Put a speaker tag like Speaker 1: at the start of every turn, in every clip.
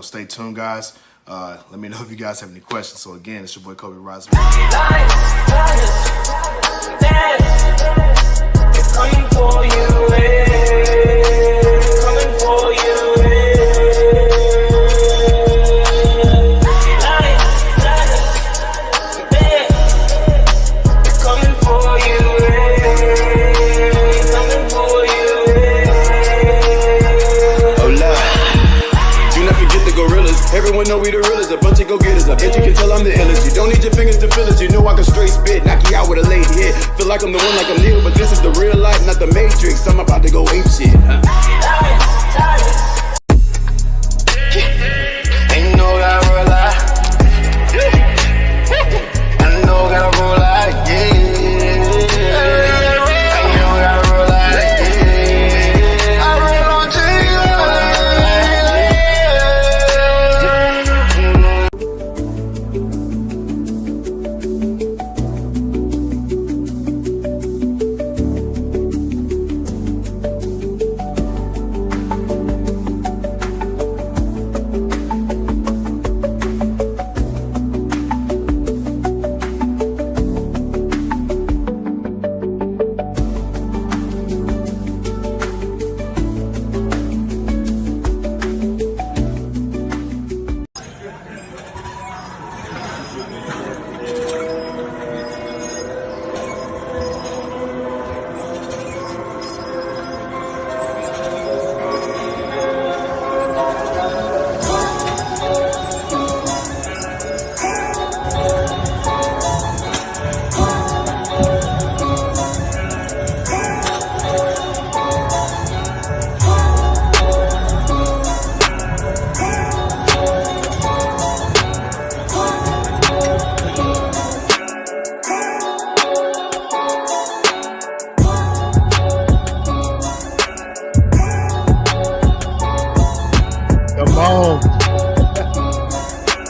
Speaker 1: stay tuned, guys. Let me know if you guys have any questions. So again, it's your boy Cobe Rise. Coming for you, coming for you.
Speaker 2: Everyone know we the realest, a bunch of go-getters. I bet you can tell I'm the illest. You don't need your fingers to feel it. You know I can straight spit, knock you out with a lady hit. Feel like I'm the one, like I'm Neo, but this is the real life, not the Matrix. I'm about to go ape shit. Ain't no gotta roll out. I know gotta roll out, yeah.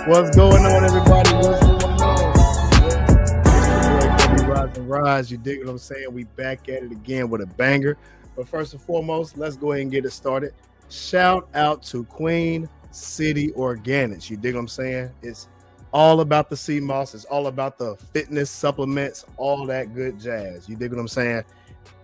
Speaker 3: What's going on, everybody? What's going on? Rise and rise. You dig what I'm saying? We back at it again with a banger. But first and foremost, let's go ahead and get it started. Shout out to Queen City Organics. You dig what I'm saying? It's all about the sea moss. It's all about the fitness supplements, all that good jazz. You dig what I'm saying?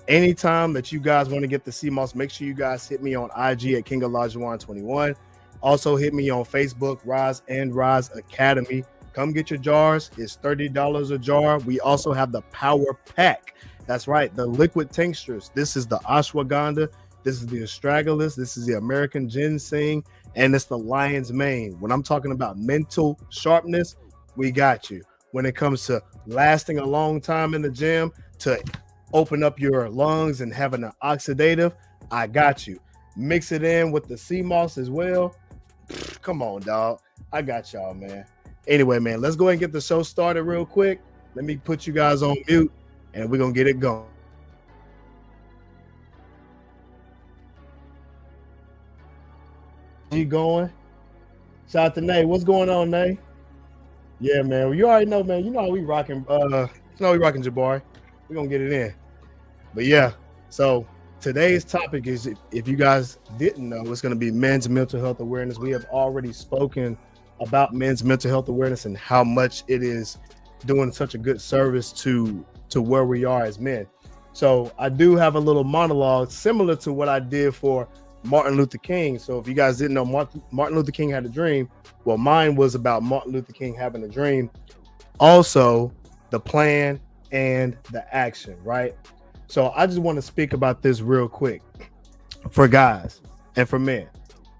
Speaker 3: Anytime that you guys want to get the sea moss, make sure you guys hit me on IG at King Alajuwan 21. Also hit me on Facebook, Rise and Rise Academy. Come get your jars. It's $30 a jar. We also have the Power Pack. That's right, the liquid tinctures. This is the ashwagandha. This is the astragalus. This is the American ginseng. And it's the lion's mane. When I'm talking about mental sharpness, we got you. When it comes to lasting a long time in the gym, to open up your lungs and having an oxidative, I got you. Mix it in with the sea moss as well. Come on, dog. I got y'all, man. Anyway, man, let's go ahead and get the show started real quick. Let me put you guys on mute, and we're going to get it going. G going. Shout out to Nay. What's going on, Nay? Yeah, man. You already know, man. You know how we rocking. Jabari. We're going to get it in. But, yeah, so today's topic is, if you guys didn't know, it's going to be men's mental health awareness. We have already spoken about men's mental health awareness and how much it is doing such a good service to where we are as men. So I do have a little monologue similar to what I did for Martin Luther King. So if you guys didn't know, Martin Luther King had a dream. Well, mine was about Martin Luther King having a dream. Also, the plan and the action, right? So I just want to speak about this real quick for guys and for men.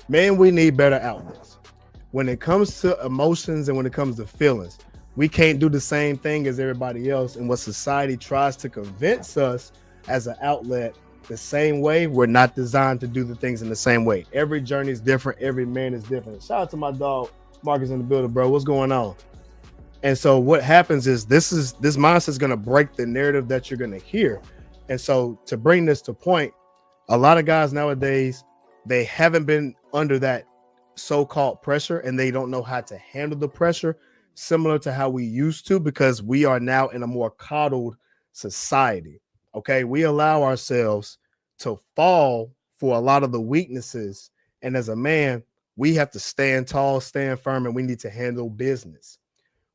Speaker 3: Men, we need better outlets. When it comes to emotions and when it comes to feelings, we can't do the same thing as everybody else. And what society tries to convince us as an outlet the same way, we're not designed to do the things in the same way. Every journey is different. Every man is different. Shout out to my dog, Marcus in the building, bro. What's going on? And so what happens is this mindset is going to break the narrative that you're going to hear. And so to bring this to point, a lot of guys nowadays, they haven't been under that so-called pressure and they don't know how to handle the pressure, similar to how we used to, because we are now in a more coddled society. Okay, we allow ourselves to fall for a lot of the weaknesses. And as a man, We have to stand tall, stand firm, and we need to handle business.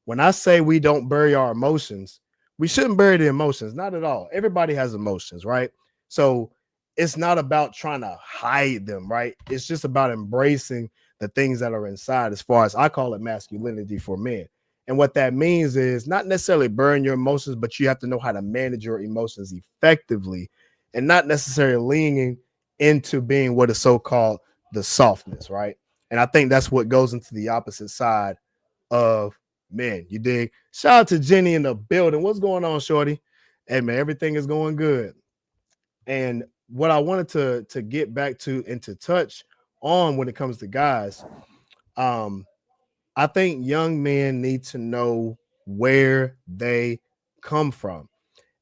Speaker 3: When I say we don't bury our emotions, we shouldn't bury the emotions. Not at all. Everybody has emotions, right? So it's not about trying to hide them, right? It's just about embracing the things that are inside, as far as I call it masculinity for men. And what that means is not necessarily burying your emotions, but you have to know how to manage your emotions effectively and not necessarily leaning into being what is so-called the softness, right? And I think that's what goes into the opposite side of men. You dig? Shout out to Jenny in the building. What's going on, Shorty? Hey man, everything is going good. And what I wanted to get back to and to touch on when it comes to guys, um, I think young men need to know where they come from.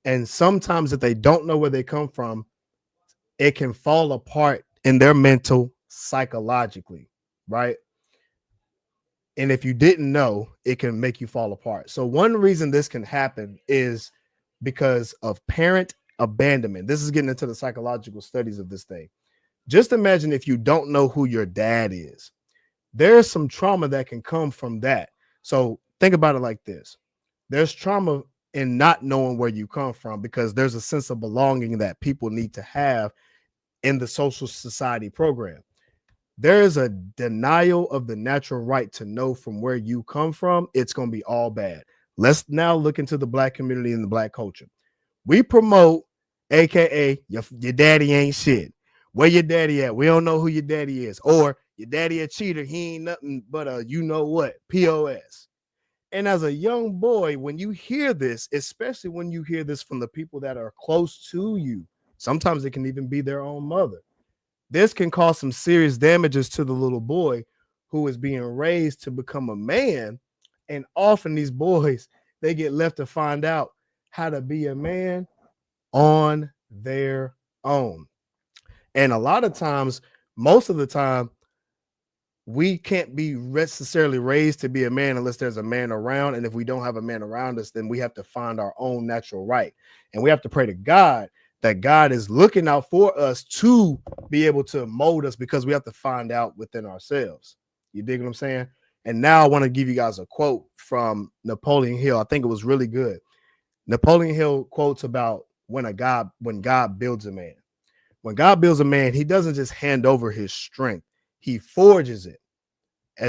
Speaker 3: And sometimes if they don't know where they come from, it can fall apart in their mental psychologically, right? And if you didn't know, it can make you fall apart. So one reason this can happen is because of parent abandonment. This is getting into the psychological studies of this thing. Just imagine if you don't know who your dad is. There's some trauma that can come from that. So think about it like this. There's trauma in not knowing where you come from because there's a sense of belonging that people need to have in the social society program. There is a denial of the natural right to know from where you come from. It's going to be all bad. Let's now look into the black community and the black culture. We promote, aka your daddy ain't shit. Where your daddy at? We don't know who your daddy is. Or your daddy a cheater. He ain't nothing but a you know what, POS. And as a young boy, when you hear this, especially when you hear this from the people that are close to you, sometimes it can even be their own mother. This can cause some serious damages to the little boy who is being raised to become a man. And often these boys, they get left to find out how to be a man on their own. And a lot of times, most of the time, we can't be necessarily raised to be a man unless there's a man around. And if we don't have a man around us, then we have to find our own natural right. And we have to pray to God that God is looking out for us to be able to mold us because we have to find out within ourselves. You dig what I'm saying? And now I want to give you guys a quote from Napoleon Hill. I think it was really good. Napoleon Hill quotes about when God builds a man. When God builds a man, he doesn't just hand over his strength. He forges it.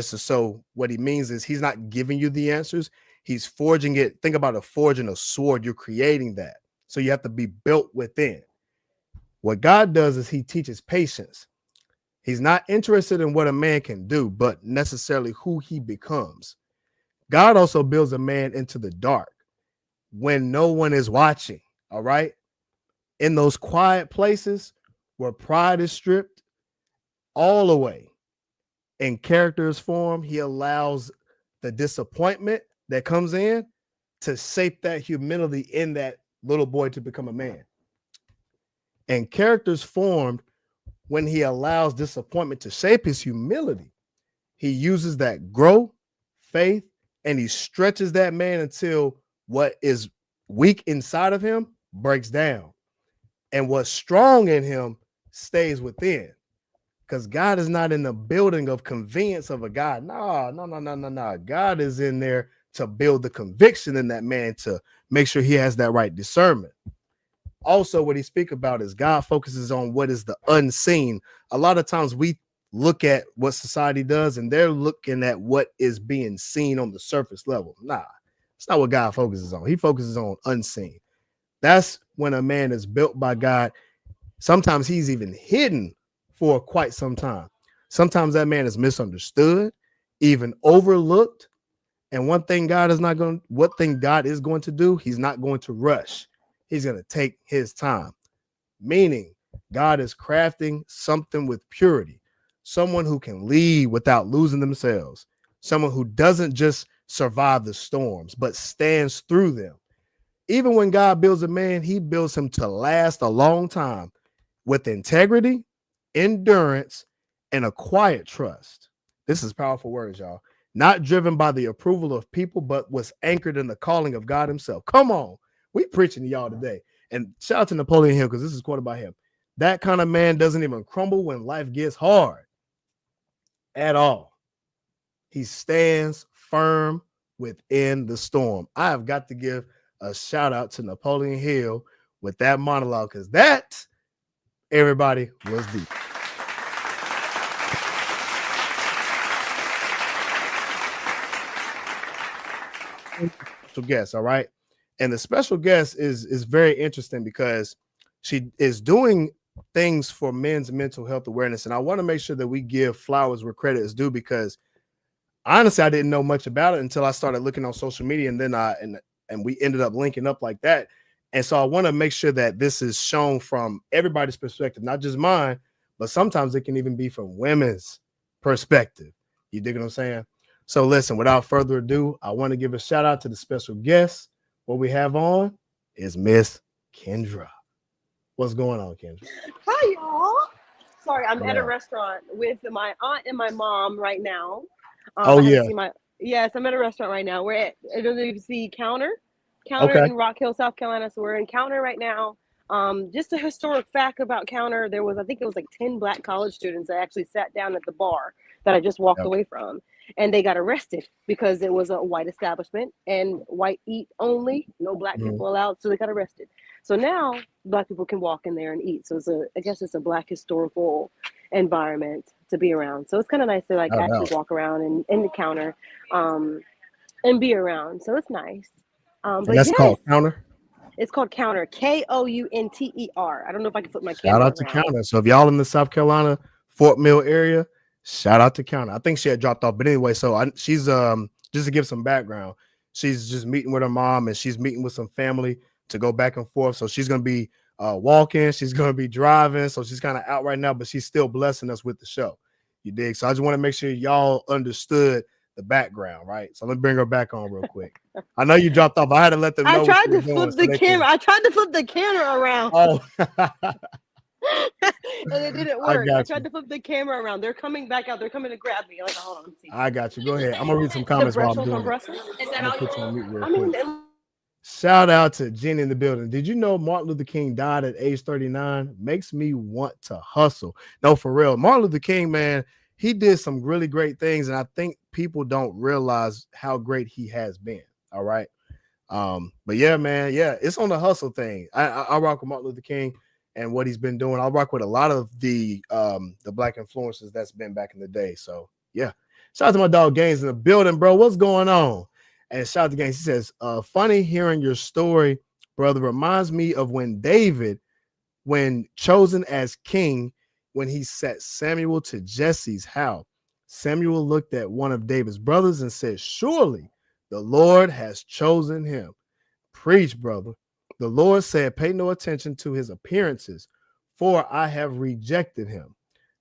Speaker 3: So what he means is he's not giving you the answers. He's forging it. Think about a forging a sword. You're creating that. So you have to be built within. What God does is he teaches patience. He's not interested in what a man can do, but necessarily who he becomes. God also builds a man into the dark when no one is watching. All right. In those quiet places where pride is stripped all away and character is formed, he allows the disappointment that comes in to shape that humility in that little boy to become a man. And characters formed when he allows disappointment to shape his humility. He uses that growth, faith, and he stretches that man until what is weak inside of him breaks down. And what's strong in him stays within. Because God is not in the building of convenience of a God. No. God is in there to build the conviction in that man to make sure he has that right discernment. Also, what he speaks about is God focuses on what is the unseen. A lot of times we look at what society does and they're looking at what is being seen on the surface level. Nah, it's not what God focuses on. He focuses on unseen. That's when a man is built by God. Sometimes he's even hidden for quite some time. Sometimes that man is misunderstood, even overlooked. And what thing God is going to do, he's not going to rush. He's going to take his time. Meaning God is crafting something with purity, someone who can lead without losing themselves, someone who doesn't just survive the storms, but stands through them. Even when God builds a man, he builds him to last a long time with integrity, endurance, and a quiet trust. This is powerful words, y'all. Not driven by the approval of people, but was anchored in the calling of God himself. Come on. We preaching to y'all today. And shout out to Napoleon Hill, because this is quoted by him. That kind of man doesn't even crumble when life gets hard. at all. He stands firm within the storm. I have got to give a shout out to Napoleon Hill with that monologue, because that, everybody, was deep. Special guest, all right? And the special guest is very interesting because she is doing things for men's mental health awareness. And I want to make sure that we give flowers where credit is due, because honestly, I didn't know much about it until I started looking on social media, and then and we ended up linking up like that. And so I want to make sure that this is shown from everybody's perspective, not just mine, but sometimes it can even be from women's perspective. You dig what I'm saying? So listen, without further ado, I want to give a shout out to the special guest. What we have on is Miss Kendra. What's going on, Kendra?
Speaker 4: Hi, y'all. Sorry, I'm at a restaurant with my aunt and my mom right now. Yes, I'm at a restaurant right now. We're at, I don't know if you see Counter in Rock Hill, South Carolina. So we're in Counter right now. Just a historic fact about Counter, I think it was like 10 Black college students that actually sat down at the bar that I just walked away from. And they got arrested because it was a white establishment and white eat only, no Black people allowed. So they got arrested. So now Black people can walk in there and eat. So I guess it's a Black historical environment to be around. So it's kind of nice to actually walk around and in the Counter and be around. So it's nice.
Speaker 3: But that's called Counter?
Speaker 4: It's called Counter, Counter. I don't know if I can flip my camera
Speaker 3: Shout out to Counter. So if y'all in the South Carolina, Fort Mill area, shout out to Counter. I think she had dropped off. But anyway, so she's just to give some background, she's just meeting with her mom and she's meeting with some family to go back and forth. So she's going to be walking. She's going to be driving. So she's kind of out right now, but she's still blessing us with the show. You dig? So I just want to make sure y'all understood the background, right? So let me bring her back on real quick. I know you dropped off. I had to let them know.
Speaker 4: I tried to flip the camera. I tried to flip the camera around.
Speaker 3: Oh.
Speaker 4: And it didn't work. I tried to flip the camera around. They're coming back out. They're coming to grab me. Like, hold on.
Speaker 3: I got you. Go ahead. I'm gonna read some comments while I'm doing it.
Speaker 4: Is that all you want?
Speaker 3: I mean, shout out to Jenny in the building. Did you know Martin Luther King died at age 39? Makes me want to hustle. No, for real. Martin Luther King, man, he did some really great things, and I think people don't realize how great he has been. All right. But yeah, man, yeah, it's on the hustle thing. I rock with Martin Luther King and what he's been doing. I'll rock with a lot of the Black influences that's been back in the day. So yeah, shout out to my dog Gaines in the building, bro. What's going on? And shout out to Gaines. He says, funny hearing your story, brother. Reminds me of when David, when chosen as king, when he sent Samuel to Jesse's house. Samuel looked at one of David's brothers and said, surely the Lord has chosen him. Preach, brother. The Lord said, pay no attention to his appearances, for I have rejected him.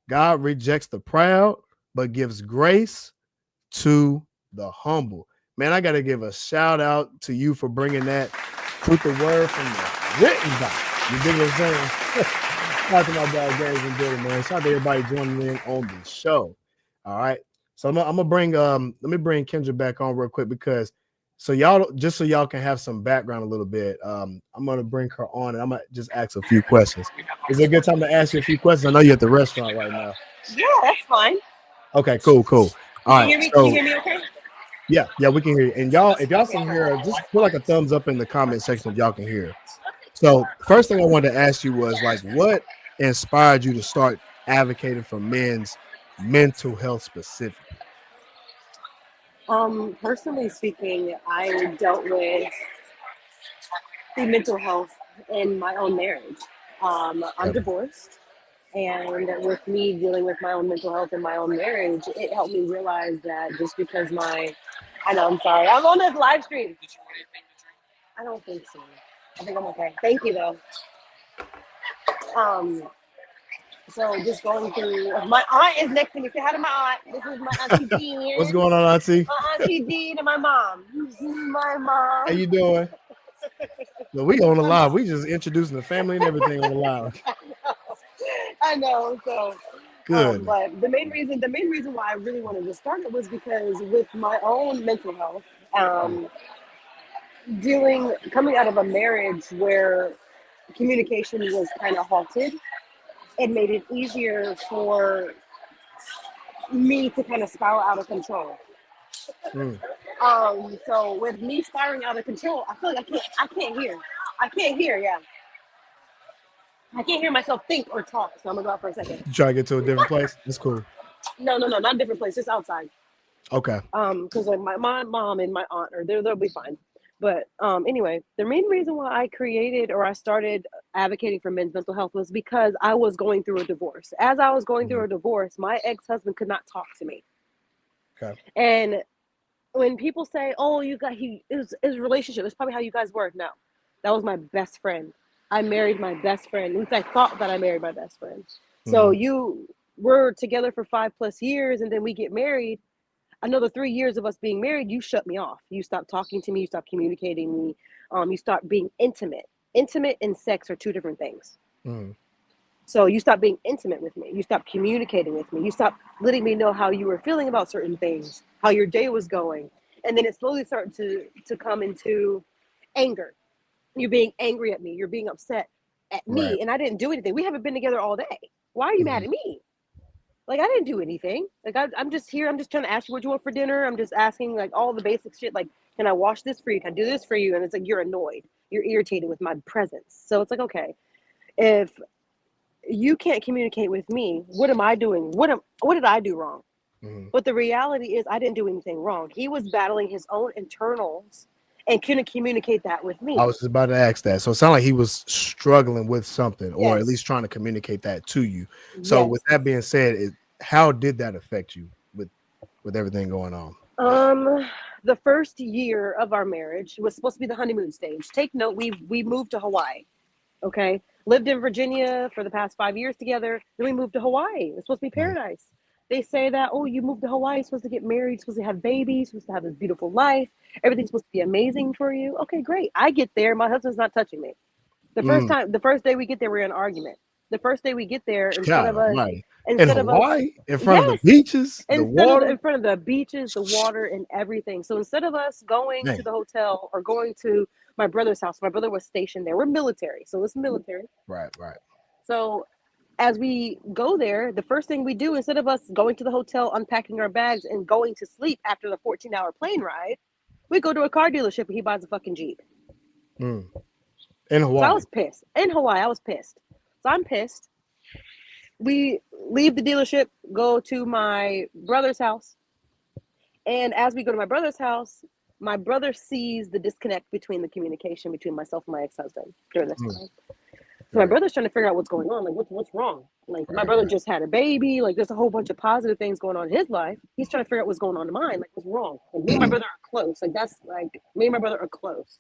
Speaker 3: God rejects the proud, but gives grace to the humble. Man, I got to give a shout out to you for bringing that truth of word from the written Bible. You dig what I'm saying? Shout out to my dog Gaines and Billy, man. Shout out to everybody joining in on the show. All right. So I'm gonna bring let me bring Kendra back on real quick, because so y'all can have some background a little bit. I'm gonna bring her on and I'm gonna just ask a few questions. Is it a good time to ask you a few questions? I know you're at the restaurant right now.
Speaker 4: Yeah, that's fine.
Speaker 3: Okay, cool. All right.
Speaker 4: Can you hear me okay?
Speaker 3: Yeah, we can hear you. And y'all, if y'all can hear, just put like a thumbs up in the comment section if y'all can hear. So first thing I wanted to ask you was, like, what inspired you to start advocating for men's mental health specifically?
Speaker 4: Personally speaking, I dealt with the mental health in my own marriage. I'm divorced, and with me dealing with my own mental health in my own marriage, it helped me realize that just because I'm sorry, I'm on this live stream. I don't think so. I think I'm okay. Thank you though. So just going through, my aunt is next to me. Say hi to my aunt. This is my Auntie Jean.
Speaker 3: What's going on, Auntie?
Speaker 4: My Auntie Jean and my mom. My mom.
Speaker 3: How you doing? No, we on the live. We just introducing the family and everything on the live.
Speaker 4: I know. So
Speaker 3: good.
Speaker 4: But the main reason why I really wanted to start it was because with my own mental health, coming out of a marriage where communication was kind of halted, it made it easier for me to kind of spiral out of control.
Speaker 3: Mm.
Speaker 4: So with me spiraling out of control, I feel like I can't hear. I can't hear, yeah. I can't hear myself think or talk. So I'm gonna go out for a second.
Speaker 3: You try to get to a different place? That's cool.
Speaker 4: No, not a different place, just outside.
Speaker 3: Okay.
Speaker 4: Because like my mom and my aunt are there, they'll be fine. But anyway, the main reason why I created or I started advocating for men's mental health was because I was going through a divorce. As I was going through a divorce, my ex-husband could not talk to me.
Speaker 3: Okay.
Speaker 4: And when people say, "Oh, you got his relationship," it's probably how you guys were. No, that was my best friend. I married my best friend. At least I thought that I married my best friend. So you were together for 5+ years, and then we get married. Another 3 years of us being married, you shut me off. You stopped talking to me. You stopped communicating me. You stopped being intimate. Intimate and sex are two different things.
Speaker 3: Mm.
Speaker 4: So you stopped being intimate with me. You stopped communicating with me. You stopped letting me know how you were feeling about certain things, how your day was going. And then it slowly started to come into anger. You're being angry at me. You're being upset at
Speaker 3: Right.
Speaker 4: me. And I didn't do anything. We haven't been together all day. Why are you mad at me? Like, I didn't do anything. Like, I'm just here. I'm just trying to ask you what you want for dinner. I'm just asking, like, all the basic shit. Like, can I wash this for you? Can I do this for you? And it's like, you're annoyed. You're irritated with my presence. So it's like, okay, if you can't communicate with me, what am I doing? What did I do wrong? But the reality is I didn't do anything wrong. He was battling his own internals and couldn't communicate that with me.
Speaker 3: I was just about to ask that. So it sounded like he was struggling with something, or at
Speaker 4: Yes.
Speaker 3: least trying to communicate that to you. So
Speaker 4: Yes.
Speaker 3: with that being said, how did that affect you with everything going on?
Speaker 4: The first year of our marriage was supposed to be the honeymoon stage. Take note, we moved to Hawaii. Okay. Lived in Virginia for the past 5 years together. Then we moved to Hawaii. It's supposed to be paradise. They say that, oh, you moved to Hawaii, you're supposed to get married, supposed to have babies, supposed to have this beautiful life. Everything's supposed to be amazing for you. Okay, great. I get there. My husband's not touching me. The first day we get there, we're in an argument. The first day we get there,
Speaker 3: God almighty. In
Speaker 4: instead of us,
Speaker 3: Hawaii, in front of the
Speaker 4: yes,
Speaker 3: beaches, the water.
Speaker 4: in front of the beaches, the water, and everything. So instead of us going
Speaker 3: Man.
Speaker 4: to the hotel or going to my brother's house, my brother was stationed there. We're military, so it's military.
Speaker 3: Right.
Speaker 4: So as we go there, the first thing we do, instead of us going to the hotel, unpacking our bags, and going to sleep after the 14-hour plane ride, we go to a car dealership and he buys a fucking Jeep.
Speaker 3: In Hawaii.
Speaker 4: So I was pissed. In Hawaii, I was pissed. So I'm pissed. We leave the dealership, go to my brother's house. And as we go to my brother's house, my brother sees the disconnect between the communication between myself and my ex-husband during this time. So my brother's trying to figure out what's going on. Like, what's wrong? Like, my brother just had a baby. Like, there's a whole bunch of positive things going on in his life. He's trying to figure out what's going on in mine. Like, what's wrong? Like, me and my brother are close. Like, that's like, me and my brother are close.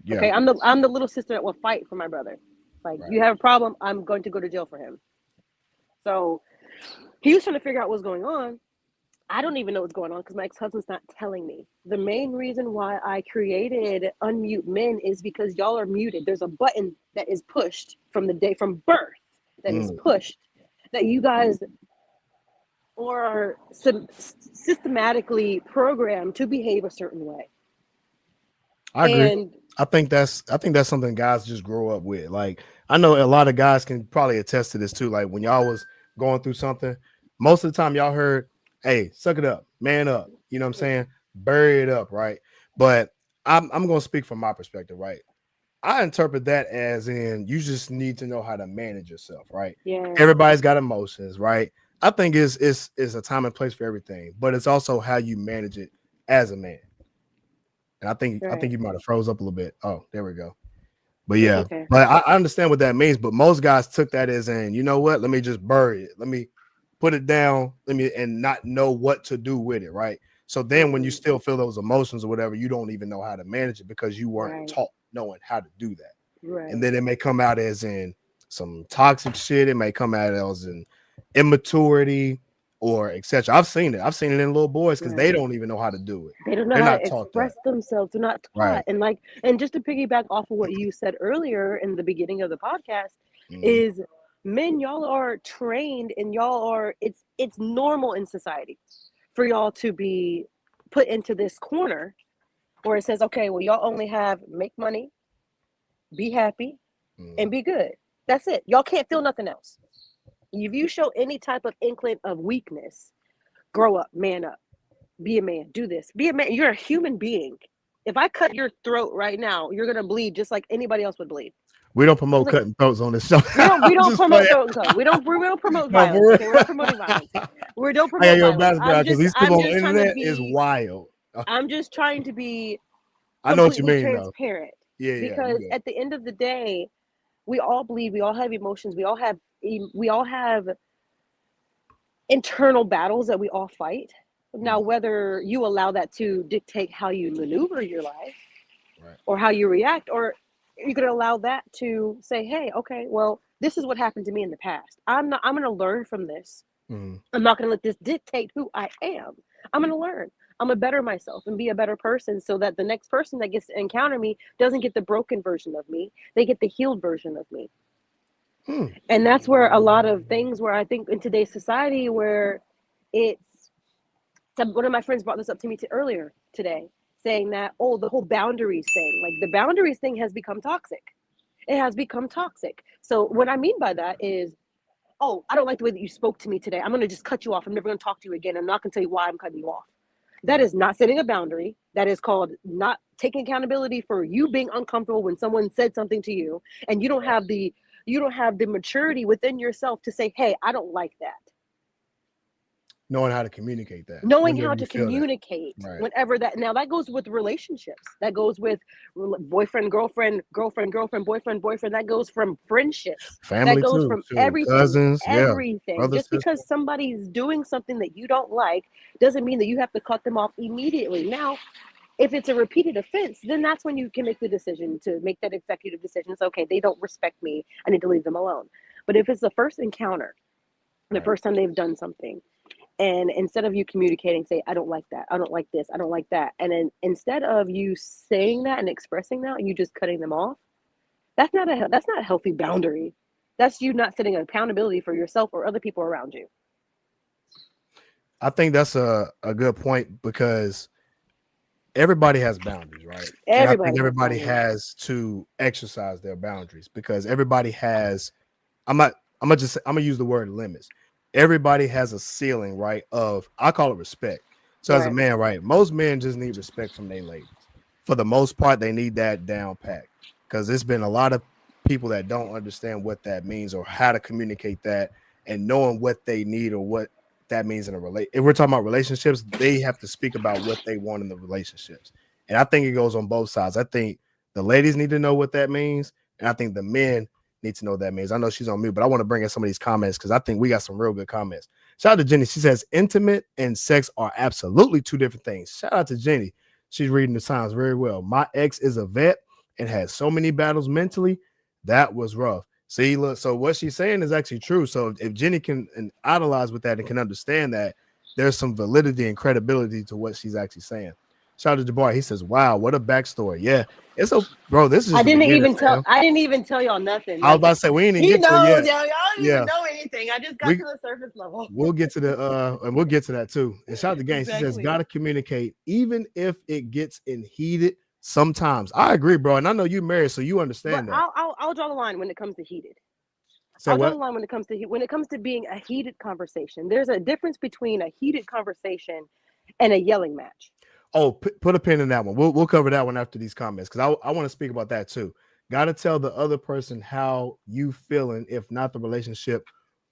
Speaker 3: Yeah.
Speaker 4: Okay, I'm the little sister that will fight for my brother. Like, you have a problem, I'm going to go to jail for him. So he was trying to figure out what's going on. I don't even know what's going on because my ex-husband's not telling me. The main reason why I created Unmute Men is because y'all are muted. There's a button that is pushed from birth that is pushed that you guys are systematically programmed to behave a certain way.
Speaker 3: I agree. I think that's something guys just grow up with. Like, I know a lot of guys can probably attest to this too. Like, when y'all was going through something, most of the time y'all heard, hey, suck it up, man up. You know what I'm saying? Bury it up, right? But I'm going to speak from my perspective, right? I interpret that as in you just need to know how to manage yourself, right?
Speaker 4: Yeah.
Speaker 3: Everybody's got emotions, right? I think it's a time and place for everything, but it's also how you manage it as a man. And I think you might have froze up a little bit. Oh, there we go. But yeah,
Speaker 4: okay.
Speaker 3: But I understand what that means. But most guys took that as in, you know what? Let me just bury it. Let me put it down. And not know what to do with it, right? So then when you still feel those emotions or whatever, you don't even know how to manage it because you weren't taught knowing how to do that.
Speaker 4: Right.
Speaker 3: And then it may come out as in some toxic shit. It may come out as in immaturity or etc. I've seen it in little boys because they don't even know how to do it.
Speaker 4: They don't know how to express themselves. They're not taught. Right. And just to piggyback off of what you said earlier in the beginning of the podcast is men, y'all are trained and it's normal in society for y'all to be put into this corner where it says, okay, well, y'all only have make money, be happy, and be good. That's it. Y'all can't feel nothing else. If you show any type of inkling of weakness, grow up, man up, be a man, do this, be a man. You're a human being. If I cut your throat right now, you're gonna bleed just like anybody else would bleed.
Speaker 3: We don't promote cutting throats on this show.
Speaker 4: We don't promote throat and cut. We don't promote violence. Okay, we're not promoting violence. We don't promote violence. I'm just trying to be
Speaker 3: is wild.
Speaker 4: I'm just trying to be
Speaker 3: I know what you mean,
Speaker 4: transparent.
Speaker 3: Though. Yeah,
Speaker 4: because at the end of the day, we all bleed, we all have emotions, we all have internal battles that we all fight. Now, whether you allow that to dictate how you maneuver your life, right, or how you react, or you could allow that to say, hey, okay, well, this is what happened to me in the past. I'm going to learn from this. I'm not going to let this dictate who I am. I'm going to learn. I'm going to better myself and be a better person so that the next person that gets to encounter me doesn't get the broken version of me. They get the healed version of me. And that's where a lot of things where I think in today's society where one of my friends brought this up to me earlier today, saying that, oh, the whole boundaries thing, like the boundaries thing has become toxic. It has become toxic. So what I mean by that is, oh, I don't like the way that you spoke to me today. I'm going to just cut you off. I'm never going to talk to you again. I'm not going to tell you why I'm cutting you off. That is not setting a boundary. That is called not taking accountability for you being uncomfortable when someone said something to you, and you don't have the maturity within yourself to say, hey, I don't like that.
Speaker 3: Knowing how to communicate that.
Speaker 4: Knowing how to communicate whenever that. Now that goes with relationships. That goes with boyfriend, girlfriend, girlfriend, girlfriend, boyfriend, boyfriend. That goes from friendships.
Speaker 3: Family,
Speaker 4: that goes
Speaker 3: too,
Speaker 4: from everything.
Speaker 3: Cousins,
Speaker 4: everything.
Speaker 3: Brothers,
Speaker 4: just because somebody's doing something that you don't like doesn't mean that you have to cut them off immediately. Now, if it's a repeated offense, then that's when you can make the decision to make that executive decision. It's okay, they don't respect me. I need to leave them alone. But if it's the first encounter, the first time they've done something, and instead of you communicating, say, I don't like that, I don't like this, I don't like that. And then instead of you saying that and expressing that, you just cutting them off. That's not a healthy boundary. That's you not setting accountability for yourself or other people around you.
Speaker 3: I think that's a good point because everybody has boundaries, right? Everybody has to exercise their boundaries because everybody has, I'm gonna use the word limits. Everybody has a ceiling, right? I call it respect. So as a man, right? Most men just need respect from their ladies. For the most part, they need that down pat because there's been a lot of people that don't understand what that means or how to communicate that and knowing what they need or what that means in a relate. If we're talking about relationships, they have to speak about what they want in the relationships. And I think it goes on both sides. I think the ladies need to know what that means. And I think the men need to know what that means. I know she's on mute, but I want to bring in some of these comments because I think we got some real good comments. Shout out to Jenny. She says intimate and sex are absolutely two different things. Shout out to Jenny. She's reading the signs very well. My ex is a vet and had so many battles mentally. That was rough. See, look, so what she's saying is actually true. So if Jenny can idolize with that and can understand that, there's some validity and credibility to what she's actually saying. Shout out to Jabbar. He says, wow, what a backstory. Yeah. This is
Speaker 4: I didn't even tell y'all nothing.
Speaker 3: I was about to say we ain't even get to it yet.
Speaker 4: Y'all didn't even know anything. I just got to the surface level.
Speaker 3: We'll get to and we'll get to that too. And shout out to Gang. Exactly. She says, gotta communicate, even if it gets heated sometimes. I agree, bro. And I know you married, so you understand that.
Speaker 4: I'll draw the line when it comes to heated. I'll draw the line when it comes to being a heated conversation. There's a difference between a heated conversation and a yelling match.
Speaker 3: Oh, put a pin in that one. We'll cover that one after these comments because I want to speak about that too. Got to tell the other person how you feeling. If not, the relationship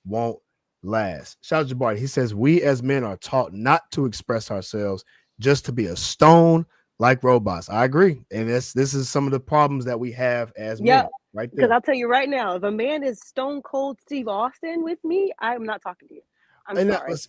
Speaker 3: won't last. Shout out to Jabari. He says, we as men are taught not to express ourselves, just to be a stone like robots. I agree. And this is some of the problems that we have as men right there.
Speaker 4: Because I'll tell you right now, if a man is stone cold Steve Austin with me, I'm not talking to you. I'm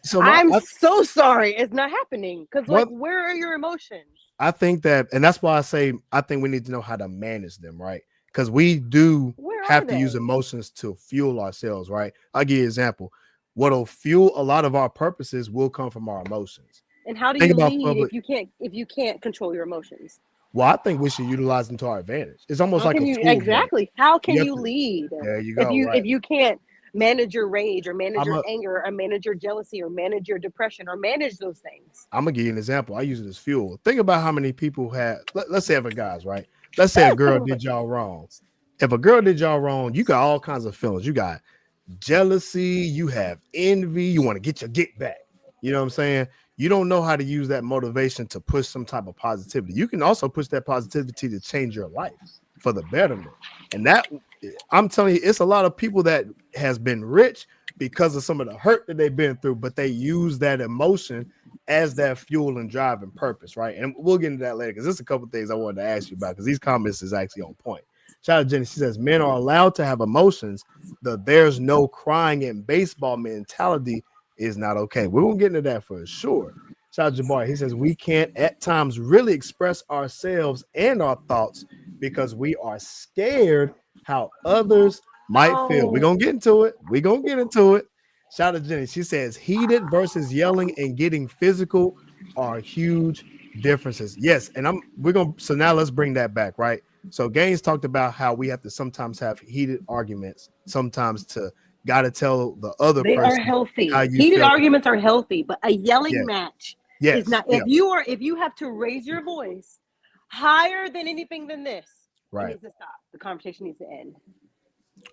Speaker 4: sorry. I'm so sorry. It's not happening. Because where are your emotions?
Speaker 3: I think that, and that's why I think we need to know how to manage them, right? Because we do have to use emotions to fuel ourselves, right? I'll give you an example. What'll fuel a lot of our purposes will come from our emotions.
Speaker 4: And how do you lead if you can't control your emotions?
Speaker 3: Well, I think we should utilize them to our advantage. It's almost like a tool.
Speaker 4: Exactly. How can you lead?
Speaker 3: There you go.
Speaker 4: If you can't manage your rage or manage your anger or manage your jealousy or manage your depression or manage those things.
Speaker 3: I'm gonna give you an example. I use it as fuel. Think about how many people have, let's say if a guy's right. Let's say a girl did y'all wrong. If a girl did y'all wrong, you got all kinds of feelings. You got jealousy, you have envy, you want to get your get back. You know what I'm saying? You don't know how to use that motivation to push some type of positivity. You can also push that positivity to change your life for the betterment. And that, I'm telling you, it's a lot of people that has been rich because of some of the hurt that they've been through, but they use that emotion as that fuel and drive and purpose, right? And we'll get into that later because there's a couple things I wanted to ask you about because these comments is actually on point. Shout out to Jenny. She says men are allowed to have emotions. The there's no crying in baseball mentality is not okay. We're gonna get into that for sure. Shout out to Jabari. He says we can't at times really express ourselves and our thoughts because we are scared how others might feel. We're gonna get into it. We're gonna get into it. Shout out to Jenny. She says heated versus yelling and getting physical are huge differences. Yes, and so now let's bring that back, right? So Gaines talked about how we have to sometimes have heated arguments, sometimes to gotta tell the other
Speaker 4: they
Speaker 3: person
Speaker 4: are healthy.
Speaker 3: how you
Speaker 4: Heated
Speaker 3: feel.
Speaker 4: arguments are healthy, but a yelling match is not. If you have to raise your voice higher than anything than this, it needs to stop. The conversation needs to end.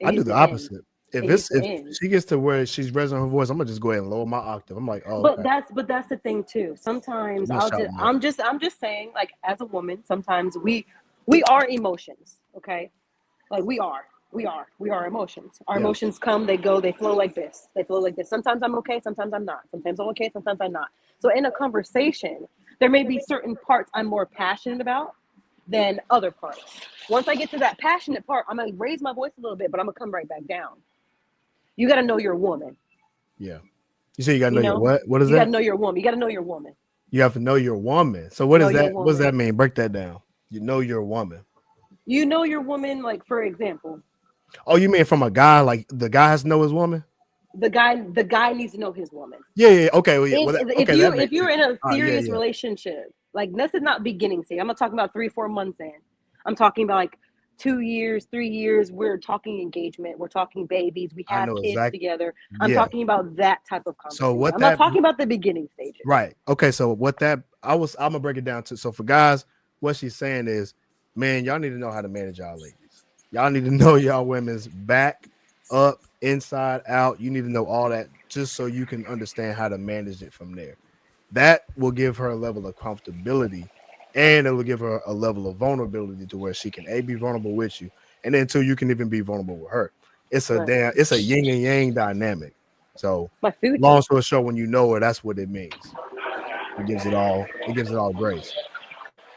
Speaker 3: I do the opposite. If she gets to where she's raising her voice, I'm gonna just go ahead and lower my octave. I'm like, oh,
Speaker 4: but that's the thing too. Sometimes I'm just saying, like, as a woman, sometimes we are emotions, okay? Like we are emotions. Our emotions come, they go, they flow like this. Sometimes I'm okay, sometimes I'm not. Sometimes I'm okay, sometimes I'm not. So in a conversation, there may be certain parts I'm more passionate about than other parts. Once I get to that passionate part, I'm gonna raise my voice a little bit, but I'm gonna come right back down. You gotta know your woman.
Speaker 3: Yeah. You say you gotta know your what? What is that?
Speaker 4: You gotta know your woman. You gotta know your woman.
Speaker 3: You have to know your woman. So what is that? What does that mean? Break that down. You know your woman.
Speaker 4: You know your woman, like, for example.
Speaker 3: Oh, you mean from a guy? Like the guy has to know his woman?
Speaker 4: The guy needs to know his woman.
Speaker 3: Yeah. Okay. Well,
Speaker 4: If you're in a serious relationship, like, this is not beginning stage. I'm not talking about 3-4 months in. I'm talking about like 2 years, 3 years. We're talking engagement. We're talking babies. We have kids together. I'm talking about that type of conversation. I'm not talking about the beginning stages.
Speaker 3: Right. Okay. So I'm gonna break it down to. So for guys, what she's saying is, man, y'all need to know how to manage y'all ladies. Y'all need to know y'all women's back, up, inside, out. You need to know all that just so you can understand how to manage it from there. That will give her a level of comfortability, and it will give her a level of vulnerability to where she can be vulnerable with you, and then too you can even be vulnerable with her. It's a yin and yang dynamic. So long story short, when you know her, that's what it means. It gives it all grace.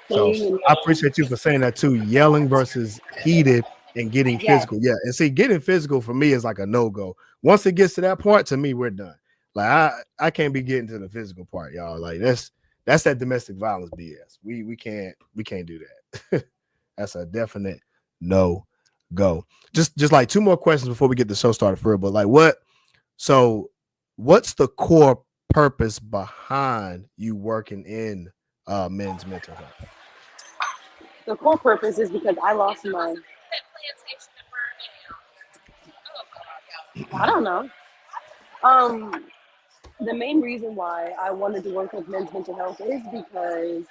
Speaker 3: So I appreciate you for saying that too. Yelling versus heated and getting physical. Yeah. And see, getting physical for me is like a no-go. Once it gets to that point, to me, we're done. Like I can't be getting to the physical part, y'all. Like that's that domestic violence BS. We can't do that. That's a definite no-go. Just like 2 more questions before we get the show started for real. But like what's the core purpose behind you working in men's mental health?
Speaker 4: The core purpose is because I lost my. I don't know. The main reason why I wanted to work with men's mental health is because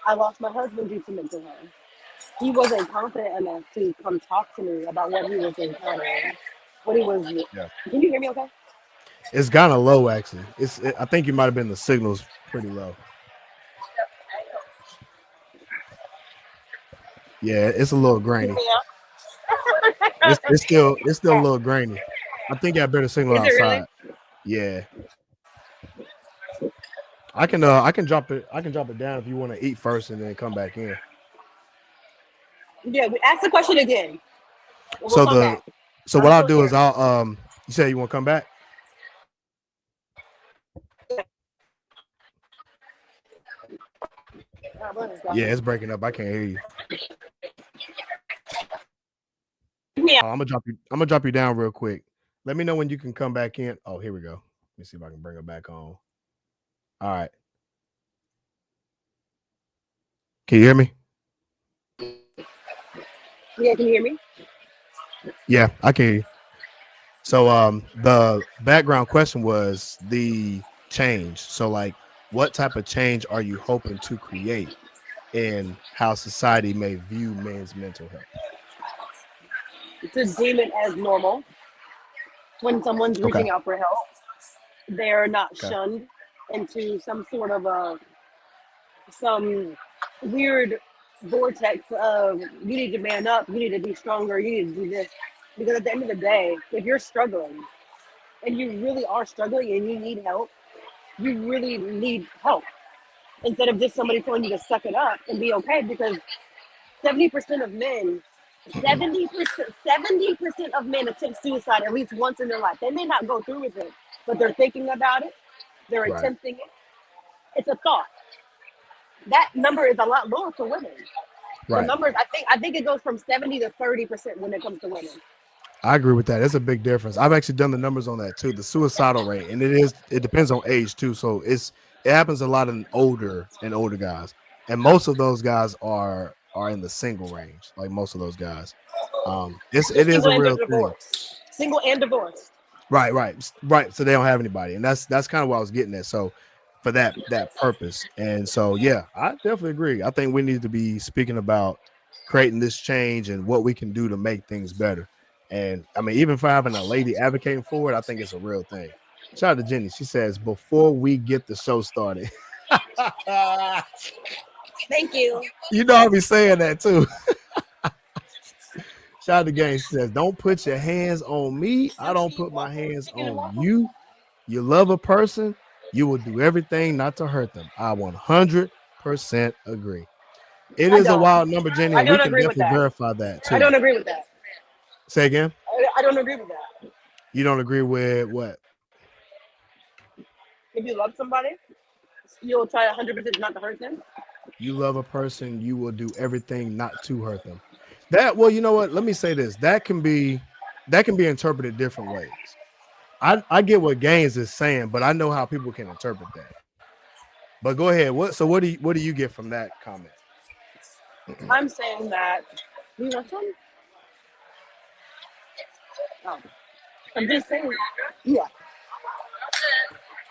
Speaker 4: I lost my husband due to mental health. He wasn't confident enough to come talk to me about what he was encountering. Can you hear me okay?
Speaker 3: It's kind of low, actually. I think you might have been the signal's pretty low. Yeah, it's a little grainy. It's still a little grainy. I think I better signal outside. Really? Yeah. I can drop it down if you want to eat first and then come back in.
Speaker 4: Yeah, ask the question again.
Speaker 3: So what I'll do is you say you want to come back? Yeah, it's breaking up. I can't hear you. Yeah. I'm gonna drop you down real quick. Let me know when you can come back in. Oh, here we go. Let me see if I can bring her back on. All right. Can you hear me?
Speaker 4: Yeah, can you hear me?
Speaker 3: Yeah, I can hear you. So the background question was the change. So like what type of change are you hoping to create in how society may view men's mental health?
Speaker 4: To deem it as normal when someone's reaching out for help. they're not
Speaker 3: Okay.
Speaker 4: shunned into some sort of some weird vortex of you need to man up, you need to be stronger, you need to do this. Because at the end of the day, if you're struggling and you really are struggling and you need help, you really need help instead of just somebody telling you to suck it up and be okay. Because 70% of men, 70% of men attempt suicide at least once in their life. They may not go through with it, but they're thinking about it, they're
Speaker 3: Right.
Speaker 4: attempting it. It's a thought. That number is a lot lower for women. The
Speaker 3: Right.
Speaker 4: numbers, I think it goes from 70 to 30% when it comes to women.
Speaker 3: I agree with that. There's a big difference. I've actually done the numbers on that too, the suicidal rate, and it depends on age too. So it happens a lot in older guys, and most of those guys are in the single range. Like most of those guys, it is
Speaker 4: Single
Speaker 3: a
Speaker 4: and
Speaker 3: real thing.
Speaker 4: divorced. Single and divorced.
Speaker 3: Right. So they don't have anybody, and that's kind of what I was getting at. So for that purpose, and so yeah, I definitely agree. I think we need to be speaking about creating this change and what we can do to make things better. And I mean, even for having a lady advocating for it, I think it's a real thing. Shout out to Jenny. She says, before we get the show started.
Speaker 4: Thank you.
Speaker 3: You know, I'll be saying that too. Shout out to Gang. She says, don't put your hands on me. I don't put my hands on you. You love a person, you will do everything not to hurt them. I 100% agree. It is a wild number, Jenny, and we can definitely verify that too.
Speaker 4: I don't agree with that.
Speaker 3: Say again?
Speaker 4: I don't agree with that.
Speaker 3: You don't agree with what?
Speaker 4: If you love somebody, you'll try 100% not to hurt them.
Speaker 3: You love a person, you will do everything not to hurt them. That, well, you know what? Let me say this. That can be interpreted different ways. I get what Gaines is saying, but I know how people can interpret that. But go ahead. What do you get from that comment?
Speaker 4: I'm saying that you want some? Oh. I'm just saying, yeah.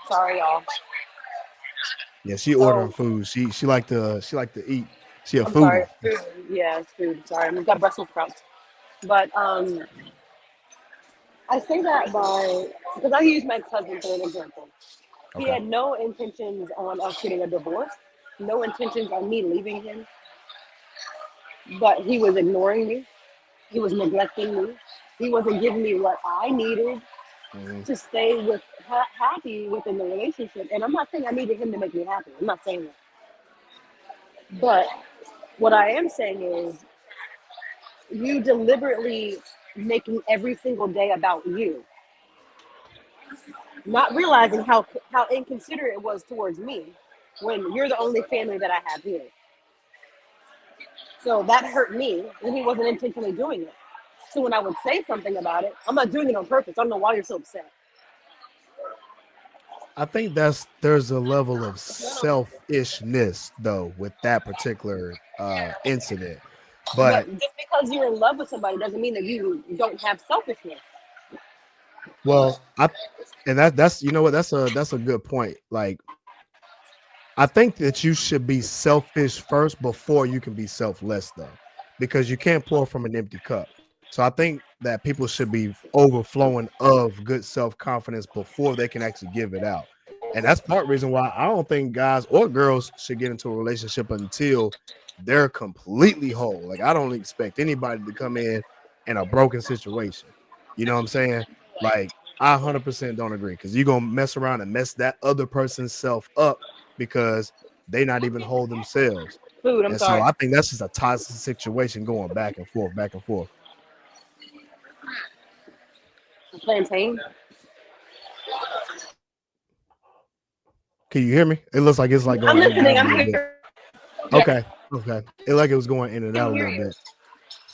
Speaker 4: Sorry, y'all.
Speaker 3: Yeah, she ordering food. She like to eat. She a
Speaker 4: I'm
Speaker 3: foodie.
Speaker 4: sorry. Food. Yeah, it's food. Sorry, I've got Brussels sprouts. But I say that because I use my ex-husband for an example. He had no intentions on us getting a divorce, no intentions on me leaving him, but he was ignoring me. He was neglecting me. He wasn't giving me what I needed to stay happy within the relationship. And I'm not saying I needed him to make me happy. I'm not saying that. But what I am saying is you deliberately making every single day about you, not realizing how inconsiderate it was towards me when you're the only family that I have here. So that hurt me, and he wasn't intentionally doing it. So when I would say something about it, I'm not doing it on purpose. I don't know why you're so upset.
Speaker 3: I think there's a level of selfishness though with that particular incident. But
Speaker 4: just because you're in love with somebody doesn't mean that you don't have selfishness.
Speaker 3: Well, that's you know what, that's a good point. Like, I think that you should be selfish first before you can be selfless though, because you can't pour from an empty cup. So I think that people should be overflowing of good self-confidence before they can actually give it out. And that's part reason why I don't think guys or girls should get into a relationship until they're completely whole. Like, I don't expect anybody to come in a broken situation. You know what I'm saying? Like, I 100% don't agree, because you're going to mess around and mess that other person's self up because they not even whole themselves.
Speaker 4: So I
Speaker 3: think that's just a toxic situation going back and forth, back and forth.
Speaker 4: Plantain.
Speaker 3: Can you hear me? It looks like it's like going.
Speaker 4: I'm listening. I'm here.
Speaker 3: Okay. It like it was going in and out a little bit.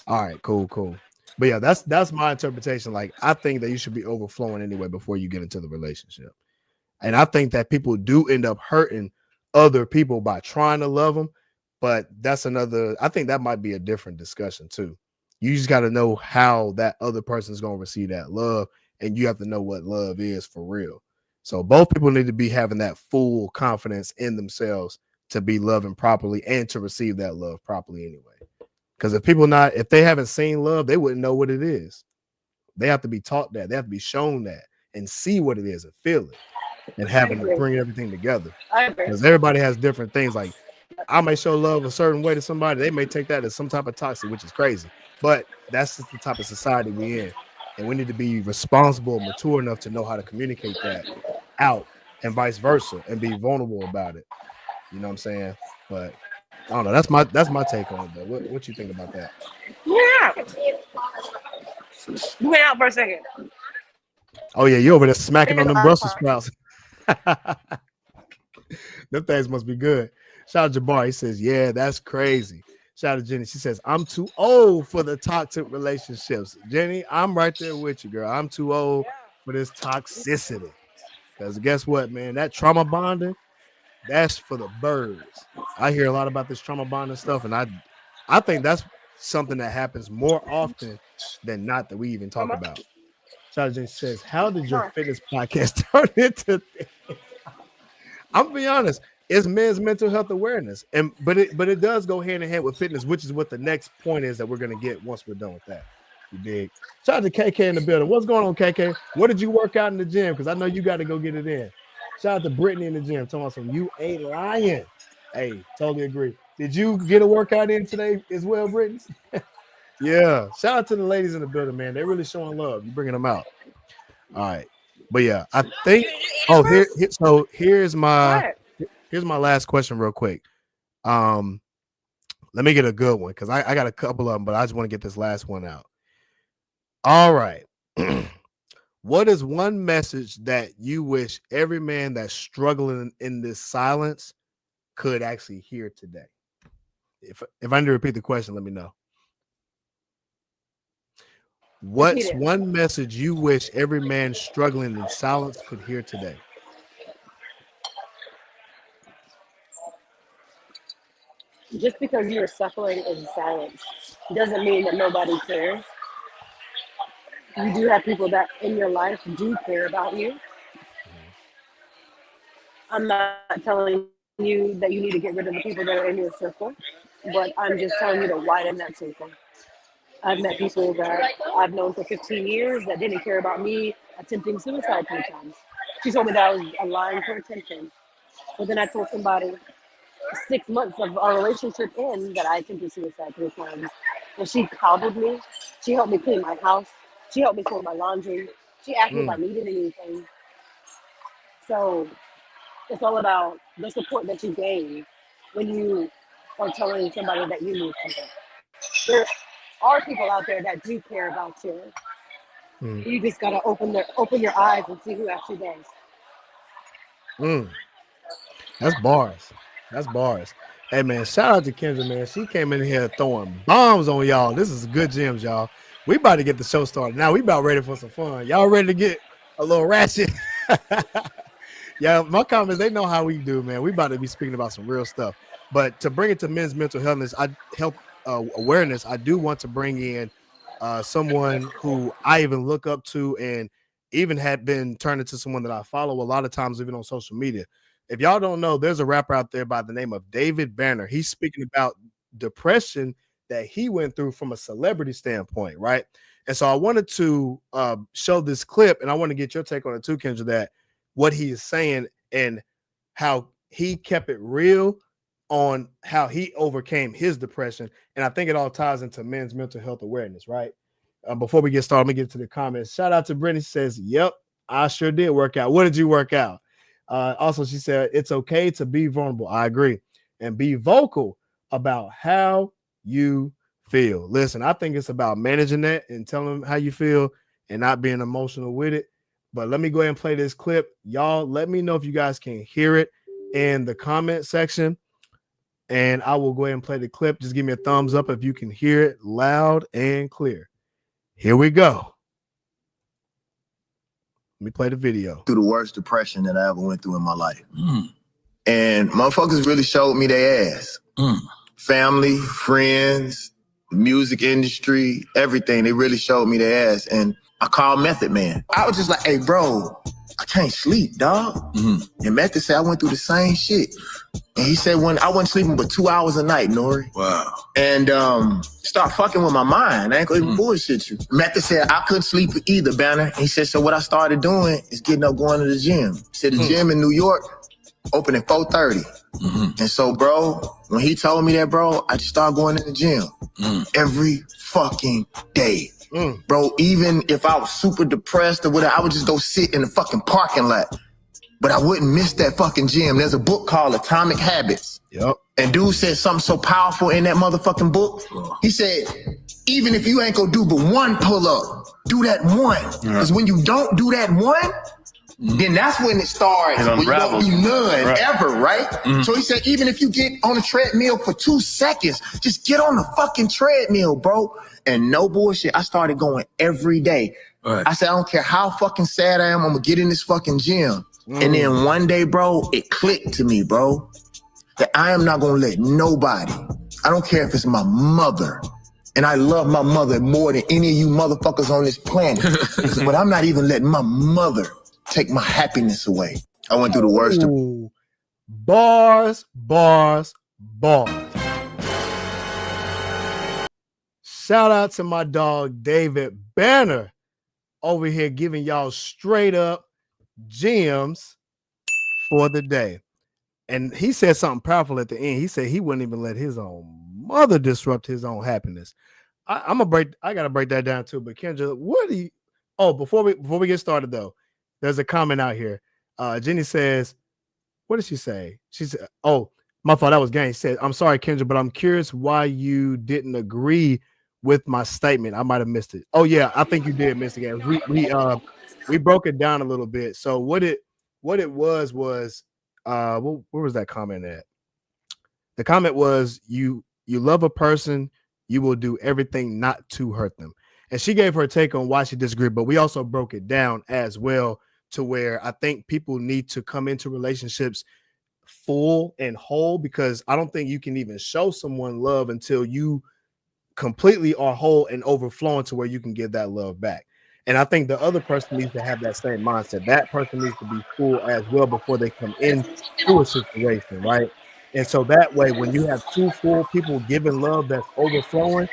Speaker 3: All right, cool. But yeah, that's my interpretation. Like, I think that you should be overflowing anyway before you get into the relationship. And I think that people do end up hurting other people by trying to love them. But I think that might be a different discussion too. You just got to know how that other person is going to receive that love, and you have to know what love is for real. So both people need to be having that full confidence in themselves to be loving properly and to receive that love properly anyway. Because if they haven't seen love, they wouldn't know what it is. They have to be taught that. They have to be shown that and see what it is and feel it. and having to bring everything together.
Speaker 4: I agree.
Speaker 3: Because everybody has different things. Like I may show love a certain way to somebody, they may take that as some type of toxic, which is crazy. But that's just the type of society we're in. And we need to be responsible and mature enough to know how to communicate that out and vice versa and be vulnerable about it. You know what I'm saying? But I don't know. That's my take on it though. What you think about that?
Speaker 4: Yeah. You went out for a second.
Speaker 3: Oh yeah, you over there smacking on them Brussels sprouts. Them things must be good. Shout out to Jabbar. He says, yeah, that's crazy. Shout out to Jenny. She says, I'm too old for the toxic relationships. Jenny, I'm right there with you, girl. I'm too old for this toxicity. Because guess what, man? That trauma bonding, that's for the birds. I hear a lot about this trauma bonding stuff, and I think that's something that happens more often than not that we even talk about. Shout out to Jenny. Says, how did your fitness podcast turn into this? I'm gonna be honest. It's men's mental health awareness, but it does go hand in hand with fitness, which is what the next point is that we're gonna get once we're done with that. You dig? Shout out to KK in the building. What's going on, KK? What did you work out in the gym? Because I know you got to go get it in. Shout out to Brittany in the gym. Talking about some you ain't lying. Hey, totally agree. Did you get a workout in today as well, Brittany? Yeah. Shout out to the ladies in the building, man. They're really showing love. You bringing them out. All right. But yeah, I think. Oh, here's my last question, real quick. Let me get a good one because I got a couple of them, but I just want to get this last one out. All right. What is one message that you wish every man that's struggling in this silence could actually hear today? If I need to repeat the question, let me know. What's one message you wish every man struggling in silence could hear today?
Speaker 4: Just because you're suffering in silence doesn't mean that nobody cares. You do have people that in your life do care about you. I'm not telling you that you need to get rid of the people that are in your circle, but I'm just telling you to widen that circle. I've met people that I've known for 15 years that didn't care about me attempting suicide 3 times. She told me that I was lying for attention. But then I told somebody 6 months of our relationship in that I attempted suicide 3 times. And she coddled me. She helped me clean my house. She helped me fold my laundry. She asked me if I needed anything. So it's all about the support that you gain when you are telling somebody that you need something. There are people out there that do care about you. You just gotta open your eyes and see who actually does.
Speaker 3: That's bars. That's bars. Hey man, shout out to Kendra, man. She came in here throwing bombs on y'all. This is good gems, y'all. We about to get the show started. Now we about ready for some fun. Y'all ready to get a little ratchet? Yeah, my comments, they know how we do, man. We about to be speaking about some real stuff. But to bring it to men's mental awareness, I do want to bring in someone who I even look up to and even had been turned into someone that I follow a lot of times, even on social media. If y'all don't know, there's a rapper out there by the name of David Banner. He's speaking about depression that he went through from a celebrity standpoint, right? And so I wanted to show this clip, and I want to get your take on it too, Kendra, that what he is saying and how he kept it real on how he overcame his depression. And I think it all ties into men's mental health awareness, right? Before we get started, let me get to the comments. Shout out to Brittany. She says, yep, I sure did work out. What did you work out? Also, she said, it's okay to be vulnerable. I agree. And be vocal about how you feel. Listen, I think it's about managing that and telling them how you feel and not being emotional with it. But let me go ahead and play this clip. Y'all, let me know if you guys can hear it in the comment section. And I will go ahead and play the clip. Just give me a thumbs up if you can hear it loud and clear. Here we go. Let me play the video.
Speaker 5: Through the worst depression that I ever went through in my life. And motherfuckers really showed me their ass. Family, friends, the music industry, everything. They really showed me their ass. And I called Method Man. I was just like, hey, bro, I can't sleep, dog. And Matthew said, I went through the same shit. And he said, when I wasn't sleeping but 2 hours a night, Nori.
Speaker 2: Wow.
Speaker 5: And start fucking with my mind. I ain't gonna even bullshit you. Matthew said, I couldn't sleep either, Banner. He said, so what I started doing is getting up, going to the gym. He said, the gym in New York open at 4:30. And so, bro, when he told me that, bro, I just started going to the gym every fucking day. Bro, even if I was super depressed or whatever, I would just go sit in the fucking parking lot. But I wouldn't miss that fucking gym. There's a book called Atomic Habits.
Speaker 3: Yep.
Speaker 5: And dude said something so powerful in that motherfucking book. He said, even if you ain't gonna do but one pull-up, do that one. Because when you don't do that one, then that's when it starts. When you don't do none ever, right? So he said, even if you get on a treadmill for 2 seconds, just get on the fucking treadmill, bro. And no bullshit, I started going every day. I said, I don't care how fucking sad I am, I'm gonna get in this fucking gym. And then one day, bro, it clicked to me, bro, that I am not gonna let nobody, I don't care if it's my mother, and I love my mother more than any of you motherfuckers on this planet, but I'm not even letting my mother take my happiness away. I went through the worst.
Speaker 3: Bars. Shout out to my dog, David Banner, over here giving y'all straight up gems for the day. And he said something powerful at the end. He said he wouldn't even let his own mother disrupt his own happiness. I gotta break that down too. But Kendra, what do you? Oh, before we get started though, there's a comment out here. Jenny says, what did she say? She said, "Oh, my fault. That was Gang." She said, "I'm sorry, Kendra, but I'm curious why you didn't agree with my statement. I might have missed it." Oh yeah, I think you did miss it, Gang. We broke it down a little bit. So what it was where was that comment at? The comment was you love a person, you will do everything not to hurt them. And she gave her take on why she disagreed, but we also broke it down as well to where I think people need to come into relationships full and whole, because I don't think you can even show someone love until you completely are whole and overflowing to where you can give that love back. And I think the other person needs to have that same mindset. That person needs to be full as well before they come into a situation, right? And so that way, when you have two full people giving love that's overflowing,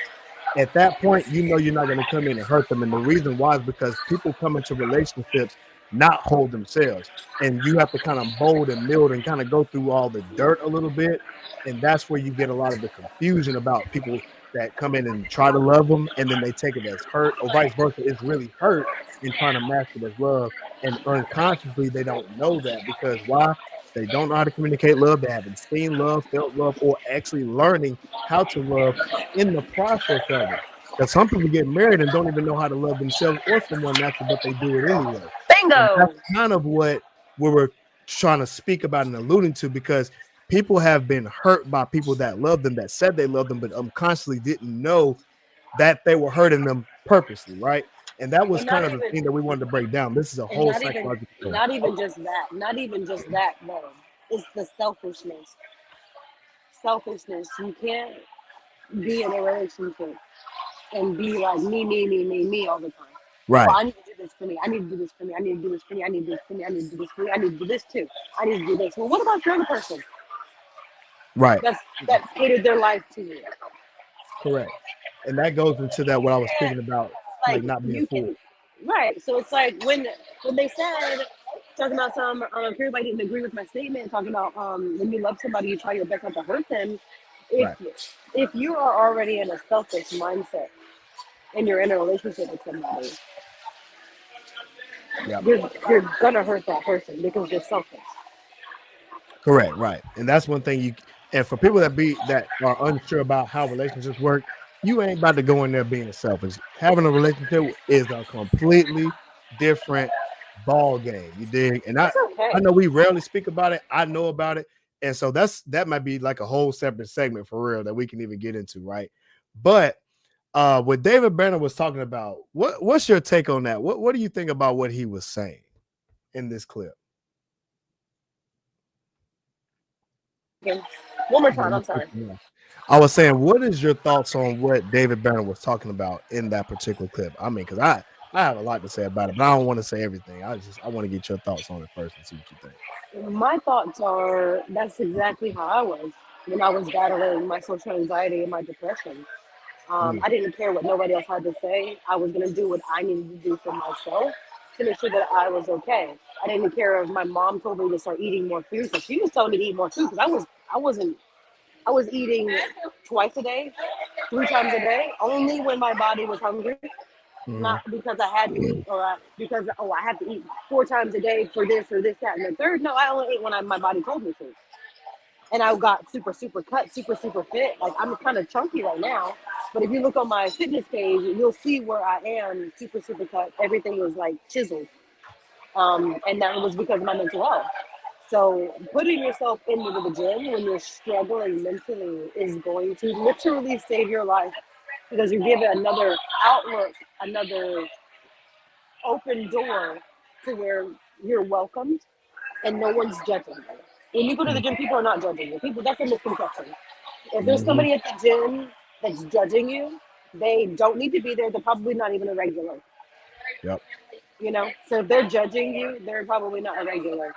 Speaker 3: at that point, you know you're not going to come in and hurt them. And the reason why is because people come into relationships not whole themselves. And you have to kind of mold and build and kind of go through all the dirt a little bit. And that's where you get a lot of the confusion about people that come in and try to love them, and then they take it as hurt, or vice versa. It's really hurt in trying to mask it as love. And unconsciously, they don't know that, because why? They don't know how to communicate love. They haven't seen love, felt love, or actually learning how to love in the process of it. Because some people get married and don't even know how to love themselves or someone naturally, but they do it anyway.
Speaker 4: Bingo!
Speaker 3: And that's kind of what we were trying to speak about and alluding to, because people have been hurt by people that love them, that said they love them, but unconsciously didn't know that they were hurting them purposely, right? And that was kind of the thing that we wanted to break down. This is a whole psychological thing.
Speaker 4: Not even just that, though. It's the selfishness. You can't be in a relationship and be like me all the time.
Speaker 3: Right.
Speaker 4: Oh, I need to do this for me. I need to do this for me. I need to do this for me. I need to do this for me. I need to do this for me. I need to do this too. I need to do this. Well, what about the other person?
Speaker 3: Right.
Speaker 4: That's hated their life to you.
Speaker 3: Correct. And that goes into that what I was speaking about, like not being fooled.
Speaker 4: Right. So it's like when they said, talking about some everybody didn't agree with my statement, talking about when you love somebody, you try your best not to hurt them. If you are already in a selfish mindset and you're in a relationship with somebody, you're gonna hurt that person because you're selfish.
Speaker 3: Correct, right. And that's one thing and for people that are unsure about how relationships work, you ain't about to go in there being selfish. Having a relationship is a completely different ball game. You dig? And I know we rarely speak about it. I know about it. And so that might be like a whole separate segment for real that we can even get into, right? But what David Banner was talking about, what's your take on that? What do you think about what he was saying in this clip?
Speaker 4: One more time, I'm sorry.
Speaker 3: I was saying, what is your thoughts on what David Banner was talking about in that particular clip? I mean, because I have a lot to say about it, but I don't want to say everything. I want to get your thoughts on it first and see what you think.
Speaker 4: My thoughts are that's exactly how I was when I was battling my social anxiety and my depression.
Speaker 3: Mm,
Speaker 4: I didn't care what nobody else had to say. I was going to do what I needed to do for myself to make sure that I was okay. I didn't care if my mom told me to start eating more food. So she was telling me to eat more food because I was eating twice a day, 3 times a day, only when my body was hungry,
Speaker 3: mhm.
Speaker 4: not because I had to eat because I have to eat 4 times a day for this or this, that, and the third. No, I only ate when my body told me to. And I got super, super cut, super, super fit. Like I'm kind of chunky right now, but if you look on my fitness page, you'll see where I am super, super cut. Everything was like chiseled, and that was because of my mental health. So putting yourself into the gym when you're struggling mentally is going to literally save your life because you give it another outlook, another open door to where you're welcomed and no one's judging you. When you go to the gym, people are not judging you. People, that's a misconception. If there's
Speaker 3: Mhm.
Speaker 4: somebody at the gym that's judging you, they don't need to be there. They're probably not even a regular.
Speaker 3: Yep.
Speaker 4: You know, so if they're judging you, they're probably not a regular.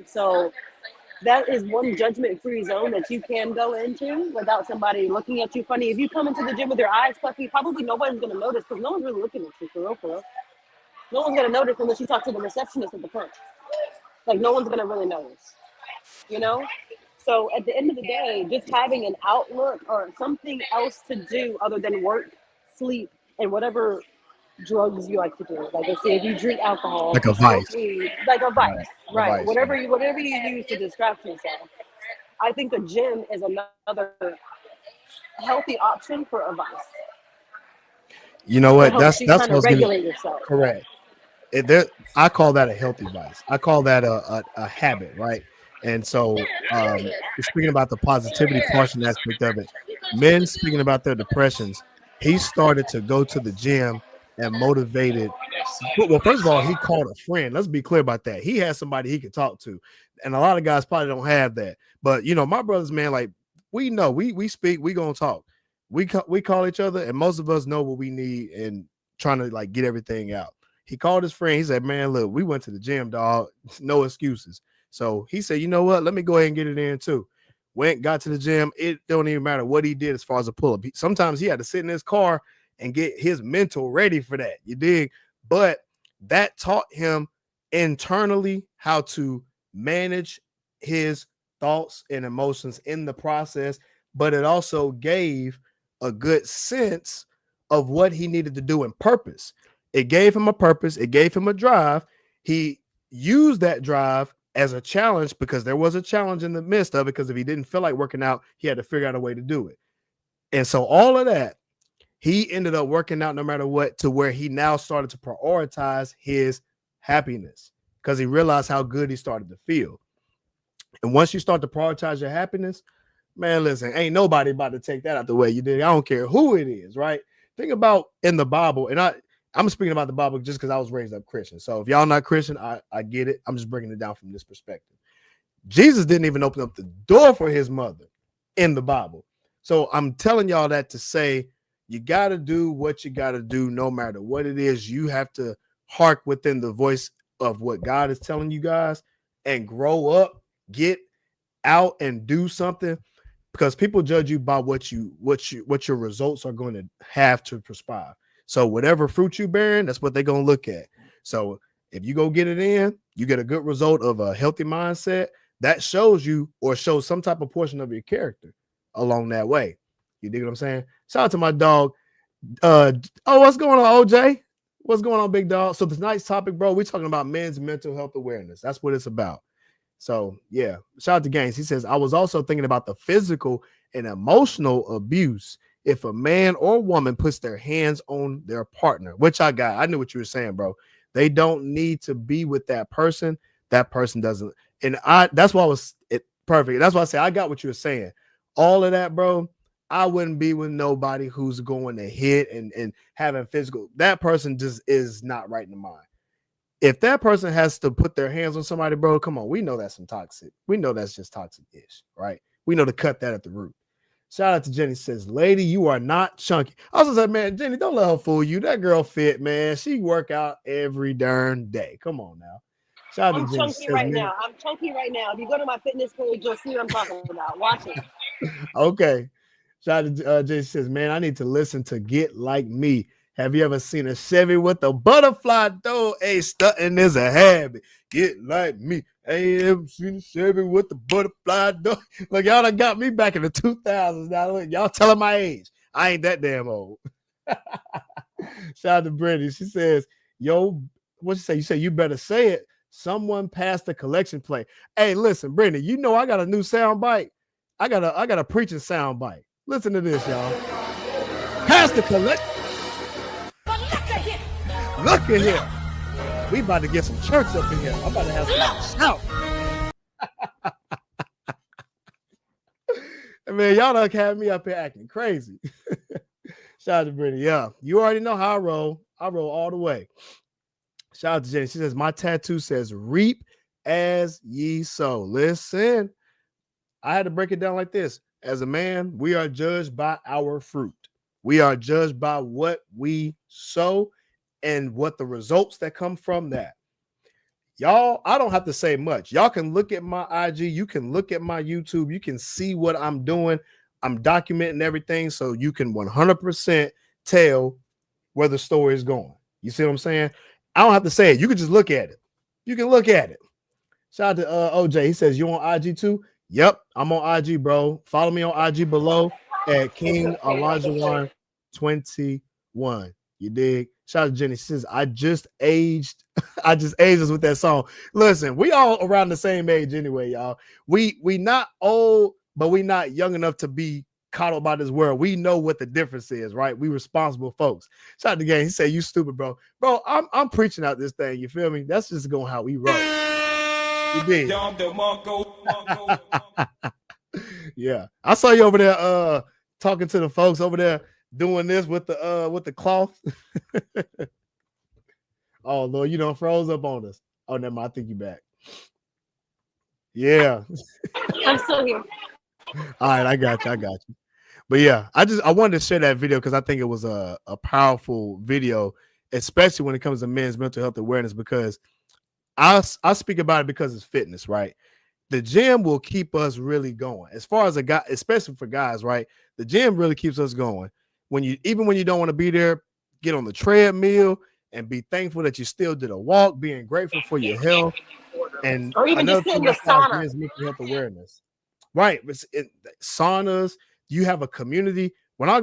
Speaker 4: So that is one judgment-free zone that you can go into without somebody looking at you funny. If you come into the gym with your eyes puffy, probably nobody's gonna notice because no one's really looking at you for real, for real. No one's gonna notice unless you talk to the receptionist at the front. Like no one's gonna really notice, you know. So at the end of the day, just having an outlook or something else to do other than work, sleep, and whatever drugs you like to do. Like I say, if you drink alcohol,
Speaker 3: Like a
Speaker 4: smoke
Speaker 3: vice.
Speaker 4: weed, like a
Speaker 3: Right.
Speaker 4: vice,
Speaker 3: A
Speaker 4: right?
Speaker 3: vice. Yeah.
Speaker 4: Whatever you use to distract yourself. I think the gym is another healthy option for a vice
Speaker 3: You know
Speaker 4: that
Speaker 3: what?
Speaker 4: helps you
Speaker 3: That's
Speaker 4: kind
Speaker 3: what I
Speaker 4: of
Speaker 3: was gonna
Speaker 4: regulate yourself.
Speaker 3: correct. I call that a healthy vice. I call that a habit, right? And so, speaking about the positivity portion aspect of it, men speaking about their depressions, he started to go to the gym and motivated. Well, first of all, he called a friend. Let's be clear about that. He had somebody he could talk to, and a lot of guys probably don't have that. But my brothers, man, like we know, we speak, we gonna talk. We call each other, and most of us know what we need and trying to like get everything out. He called his friend. He said, "Man, look, we went to the gym, dog. No excuses." So he said, "You know what? Let me go ahead and get it in too." Went, got to the gym. It don't even matter what he did as far as a pull up. Sometimes he had to sit in his car and get his mental ready for that. You dig? But that taught him internally how to manage his thoughts and emotions in the process. But it also gave a good sense of what he needed to do in purpose. It gave him a purpose. It gave him a drive. He used that drive as a challenge because there was a challenge in the midst of it. Because if he didn't feel like working out, he had to figure out a way to do it. And so all of that, he ended up working out no matter what, to where he now started to prioritize his happiness because he realized how good he started to feel. And once you start to prioritize your happiness, man, listen, ain't nobody about to take that out the way. You did. I don't care who it is, right? Think about in the Bible, and I'm speaking about the Bible just because I was raised up Christian. So if y'all not Christian, I get it. I'm just bringing it down from this perspective. Jesus didn't even open up the door for his mother in the Bible. So I'm telling y'all that to say you got to do what you got to do no matter what it is. You have to hark within the voice of what God is telling you guys and grow up, get out and do something, because people judge you by what your results are going to have to prescribe. So whatever fruit you bearing, that's what they're going to look at. So if you go get it in, you get a good result of a healthy mindset that shows you or shows some type of portion of your character along that way. You dig what I'm saying? Shout out to my dog. What's going on, OJ? What's going on, big dog? So tonight's topic, bro, we're talking about men's mental health awareness. That's what it's about. So yeah, shout out to Gaines. He says, I was also thinking about the physical and emotional abuse if a man or woman puts their hands on their partner, which I knew what you were saying, bro. They don't need to be with that person. That person doesn't. And that's why perfect. That's why I say I got what you were saying. All of that, bro. I wouldn't be with nobody who's going to hit and having physical. That person just is not right in the mind. If that person has to put their hands on somebody, bro, come on. We know that's some toxic. We know that's just toxic-ish, right? We know to cut that at the root. Shout out to Jenny. Says, lady, you are not chunky. I was gonna say, man, Jenny, don't let her fool you. That girl fit, man. She work out every darn day. Come on now. Shout out
Speaker 4: I'm
Speaker 3: to Jenny.
Speaker 4: chunky
Speaker 3: Says,
Speaker 4: right
Speaker 3: man,
Speaker 4: now. I'm chunky right now. If you go to my fitness page, you'll see what I'm talking about. Watch it.
Speaker 3: okay. Shout out to Jenny. Says, man, I need to listen to Get Like Me. Have you ever seen a Chevy with a butterfly door? Hey, stunting is a habit. Get like me. Ain't ever seen a Chevy with the butterfly door. Look, y'all done got me back in the 2000s. Now, look, y'all telling my age. I ain't that damn old. Shout out to Brittany. She says, yo, what you say? You say you better say it. Someone passed the collection plate. Hey, listen, Brittany, you know I got a new sound bite. I got a preaching sound bite. Listen to this, y'all. Pass the collection. Look at here. We about to get some church up in here. I'm about to have some shout. Man, y'all done have me up here acting crazy. Shout out to Brittany. Yeah, you already know how I roll. I roll all the way. Shout out to Jenny. She says, my tattoo says, reap as ye sow. Listen, I had to break it down like this. As a man, we are judged by our fruit. We are judged by what we sow and what the results that come from that. Y'all, I don't have to say much. Y'all can look at my IG. You can look at my YouTube. You can see what I'm doing. I'm documenting everything so you can 100% tell where the story is going. You see what I'm saying? I don't have to say it. You can just look at it. You can look at it. Shout out to OJ. He says, you on IG too? Yep, I'm on IG, bro. Follow me on IG below at King Alajuwan 21. You dig? Shout out to Jenny. She says, I just aged us with that song. Listen, we all around the same age anyway, y'all. We not old, but we not young enough to be caught up by this world. We know what the difference is, right? We responsible folks. Shout out to Gang. He said, you stupid, bro. Bro, I'm preaching out this thing. You feel me? That's just going how we roll. You did. Yeah. I saw you over there talking to the folks over there doing this with the cloth. Oh Lord, you done froze up on us. Oh, never mind. I think you back. Yeah.
Speaker 4: I'm still here.
Speaker 3: All right, I got you. But yeah, I wanted to share that video because I think it was a powerful video, especially when it comes to men's mental health awareness, because I speak about it because it's fitness, right? The gym will keep us really going. As far as a guy, especially for guys, right? The gym really keeps us going. Even when you don't want to be there, get on the treadmill and be thankful that you still did a walk, being grateful for your health. And
Speaker 4: or even just sit in the sauna.
Speaker 3: Is mental health awareness. Right. Saunas, you have a community. When I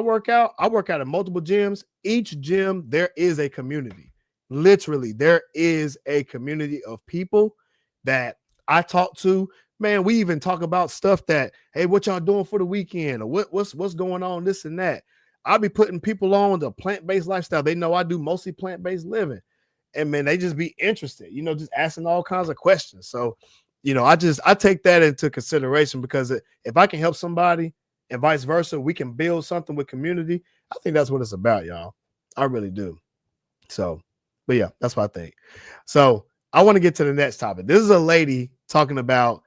Speaker 3: work out, I work out at multiple gyms. Each gym, there is a community. Literally, there is a community of people that I talk to. Man, we even talk about stuff that, hey, what y'all doing for the weekend? Or what's going on, this and that. I'll be putting people on the plant-based lifestyle. They know I do mostly plant-based living. And man, they just be interested, just asking all kinds of questions. So, I take that into consideration because if I can help somebody and vice versa, we can build something with community. I think that's what it's about, y'all. I really do. So, but yeah, that's what I think. So I want to get to the next topic. This is a lady talking about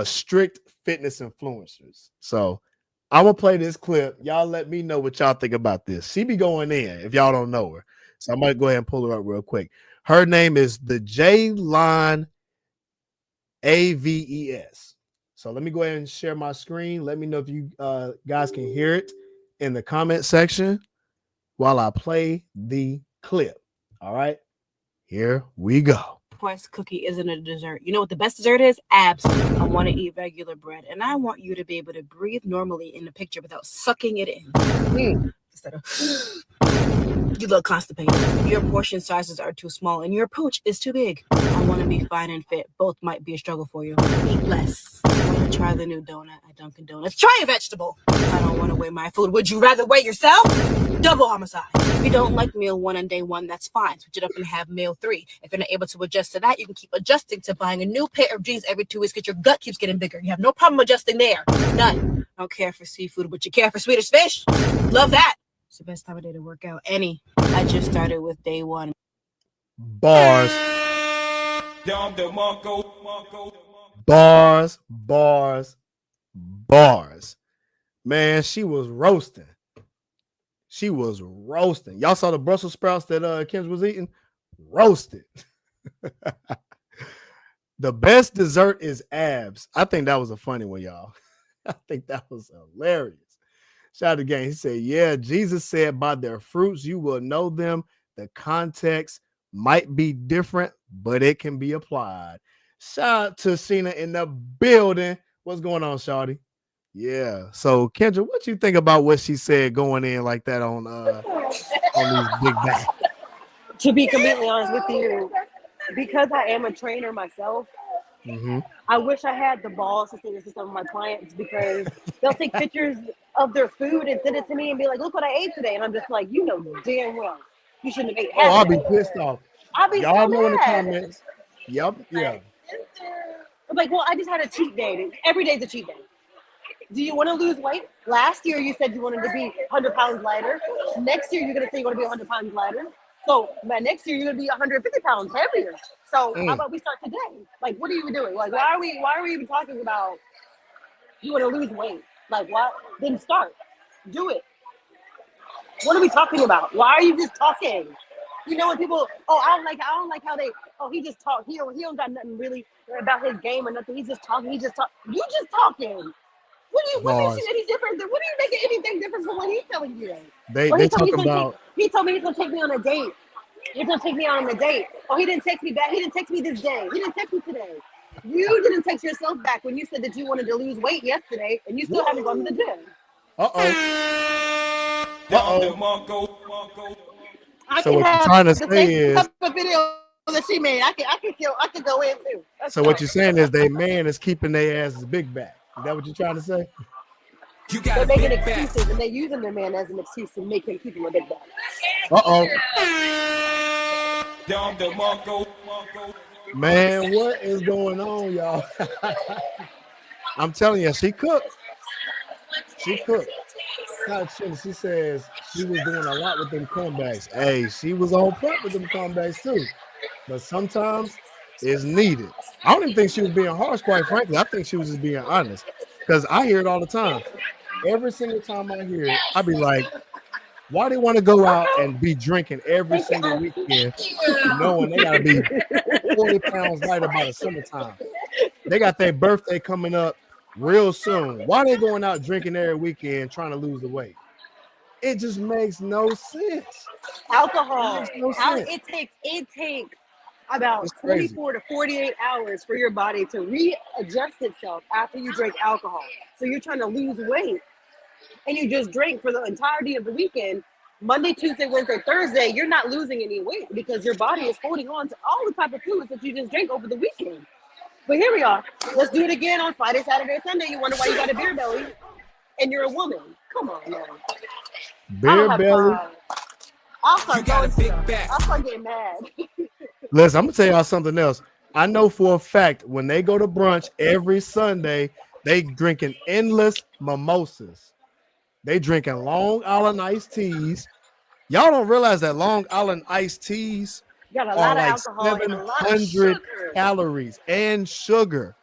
Speaker 3: strict fitness influencers. So I'm going to play this clip. Y'all let me know what y'all think about this. She be going in if y'all don't know her. So I might go ahead and pull her up real quick. Her name is the J-Line AVES. So let me go ahead and share my screen. Let me know if you guys can hear it in the comment section while I play the clip. All right, here we go.
Speaker 6: Price cookie isn't a dessert. You know what the best dessert is? Abs. I want to eat regular bread, and I want you to be able to breathe normally in the picture without sucking it in. Instead of you look constipated. Your portion sizes are too small, and your pooch is too big. I want to be fine and fit. Both might be a struggle for you. Eat less. I want to try the new donut at Dunkin' Donuts. Try a vegetable. I don't want to weigh my food. Would you rather weigh yourself? Double homicide. If you don't like meal 1 on day 1, that's fine. Switch it up and have meal 3. If you're not able to adjust to that, you can keep adjusting to buying a new pair of jeans every 2 weeks because your gut keeps getting bigger. You have no problem adjusting there. None. I don't care for seafood, but you care for Swedish fish? Love that. It's the best time of day to work out. I just started with day 1.
Speaker 3: Bars. Bars. Man, she was roasting. She was roasting. Y'all saw the Brussels sprouts that Kendra was eating? Roasted. The best dessert is abs. I think that was a funny one, y'all. I think that was hilarious. Shout out to Gang. He said, yeah, Jesus said, by their fruits you will know them. The context might be different, but it can be applied. Shout out to Sheena in the building. What's going on, Shawty? Yeah. So, Kendra, what you think about what she said going in like that on these big bags?
Speaker 4: To be completely honest with you, because I am a trainer myself, I wish I had the balls to say this to some of my clients, because they'll take pictures of their food and send it to me and be like, look what I ate today. And I'm just like, you know damn well you shouldn't have ate half.
Speaker 3: Oh, I'll be pissed off.
Speaker 4: I'll be
Speaker 3: Y'all
Speaker 4: so
Speaker 3: know in the
Speaker 4: mad.
Speaker 3: comments. Yep. Yeah.
Speaker 4: I'm like, well, I just had a cheat day. Every day's a cheat day. Do you want to lose weight? Last year you said you wanted to be 100 pounds lighter. Next year you're going to say you want to be 100 pounds lighter. So by next year you're going to be 150 pounds heavier. So how about we start today? Like, what are you doing? Like, why are we even talking about you want to lose weight? Like, what? Then start. Do it. What are we talking about? Why are you just talking? You know, when people, I don't like how they, he just talk. He don't got nothing really about his game or nothing. He's just talking. You just talking. What makes you any different? What do you make anything different from what he's telling you?
Speaker 3: They talking about.
Speaker 4: He told me he's gonna take me on a date. He's gonna take me on a date. Oh, he didn't text me back. He didn't text me this day. He didn't text me today. You didn't text yourself back when you said that you wanted to lose weight yesterday, and you still haven't gone to the gym.
Speaker 3: So what you're trying to say is
Speaker 4: the video that she made. I could go in too.
Speaker 3: So what you're saying is they man is keeping their asses big back. Is that what you're trying to say?
Speaker 4: They're making excuses and they're using their man as an excuse to make him keep him a big back.
Speaker 3: Man, what is going on, y'all? I'm telling you, she cooked. She says she was doing a lot with them comebacks. Hey, she was on point with them comebacks too. But sometimes it's needed. I don't even think she was being harsh, quite frankly. I think she was just being honest. Because I hear it all the time. Every single time I hear it, I be like, why they want to go out and be drinking every single weekend, knowing they gotta be 40 pounds lighter by the summertime? They got their birthday coming up real soon. Why they going out drinking every weekend trying to lose the weight? It just makes no sense.
Speaker 4: Alcohol. It takes about 24 to 48 hours for your body to readjust itself after you drink alcohol. So you're trying to lose weight and you just drink for the entirety of the weekend. Monday, Tuesday, Wednesday, Thursday, you're not losing any weight because your body is holding on to all the type of foods that you just drank over the weekend. But here we are. Let's do it again on Friday, Saturday, Sunday. You wonder why you got a beer belly and you're a woman. Come on, man.
Speaker 3: Beer belly.
Speaker 4: I'll start getting mad.
Speaker 3: Listen, I'm gonna tell y'all something else. I know for a fact when they go to brunch every Sunday, they drinking endless mimosas. They drinking Long Island iced teas. Y'all don't realize that Long Island iced teas
Speaker 4: got a
Speaker 3: are
Speaker 4: lot
Speaker 3: like
Speaker 4: of alcohol
Speaker 3: 700 calories and sugar.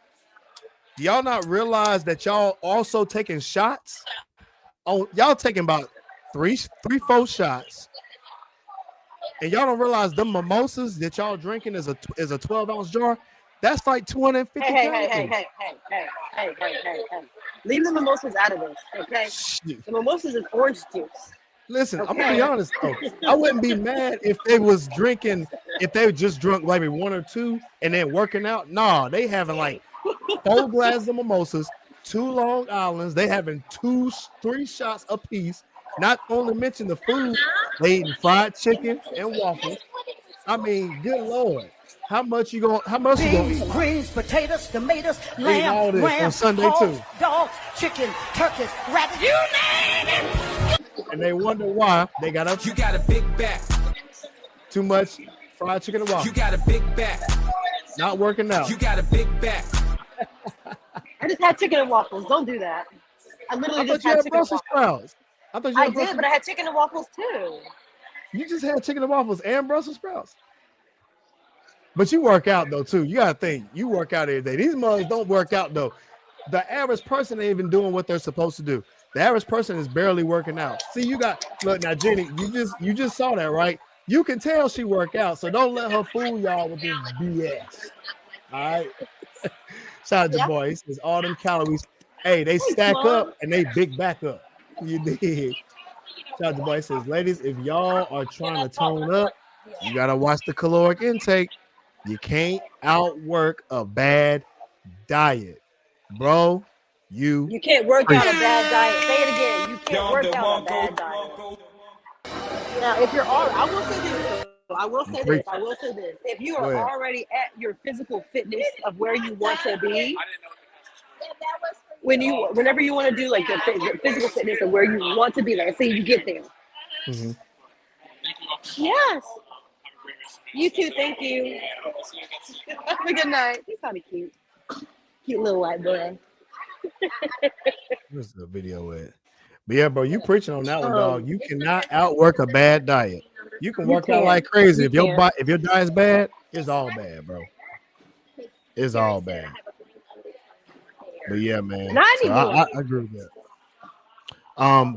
Speaker 3: Do y'all not realize that y'all also taking shots? Oh, y'all taking about 3-4 shots. And y'all don't realize them mimosas that y'all drinking is a 12-ounce jar. That's like 250 calories.
Speaker 4: Hey. Leave the mimosas out of this, okay? Shit. The mimosas is orange juice.
Speaker 3: Listen, okay. I'm gonna be honest though. I wouldn't be mad if they was drinking, if they just drunk maybe 1 or 2 and then working out. Nah, they having like 4 glasses of mimosas, 2 Long Islands. They having 2-3 shots a piece. Not only mention the food, they eating fried chicken and waffles. I mean, good Lord. How much you gonna eat?
Speaker 7: Greens, potatoes, tomatoes,
Speaker 3: lamb, all this on Sunday too.
Speaker 7: Dog, chicken, turkeys, rabbit, you name it.
Speaker 3: And they wonder why they got up.
Speaker 8: You got a big back.
Speaker 3: Too much fried chicken and waffles.
Speaker 8: You got a big back.
Speaker 3: Not working out.
Speaker 8: You got a big back.
Speaker 4: I just had chicken and waffles. Don't do that. I literally just had chicken and waffles. I did, but I had chicken and waffles too.
Speaker 3: You just had chicken and waffles and Brussels sprouts. But you work out though too. You gotta think you work out every day. These mothers don't work out though. The average person ain't even doing what they're supposed to do. The average person is barely working out. See, you got look now, Jenny. You just saw that, right? You can tell she work out, so don't let her fool y'all with this BS. All right. Shout out to boy. He says all them calories. Hey, they stack up and they big back up. You did. Shout out to boy. He says, ladies, if y'all are trying to tone up, you gotta watch the caloric intake. You can't outwork a bad diet, bro. You
Speaker 4: can't work out a bad diet. Say it again. You can't work out a bad diet. Now, if you're all, I will say this. I will say this. If you are already at your physical fitness of where you want to be, whenever you want to do like the physical fitness of where you want to be, like say you get there.
Speaker 3: Mm-hmm.
Speaker 4: Yes. You too. Thank you. Have a good night. He's kind of cute. Cute little white boy.
Speaker 3: Where's the video at? But yeah, bro, you preaching on that one, dog. You cannot outwork a bad diet. You can work out like crazy. If your diet's bad, it's all bad, bro. It's all bad. But yeah, man. So I agree with that.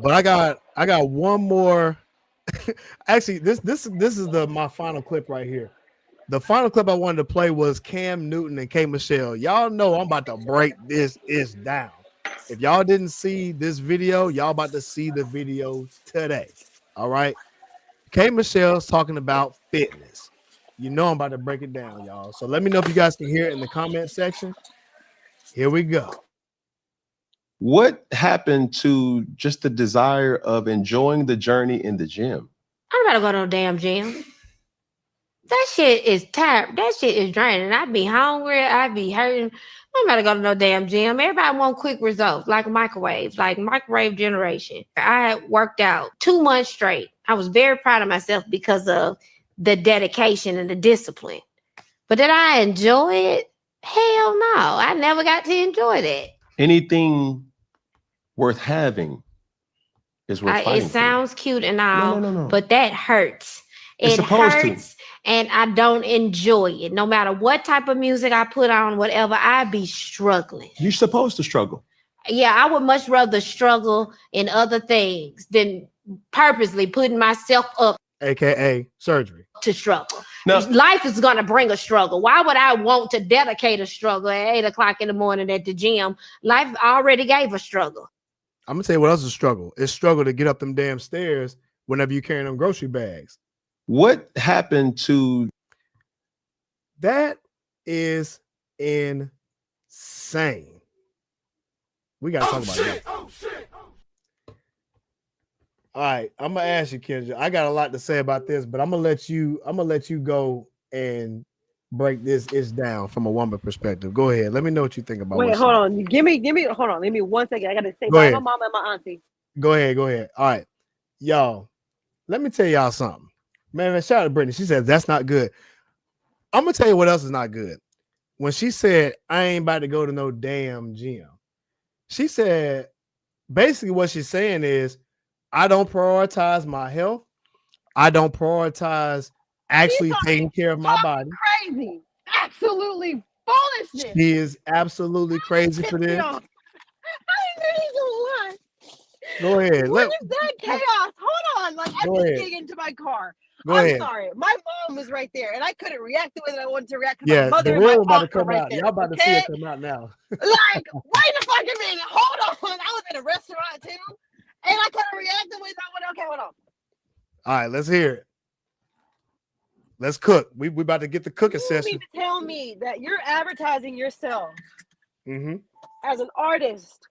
Speaker 3: But I got one more. Actually, this is my final clip right here. The final clip I wanted to play was Cam Newton and K. Michelle. Y'all know I'm about to break this down. If y'all didn't see this video, y'all about to see the video today. All right. K. Michelle's talking about fitness. You know I'm about to break it down, y'all. So let me know if you guys can hear it in the comment section. Here we go.
Speaker 9: What happened to just the desire of enjoying the journey in the gym?
Speaker 10: I'm about to go to no damn gym. That shit is tired. That shit is draining. I be hungry. I be hurting. I'm about to go to no damn gym. Everybody want quick results, like microwave generation. I had worked out 2 months straight. I was very proud of myself because of the dedication and the discipline. But did I enjoy it? Hell no. I never got to enjoy that.
Speaker 9: Anything worth having is worth fighting
Speaker 10: It sounds
Speaker 9: for.
Speaker 10: Cute and all,
Speaker 9: No.
Speaker 10: but that hurts. It hurts, and I don't enjoy it. No matter what type of music I put on, whatever, I be struggling.
Speaker 9: You're supposed to struggle.
Speaker 10: Yeah, I would much rather struggle in other things than purposely putting myself up,
Speaker 3: aka surgery,
Speaker 10: to struggle.
Speaker 9: No.
Speaker 10: Life is going to bring a struggle. Why would I want to dedicate a struggle at 8 o'clock in the morning at the gym? Life already gave a struggle.
Speaker 3: I'm gonna tell you what else is a struggle. It's struggle to get up them damn stairs whenever you carrying them grocery bags.
Speaker 9: What happened to
Speaker 3: that? Is insane. We gotta talk about that. All right, I'm gonna ask you, Kendra. I got a lot to say about this, but I'm gonna let you go and break this down from a woman perspective. Go ahead. Let me know what you think about.
Speaker 4: Wait, hold on. Give me. Hold on. Give me 1 second. I gotta say bye to my mom and my auntie.
Speaker 3: Go ahead. All right, y'all. Let me tell y'all something. Man, shout out to Brittany. She said that's not good. I'm gonna tell you what else is not good. When she said I ain't about to go to no damn gym, she said basically what she's saying is I don't prioritize my health. I don't prioritize actually taking care of my body.
Speaker 4: Crazy, absolutely foolishness.
Speaker 3: She is absolutely crazy for this. Go ahead.
Speaker 4: What is that chaos? Hold on. Like, I'm just getting into my car. I'm sorry. My mom was right there, and I couldn't react the way that I wanted to react.
Speaker 3: Yeah,
Speaker 4: my mother
Speaker 3: the real
Speaker 4: and my
Speaker 3: about to come
Speaker 4: right
Speaker 3: out.
Speaker 4: there,
Speaker 3: Y'all about to see it come out now.
Speaker 4: Like, wait a fucking minute. Hold on. I was at a restaurant, too, and I couldn't react the way that I wanted. Okay, hold on.
Speaker 3: All right, let's hear it. Let's cook. We about to get the cooking session.
Speaker 4: You mean to tell me that you're advertising yourself as an artist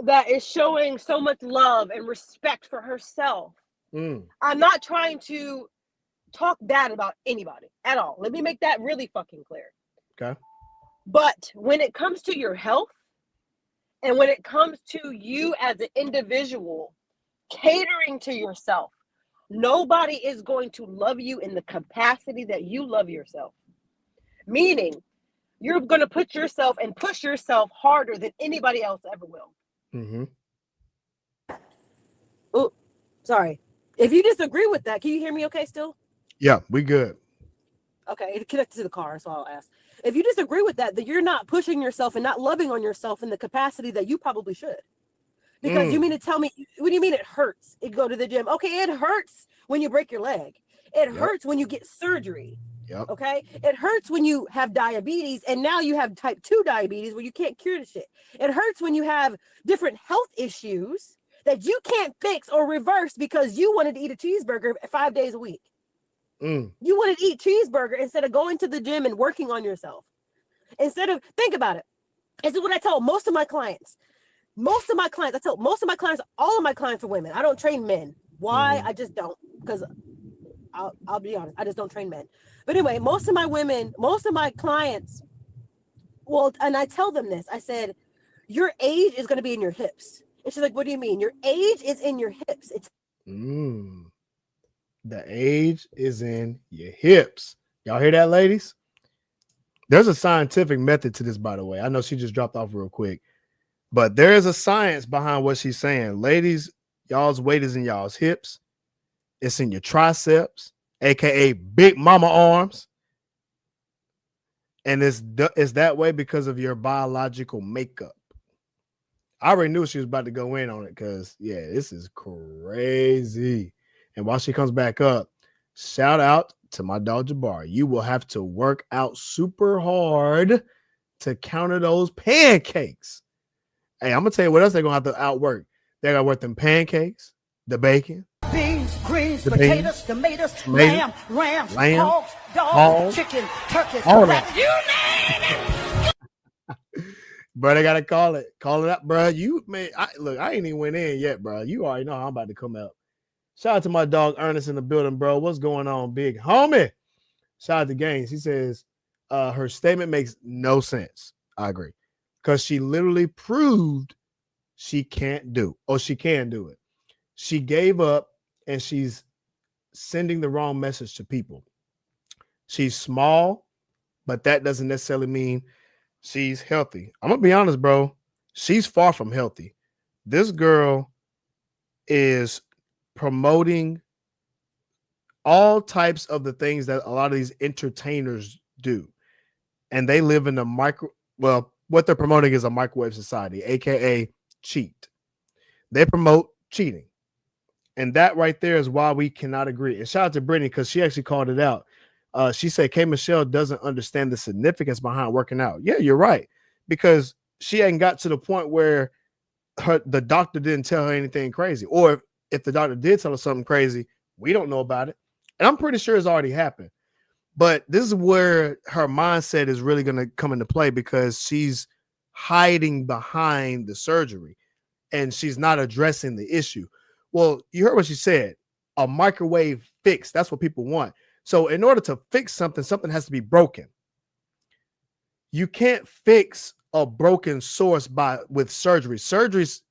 Speaker 4: that is showing so much love and respect for herself? I'm not trying to talk bad about anybody at all. Let me make that really fucking clear.
Speaker 3: Okay.
Speaker 4: But when it comes to your health and when it comes to you as an individual catering to yourself, nobody is going to love you in the capacity that you love yourself. Meaning, you're going to put yourself and push yourself harder than anybody else ever will. Oh, sorry. If you disagree with that, can you hear me okay still?
Speaker 3: Yeah, we good.
Speaker 4: Okay, it connected to the car, so I'll ask. If you disagree with that, that you're not pushing yourself and not loving on yourself in the capacity that you probably should.
Speaker 7: Because you mean to tell me, what do you mean it hurts? You go to the gym. Okay, it hurts when you break your leg. It hurts when you get surgery. Okay, it hurts when you have diabetes, and now you have type 2 diabetes where you can't cure the shit. It hurts when you have different health issues that you can't fix or reverse because you wanted to eat a cheeseburger 5 days a week. You wanted to eat cheeseburger instead of going to the gym and working on yourself. Instead of, think about it. This is what I tell most of my clients. All of my clients are women. I don't train men. Why? I just don't, because I'll be honest, I just don't train men. But anyway, most of my clients, well, and I tell them this, I said, your age is going to be in your hips. And she's like, what do you mean? Your age is in your hips. It's
Speaker 3: the age is in your hips. Y'all hear that, ladies? There's a scientific method to this, by the way. I know she just dropped off real quick, but there is a science behind what she's saying. Ladies, y'all's weight is in y'all's hips. It's in your triceps, aka big mama arms. And it's that way because of your biological makeup. I already knew she was about to go in on it because, yeah, this is crazy. And while she comes back up, shout out to my dog Jabbar. You will have to work out super hard to counter those pancakes. Hey, I'm going to tell you what else they're going to have to outwork. They're going to work them pancakes, the bacon,
Speaker 7: beans, greens,
Speaker 3: the
Speaker 7: potatoes, tomatoes, lamb, rams, hogs, dogs, chicken, turkeys,
Speaker 3: all
Speaker 7: rabbits,
Speaker 3: that.
Speaker 7: you name it.
Speaker 3: Bro, they gotta call it up, bro. You man, I ain't even went in yet, bro. You already know how I'm about to come out. Shout out to my dog Ernest in the building, bro. What's going on, big homie? Shout out to Gaines. He says her statement makes no sense. I agree, because she literally proved she can do it. She gave up, and she's sending the wrong message to people. She's small, but that doesn't necessarily mean she's healthy. I'm gonna be honest, bro. She's far from healthy. This girl is promoting all types of the things that a lot of these entertainers do. And they live in what they're promoting is a microwave society, aka cheat. They promote cheating. And that right there is why we cannot agree. And shout out to Brittany, because she actually called it out. She said K. Michelle doesn't understand the significance behind working out. Yeah, you're right. Because she hadn't got to the point where the doctor didn't tell her anything crazy. Or if the doctor did tell her something crazy, we don't know about it. And I'm pretty sure it's already happened. But this is where her mindset is really going to come into play, because she's hiding behind the surgery and she's not addressing the issue. Well, you heard what she said, a microwave fix. That's what people want. So in order to fix something, something has to be broken. You can't fix a broken source with surgery. Surgery's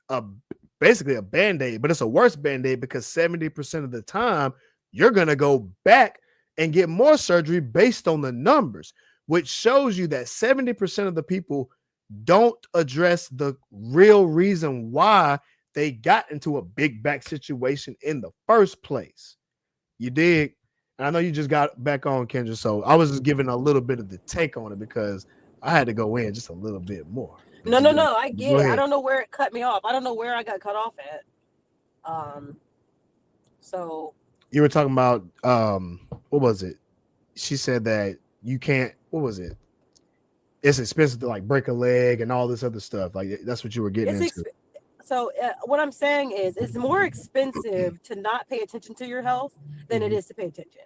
Speaker 3: basically a Band-Aid, but it's a worse Band-Aid because 70% of the time you're going to go back and get more surgery based on the numbers, which shows you that 70% of the people don't address the real reason why they got into a big back situation in the first place. You dig? And I know you just got back on, Kendra, so I was just giving a little bit of the take on it because I had to go in just a little bit more.
Speaker 7: No, I get it. I don't know where it cut me off. I don't know where I got cut off at. So
Speaker 3: you were talking about what was it? She said that you can't, what was it? It's expensive to like break a leg and all this other stuff. Like that's what you were getting into.
Speaker 7: So what I'm saying is it's more expensive to not pay attention to your health than it is to pay attention.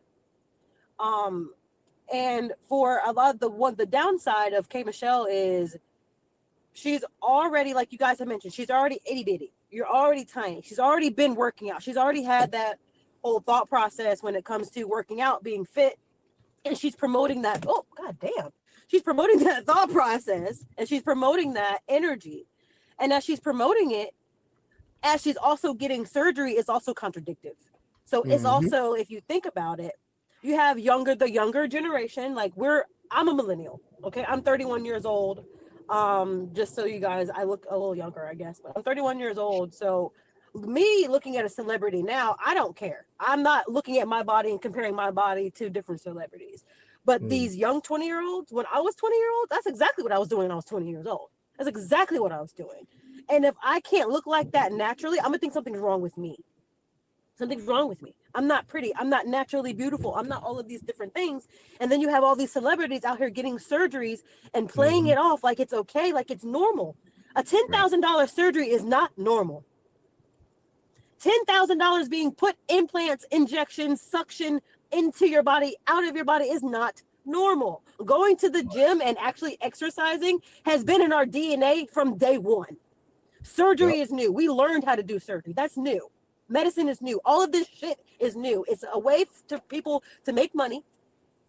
Speaker 7: And for a lot of the downside of K. Michelle is she's already, like you guys have mentioned, she's already itty bitty. You're already tiny. She's already been working out. She's already had that whole thought process when it comes to working out, being fit. And she's promoting that. Oh, God damn. She's promoting that thought process and she's promoting that energy. And as she's promoting it, as she's also getting surgery, it's also contradictive. So it's also, if you think about it, you have the younger generation. Like I'm a millennial. Okay. I'm 31 years old. Just so you guys, I look a little younger, I guess, but I'm 31 years old. So me looking at a celebrity now, I don't care. I'm not looking at my body and comparing my body to different celebrities. But these young 20-year-olds, when I was 20-year-old, that's exactly what I was doing when I was 20 years old. That's exactly what I was doing. And if I can't look like that naturally, I'm gonna think something's wrong with me. Something's wrong with me. I'm not pretty. I'm not naturally beautiful. I'm not all of these different things. And then you have all these celebrities out here getting surgeries and playing it off like it's okay, like it's normal. A $10,000 surgery is not normal. $10,000 being put implants, injections, suction into your body, out of your body is not normal. Going to the gym and actually exercising has been in our DNA from day one. Surgery is new. We learned how to do surgery. That's new. Medicine is new. All of this shit is new. It's a way to people to make money,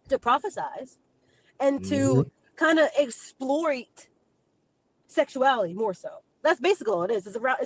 Speaker 7: to prophesize, and to kind of exploit sexuality more so. That's basically all it is. It's around.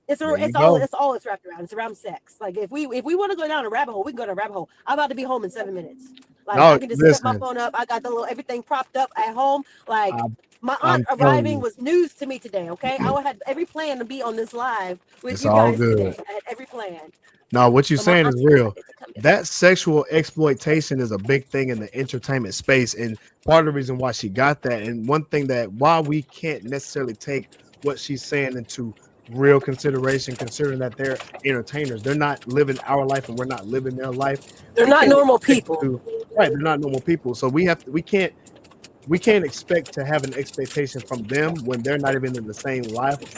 Speaker 7: It's all it's wrapped around. It's around sex. Like if we want to go down a rabbit hole, we can go down a rabbit hole. I'm about to be home in 7 minutes. Like I can just set my phone up. I got the little everything propped up at home. Like my aunt arriving was news to me today. Okay, I had every plan to be on this live with you guys today. I had every plan.
Speaker 3: No, what you're saying is real. That sexual exploitation is a big thing in the entertainment space, and part of the reason why she got that, and one thing that why we can't necessarily take what she's saying into real consideration, considering that they're entertainers. They're not living our life and we're not living their life.
Speaker 7: They're not normal people.
Speaker 3: Right, they're not normal people. So we can't expect to have an expectation from them when they're not even in the same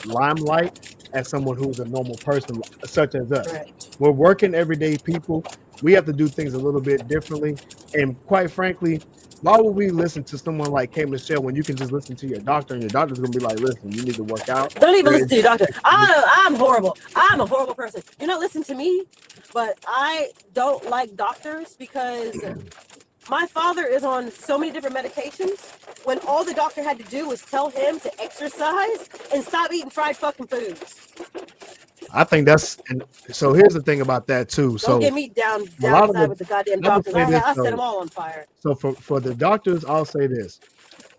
Speaker 3: limelight as someone who's a normal person such as us. Right. We're working everyday people. We have to do things a little bit differently. And quite frankly, why would we listen to someone like K. Michelle when you can just listen to your doctor and your doctor's gonna be like, listen, you need to work out.
Speaker 7: Don't even listen to your doctor. I'm horrible. I'm a horrible person. You're not listening to me, but I don't like doctors because my father is on so many different medications when all the doctor had to do was tell him to exercise and stop eating fried fucking foods.
Speaker 3: I think that's, and so here's the thing about that too.
Speaker 7: Don't get me downside with the goddamn doctors. I set them all on fire.
Speaker 3: So for the doctors, I'll say this.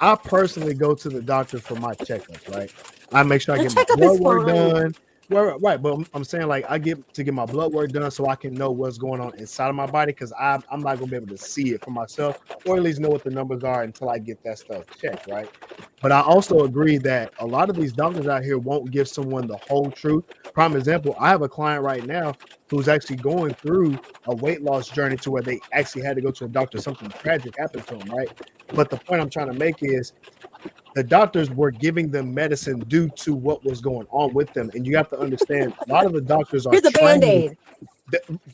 Speaker 3: I personally go to the doctor for my checkups, right? I make sure I get my blood work done. Right, but I'm saying like I get to get my blood work done so I can know what's going on inside of my body because I'm not gonna be able to see it for myself or at least know what the numbers are until I get that stuff checked, right? But I also agree that a lot of these doctors out here won't give someone the whole truth. Prime example, I have a client right now who's actually going through a weight loss journey to where they actually had to go to a doctor. Something tragic happened to him, right? But the point I'm trying to make is the doctors were giving them medicine due to what was going on with them. And you have to understand, a lot of the doctors are
Speaker 7: here's a Band-Aid.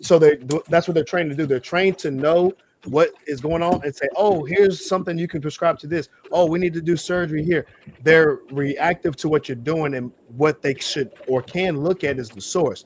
Speaker 3: So that's what they're trained to do. They're trained to know what is going on and say, oh, here's something you can prescribe to this. Oh, we need to do surgery here. They're reactive to what you're doing, and what they should or can look at is the source.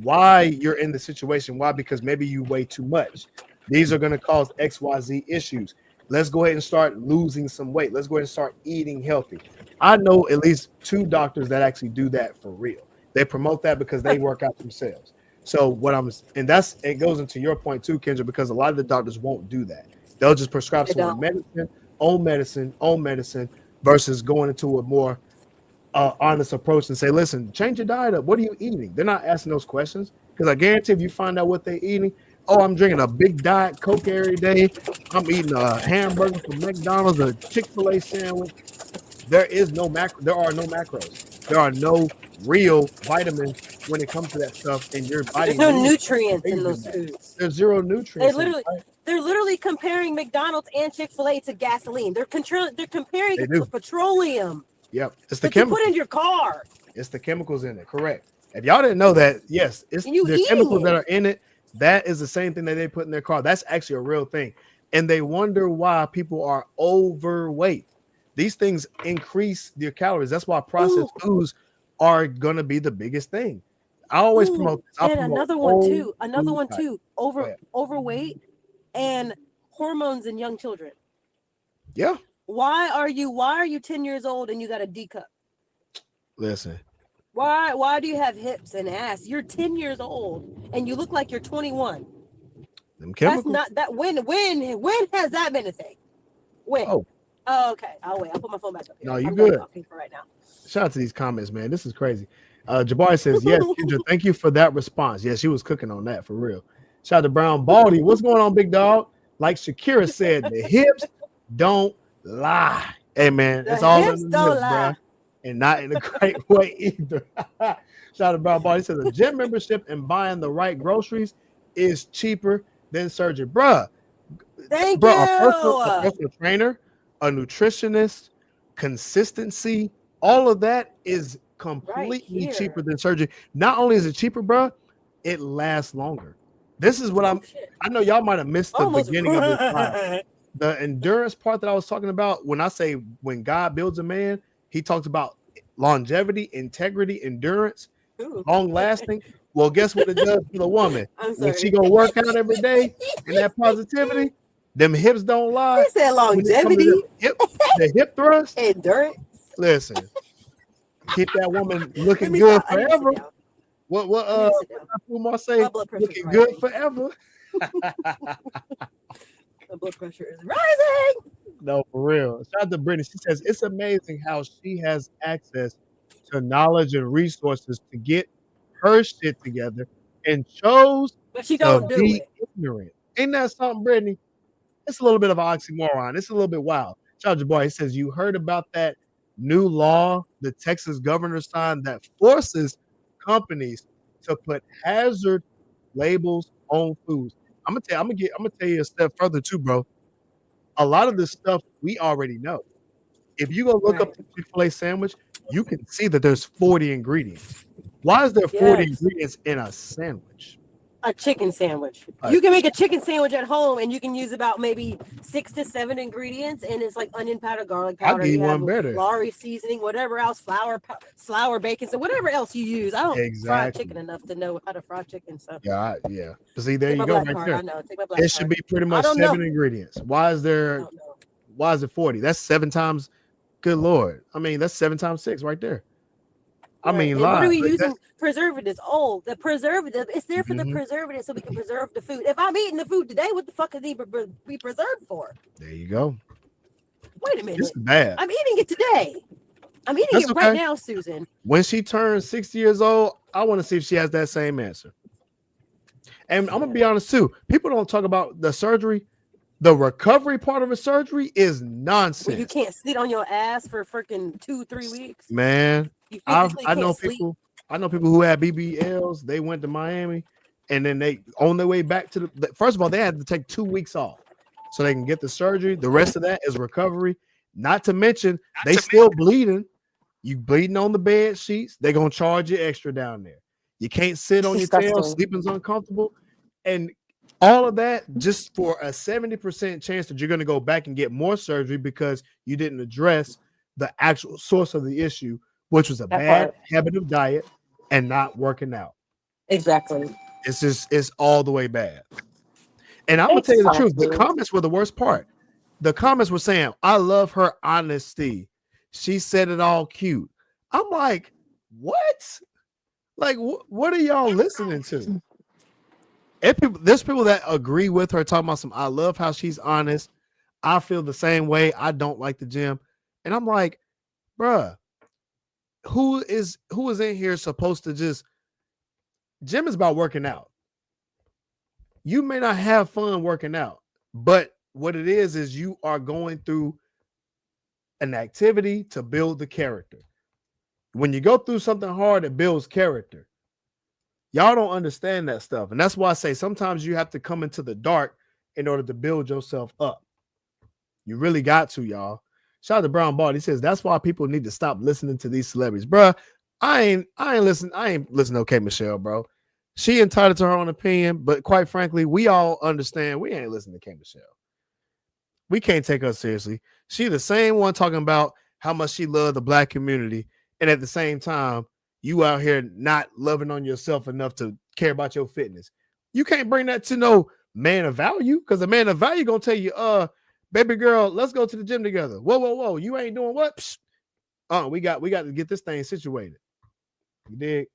Speaker 3: Why you're in the situation. Why? Because maybe you weigh too much. These are going to cause XYZ issues. Let's go ahead and start losing some weight. Let's go ahead and start eating healthy. I know at least 2 doctors that actually do that for real. They promote that because they work out themselves. So it goes into your point too, Kendra, because a lot of the doctors won't do that. They'll just prescribe someone medicine versus going into a more honest approach and say, listen, change your diet up. What are you eating? They're not asking those questions because I guarantee if you find out what they're eating, oh, I'm drinking a big diet Coke every day. I'm eating a hamburger from McDonald's, a Chick-fil-A sandwich. There are no macros. There are no real vitamins when it comes to that stuff in your body.
Speaker 7: There's no nutrients in those foods.
Speaker 3: There's zero nutrients.
Speaker 7: They're literally comparing McDonald's and Chick-fil-A to gasoline. They're comparing it to petroleum.
Speaker 3: Yep, it's the chemicals
Speaker 7: you put in your car.
Speaker 3: It's the chemicals in it. Correct. If y'all didn't know that, yes, it's the chemicals that are in it. That is the same thing that they put in their car. That's actually a real thing. And they wonder why people are overweight. These things increase their calories. That's why processed foods are going to be the biggest thing. I always promote this.
Speaker 7: And another one too. Overweight and hormones in young children.
Speaker 3: Yeah.
Speaker 7: Why are you 10 years old and you got a D cup?
Speaker 3: Listen.
Speaker 7: Why do you have hips and ass? You're 10 years old and you look like you're 21.
Speaker 3: Them chemicals.
Speaker 7: That's not that when has that been a thing? When? Oh, okay. I'll wait. I'll put my phone back up here.
Speaker 3: No, you good.
Speaker 7: For right now.
Speaker 3: Shout out to these comments, man. This is crazy. Jabari says, yes, Kendra, thank you for that response. Yeah, she was cooking on that for real. Shout out to Brown Baldy. What's going on, big dog? Like Shakira said, the hips don't lie. Hey, man, it's all in the hips, bro. and not in a great way either. Shout out Brown Ball. He says a gym membership and buying the right groceries is cheaper than surgery. Bruh,
Speaker 7: Thank
Speaker 3: bro,
Speaker 7: you.
Speaker 3: a personal trainer, a nutritionist, consistency, all of that is completely cheaper than surgery. Not only is it cheaper, bro, it lasts longer. This is what I know y'all might have missed the beginning of this live. The endurance part that I was talking about, when I say when God builds a man, he talks about longevity, integrity, endurance, long lasting. Well, guess what it does for the woman? When she gonna work out every day and that positivity, them hips don't lie.
Speaker 7: He said longevity,
Speaker 3: the hip thrust,
Speaker 7: endurance.
Speaker 3: Listen, keep that woman looking good forever. What Umar say? Looking good forever.
Speaker 7: The blood pressure is rising.
Speaker 3: No, for real. Shout out to Brittany. She says it's amazing how she has access to knowledge and resources to get her shit together and chose
Speaker 7: but she
Speaker 3: to
Speaker 7: don't do
Speaker 3: be
Speaker 7: it.
Speaker 3: ignorant. Ain't that something, Brittany? It's a little bit of an oxymoron. It's a little bit wild. Shout out to boy. He says you heard about that new law the Texas governor signed that forces companies to put hazard labels on foods. I'm gonna tell you a step further too, bro. A lot of this stuff we already know. If you go look up the Chick-fil-A sandwich, you can see that there's 40 ingredients. Why is there 40 ingredients in a sandwich?
Speaker 7: A chicken sandwich. You can make a chicken sandwich at home, and you can use about maybe 6 to 7 ingredients, and it's like onion powder, garlic powder. You have Lawry seasoning, whatever else, flour, bacon, so whatever else you use. I don't fry chicken enough to know how to fry chicken. So
Speaker 3: yeah. But see, there you go, right there.
Speaker 7: I know. Take my black
Speaker 3: it should be pretty much 7 ingredients. Why is it 40? That's 7 times. Good Lord. I mean, that's 7 times 6 right there. I mean,
Speaker 7: what are we using? Preservatives. Oh, the preservative. It's there for the preservative so we can preserve the food. If I'm eating the food today, what the fuck is it be preserved for?
Speaker 3: There you go.
Speaker 7: Wait a minute.
Speaker 3: This is bad.
Speaker 7: I'm eating it today. I'm eating it right now, Susan.
Speaker 3: When she turns 60 years old, I want to see if she has that same answer. And I'm gonna be honest too. People don't talk about the surgery. The recovery part of a surgery is nonsense.
Speaker 7: Well, you can't sit on your ass for freaking 2-3 weeks.
Speaker 3: Man, I know people who had BBLs. They went to Miami, and then they on their way back to the. First of all, they had to take 2 weeks off so they can get the surgery. The rest of that is recovery. Not to mention they still bleeding. You bleeding on the bed sheets. They're gonna charge you extra down there. You can't sit on your tail. Sleeping's uncomfortable, and all of that just for a 70% chance that you're going to go back and get more surgery because you didn't address the actual source of the issue, which was a bad habit of diet and not working out.
Speaker 6: Exactly.
Speaker 3: It's all the way bad. And I'm going to tell you the truth. The comments were the worst part. The comments were saying, I love her honesty. She said it all cute. I'm like, what? Like, what are y'all listening to? There's people that agree with her talking about I love how she's honest. I feel the same way. I don't like the gym. And I'm like, bruh, who is in here supposed to just gym is about working out. You may not have fun working out, but what it is you are going through an activity to build the character. When you go through something hard, it builds character. Y'all don't understand that stuff. And that's why I say sometimes you have to come into the dark in order to build yourself up. You really got to, y'all. Shout out to Brown Ball. He says that's why people need to stop listening to these celebrities. Bruh, I ain't listening to K. Michelle, bro. She entitled to her own opinion, but quite frankly, we all understand we ain't listening to K. Michelle. We can't take her seriously. She the same one talking about how much she loved the black community, and at the same time, you out here not loving on yourself enough to care about your fitness. You can't bring that to no man of value, because a man of value gonna tell you, baby girl, let's go to the gym together. Whoa. You ain't doing what? Psst. We got to get this thing situated. You dig?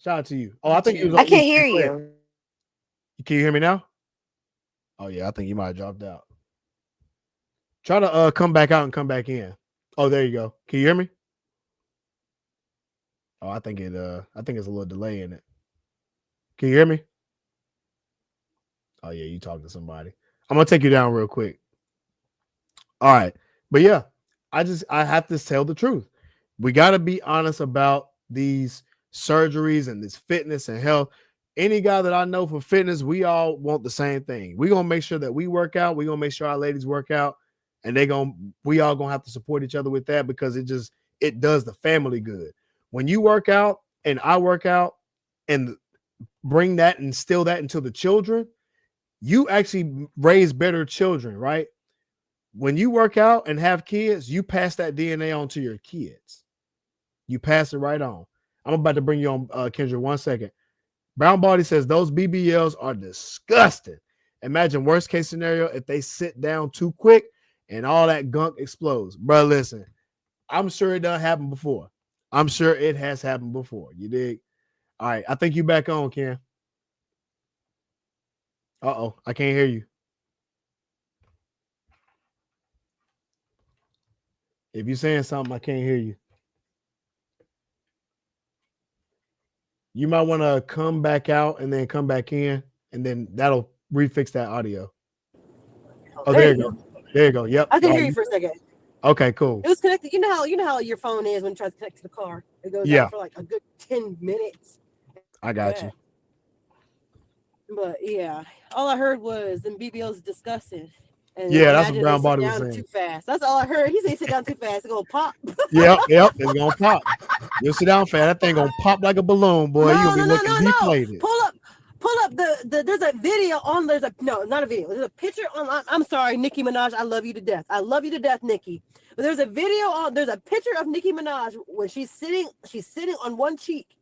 Speaker 3: Shout out to you. Oh, I think
Speaker 10: I can't hear you.
Speaker 3: Can you hear me now? Oh yeah, I think you might have dropped out. Try to come back out and come back in. Oh, there you go. Can you hear me? Oh, I think it's a little delay in it. Can you hear me? Oh yeah, you talk to somebody. I'm gonna take you down real quick. All right, but yeah, I have to tell the truth. We got to be honest about these surgeries and this fitness and health. Any guy that I know for fitness, we all want the same thing. We're gonna make sure that we work out. We're gonna make sure our ladies work out, and we all gonna have to support each other with that because it does the family good. When you work out and I work out and bring that and instill that into the children, you actually raise better children, right? When you work out and have kids, you pass that DNA on to your kids. You pass it right on. I'm about to bring you on, Kendra, 1 second. Brown Body says those BBLs are disgusting. Imagine worst case scenario if they sit down too quick and all that gunk explodes. Bro, listen, I'm sure it done happened before. I'm sure it has happened before. You dig? All right, I think you back on, Ken. Uh-oh, I can't hear you. If you're saying something, I can't hear you. You might want to come back out and then come back in, and then that'll refix that audio. Oh, there you go. There you go. Yep.
Speaker 7: I can hear you for a second.
Speaker 3: Okay, cool.
Speaker 7: It was connected. You know how your phone is when it tries to connect to the car. It goes out for like a good 10 minutes.
Speaker 3: I got you.
Speaker 7: But yeah, all I heard was them BBLs disgusting. And
Speaker 3: that's what Brown Body was saying.
Speaker 7: Too fast. That's all I heard. He said sit down too fast. It's gonna pop.
Speaker 3: Yep, it's gonna pop. You'll sit down fast. That thing gonna pop like a balloon, boy. You're gonna be looking deflated.
Speaker 7: Pull up the there's a video on not a video. There's a picture on. I'm sorry, Nicki Minaj. I love you to death. I love you to death, Nicki. But there's a picture of Nicki Minaj when she's sitting on one cheek,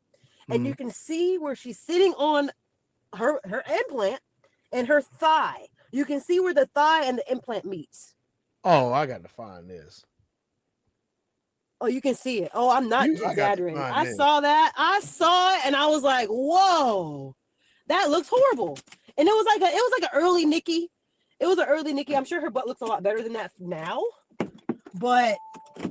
Speaker 7: and you can see where she's sitting on her implant and her thigh. You can see where the thigh and the implant meets.
Speaker 3: Oh, I got to find this.
Speaker 7: Oh, you can see it. Oh, I'm not exaggerating. I saw that. I saw it, and I was like, "Whoa, that looks horrible." And it was like an early Nicki. It was an early Nicki. I'm sure her butt looks a lot better than that now. But I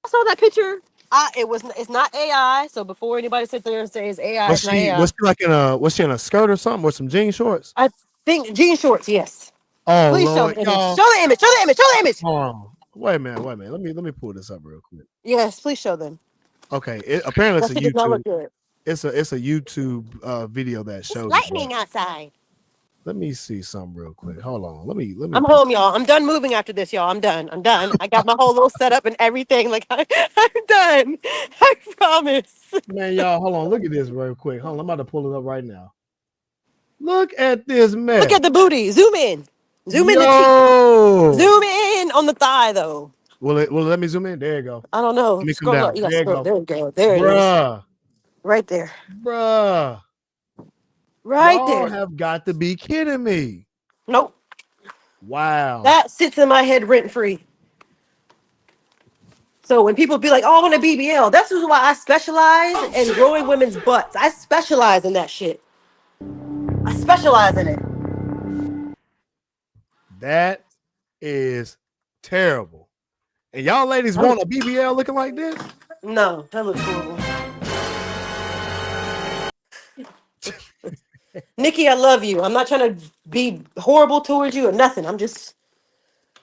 Speaker 7: saw that picture. It's not AI. So before anybody sit there and say it's AI, it's not AI.
Speaker 3: Was she in a skirt or something or some jean shorts?
Speaker 7: I think jean shorts. Yes.
Speaker 3: Oh,
Speaker 7: please
Speaker 3: Lord,
Speaker 7: show the image. Show the image.
Speaker 3: Hold on. Wait a minute. Let me pull this up real quick.
Speaker 7: Yes, please show them.
Speaker 3: Okay. Apparently it's a YouTube. It's a YouTube video that shows
Speaker 7: lightning outside.
Speaker 3: Let me see something real quick. Hold on. Let me.
Speaker 7: I'm home, y'all. I'm done moving after this, y'all. I'm done. I got my whole little setup and everything. Like I'm done. I promise.
Speaker 3: Man, y'all, hold on. Look at this real quick. Hold on. I'm about to pull it up right now. Look at this mess.
Speaker 7: Look at the booty. Zoom in. Zoom in the cheek. Zoom in on the thigh, though.
Speaker 3: Will it let me zoom in? There you go.
Speaker 7: I don't know.
Speaker 3: Let me come down. There you go.
Speaker 7: There you go. There it is. Right there.
Speaker 3: Bruh.
Speaker 7: Right
Speaker 3: Y'all
Speaker 7: there.
Speaker 3: have got to be kidding me.
Speaker 7: Nope.
Speaker 3: Wow.
Speaker 7: That sits in my head rent free. So when people be like, "Oh, I want a BBL," that's why I specialize in growing women's butts. I specialize in that shit. I specialize in it.
Speaker 3: That is terrible. And y'all ladies want a BBL looking like this?
Speaker 7: No, that looks horrible. Nikki, I love you. I'm not trying to be horrible towards you or nothing. I'm just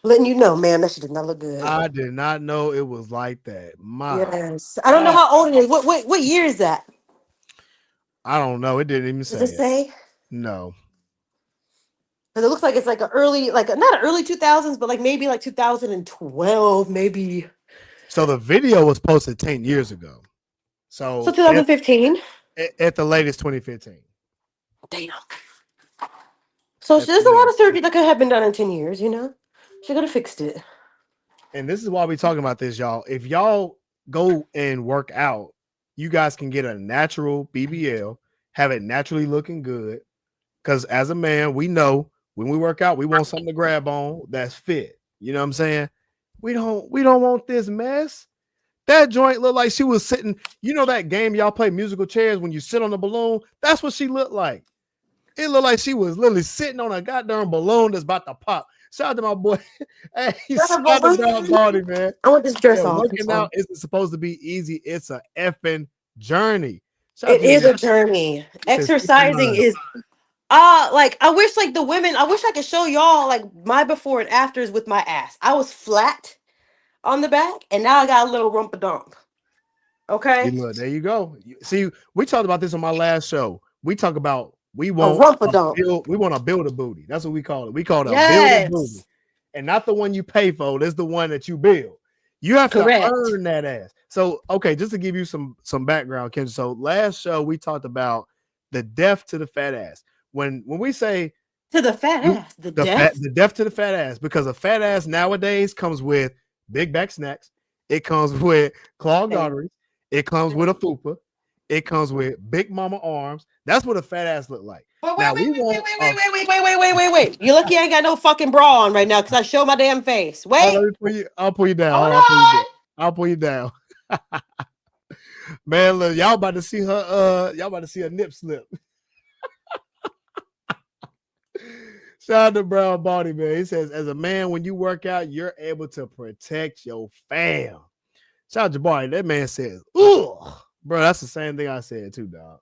Speaker 7: letting you know, man, that shit did not look good.
Speaker 3: I did not know it was like that.
Speaker 7: Yes. I don't know how old it is. What year is that?
Speaker 3: I don't know. It didn't even say.
Speaker 7: Does it say?
Speaker 3: No.
Speaker 7: Because it looks like it's like not an early 2000s, but like maybe like 2012, maybe.
Speaker 3: So the video was posted 10 years ago. So
Speaker 7: 2015.
Speaker 3: At the latest 2015.
Speaker 7: Damn. So there's a lot of surgery that could have been done in 10 years, you know? She could have fixed it.
Speaker 3: And this is why we're talking about this, y'all. If y'all go and work out, you guys can get a natural BBL, have it naturally looking good. Because as a man, we know when we work out, we want something to grab on that's fit. You know what I'm saying? We don't want this mess. That joint looked like she was sitting. You know that game y'all play musical chairs when you sit on the balloon? That's what she looked like. It looked like she was literally sitting on a goddamn balloon that's about to pop. Shout out to my boy. Hey, shout out to Brown Body, man.
Speaker 7: I want this dress off.
Speaker 3: Working out isn't supposed to be easy. It's a effing journey.
Speaker 7: It is a journey. Exercising is like I wish like the women, I wish I could show y'all like my before and afters with my ass. I was flat on the back and now I got a little rump-a-dump. Okay.
Speaker 3: Look, there you go. See, we talked about this on my last show. We talk about we want to build a booty. That's what we call it. We call it a build a booty, and not the one you pay for. It's the one that you build. You have to earn that ass. So, okay, just to give you some background, Ken. So last show we talked about the death to the fat ass. When we say
Speaker 7: to the fat ass, the
Speaker 3: death to the fat ass, because a fat ass nowadays comes with big back snacks. It comes with clogged arteries. It comes with a fupa. It comes with big mama arms. That's what a fat ass look like.
Speaker 7: Wait. You lucky I ain't got no fucking bra on right now because I show my damn face. Wait.
Speaker 3: I'll pull you down. I'll pull you down. Man, look, y'all about to see her. Y'all about to see a nip slip. Shout out to Brown Body, man. He says, as a man, when you work out, you're able to protect your fam. Shout out to Jabari. That man says, ugh. Bro, that's the same thing I said too, dog.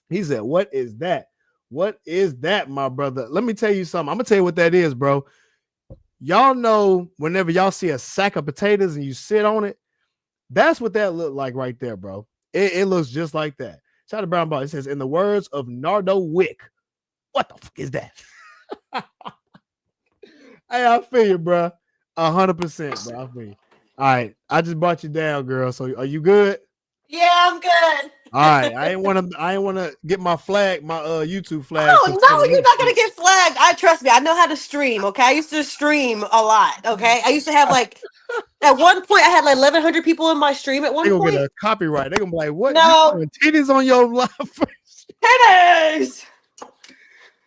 Speaker 3: He said, what is that? What is that, my brother? Let me tell you something. I'm going to tell you what that is, bro. Y'all know whenever y'all see a sack of potatoes and you sit on it, that's what that look like right there, bro. It looks just like that. Shout out to Brown Body. It says, in the words of Nardo Wick, what the fuck is that? Hey, I feel you, bro. 100%, bro. I feel you. All right, I just brought you down, girl. So, are you good?
Speaker 7: Yeah, I'm good.
Speaker 3: All right, I ain't want to get my flag, my YouTube flag.
Speaker 7: Oh no, you're not gonna get flagged. Trust me. I know how to stream. Okay, I used to stream a lot. Okay, I used to have like at one point I had like 1,100 people in my stream. At one
Speaker 3: point,
Speaker 7: they
Speaker 3: gonna get a copyright. They're gonna be like, "What?
Speaker 7: No
Speaker 3: titties on your live?"
Speaker 7: Titties.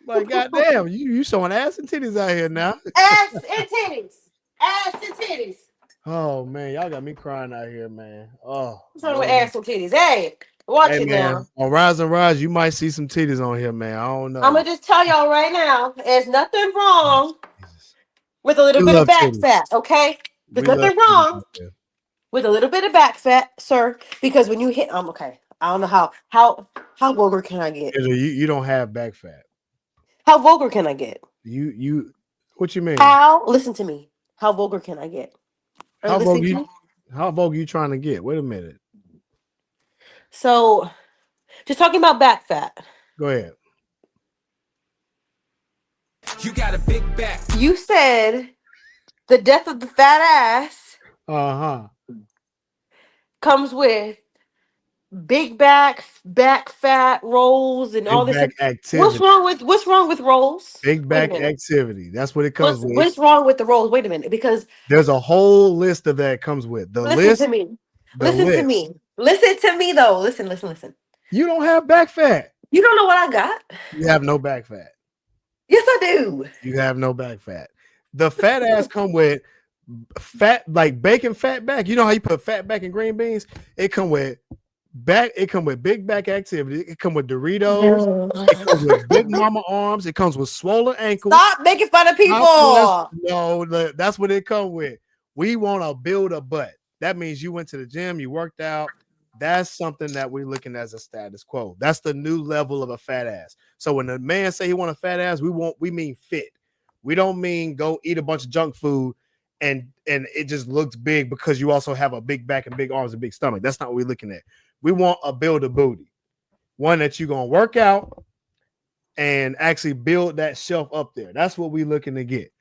Speaker 3: Like, goddamn, you showing ass and titties out here now.
Speaker 7: Ass and titties. Ass and titties.
Speaker 3: Oh man, y'all got me crying out here, man. Oh,
Speaker 7: what's wrong with ass and titties? Hey, watch it
Speaker 3: man.
Speaker 7: now.
Speaker 3: On Rise and Rise, you might see some titties on here, man. I don't know.
Speaker 7: I'm gonna just tell y'all right now, there's nothing wrong with a little bit of back fat. Okay, there's nothing wrong with a little bit of back fat, sir. Because when you hit, okay. I don't know how vulgar can I get?
Speaker 3: You don't have back fat.
Speaker 7: How vulgar can I get?
Speaker 3: You what you mean?
Speaker 7: Listen to me. How vulgar can I get?
Speaker 3: How vulgar you trying to get? Wait a minute.
Speaker 7: So, just talking about back fat.
Speaker 3: Go ahead.
Speaker 8: You got a big back.
Speaker 7: You said the death of the fat ass comes with big back fat rolls and all this
Speaker 3: activity.
Speaker 7: What's wrong with rolls?
Speaker 3: Big back activity. That's what it comes with.
Speaker 7: What's wrong with the rolls? Wait a minute, because
Speaker 3: there's a whole list of that comes with the list.
Speaker 7: To me. Listen to me. Listen to me though. Listen.
Speaker 3: You don't have back fat.
Speaker 7: You don't know what I got.
Speaker 3: You have no back fat.
Speaker 7: Yes, I do.
Speaker 3: You have no back fat. The fat ass come with fat, like bacon fat back. You know how you put fat back in green beans? It come with back. It come with big back activity. It come with Doritos. It comes with big mama arms. It comes with swollen ankles.
Speaker 7: Stop making fun of people.
Speaker 3: No, that's what it come with. We want to build a butt. That means you went to the gym, you worked out. That's something that we're looking as a status quo. That's the new level of a fat ass. So when the man say he want a fat ass, we mean fit. We don't mean go eat a bunch of junk food and it just looks big because you also have a big back and big arms and big stomach. That's not what we're looking at. We want a build a booty, one that you're gonna work out and actually build that shelf up there. That's what we're looking to get,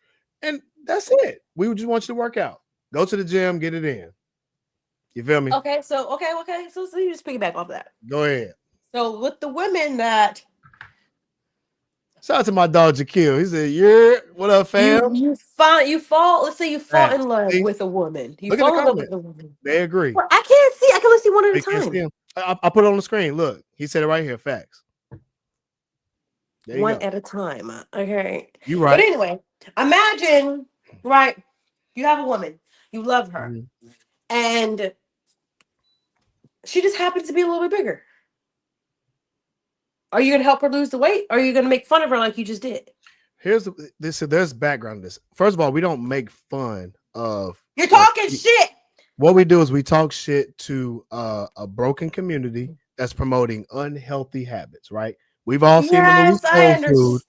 Speaker 3: and that's it. We just want you to work out, go to the gym, get it in. You feel me?
Speaker 7: Okay. So you just piggyback off that.
Speaker 3: Go ahead.
Speaker 7: So with the women that
Speaker 3: shout out to my dog Jaquil. He said, "Yeah, what up, fam?"
Speaker 7: You fall. Let's say you fall in love with a woman. You fall in love with a woman.
Speaker 3: They agree.
Speaker 7: Well, I can't see. I can only see one at a time.
Speaker 3: I put it on the screen. Look, he said it right here. Facts.
Speaker 7: One at a time. Okay.
Speaker 3: You right.
Speaker 7: But anyway, imagine, right? You have a woman. You love her, and she just happens to be a little bit bigger. Are you gonna help her lose the weight? Or are you gonna make fun of her like you just did?
Speaker 3: There's background to this. First of all, we don't make fun of.
Speaker 7: You're talking shit.
Speaker 3: What we do is we talk shit to a broken community that's promoting unhealthy habits, right? We've all seen the movie Soul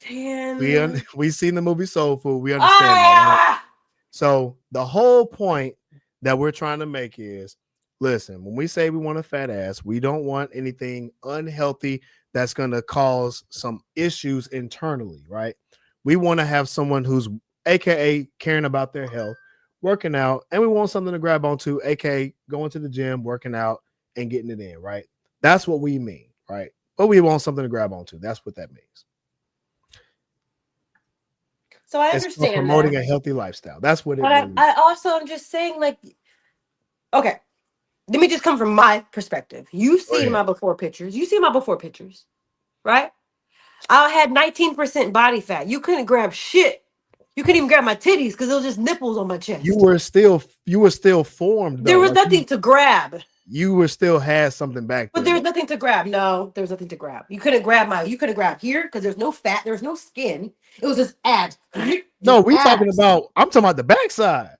Speaker 3: Food. We've seen the movie Soul Food. We understand that. Right? So the whole point that we're trying to make is listen, when we say we want a fat ass, we don't want anything unhealthy that's going to cause some issues internally, right? We want to have someone who's AKA caring about their health, working out, and we want something to grab onto, AKA going to the gym, working out, and getting it in, right? That's what we mean, right? But we want something to grab onto. That's what that means.
Speaker 7: So I
Speaker 3: it's
Speaker 7: understand
Speaker 3: promoting
Speaker 7: that.
Speaker 3: a healthy lifestyle. That's what it
Speaker 7: but
Speaker 3: means.
Speaker 7: I also am just saying, like, okay, let me just come from my perspective. You've seen my before pictures. You see my before pictures, right? I had 19% body fat. You couldn't grab shit. You couldn't even grab my titties because it was just nipples on my chest.
Speaker 3: You were still formed. Though.
Speaker 7: There was nothing to grab.
Speaker 3: You were still had something back there.
Speaker 7: But there's nothing to grab. No, there was nothing to grab. You couldn't grab here because there's no fat, there's no skin. It was just abs.
Speaker 3: No, I'm talking about the backside.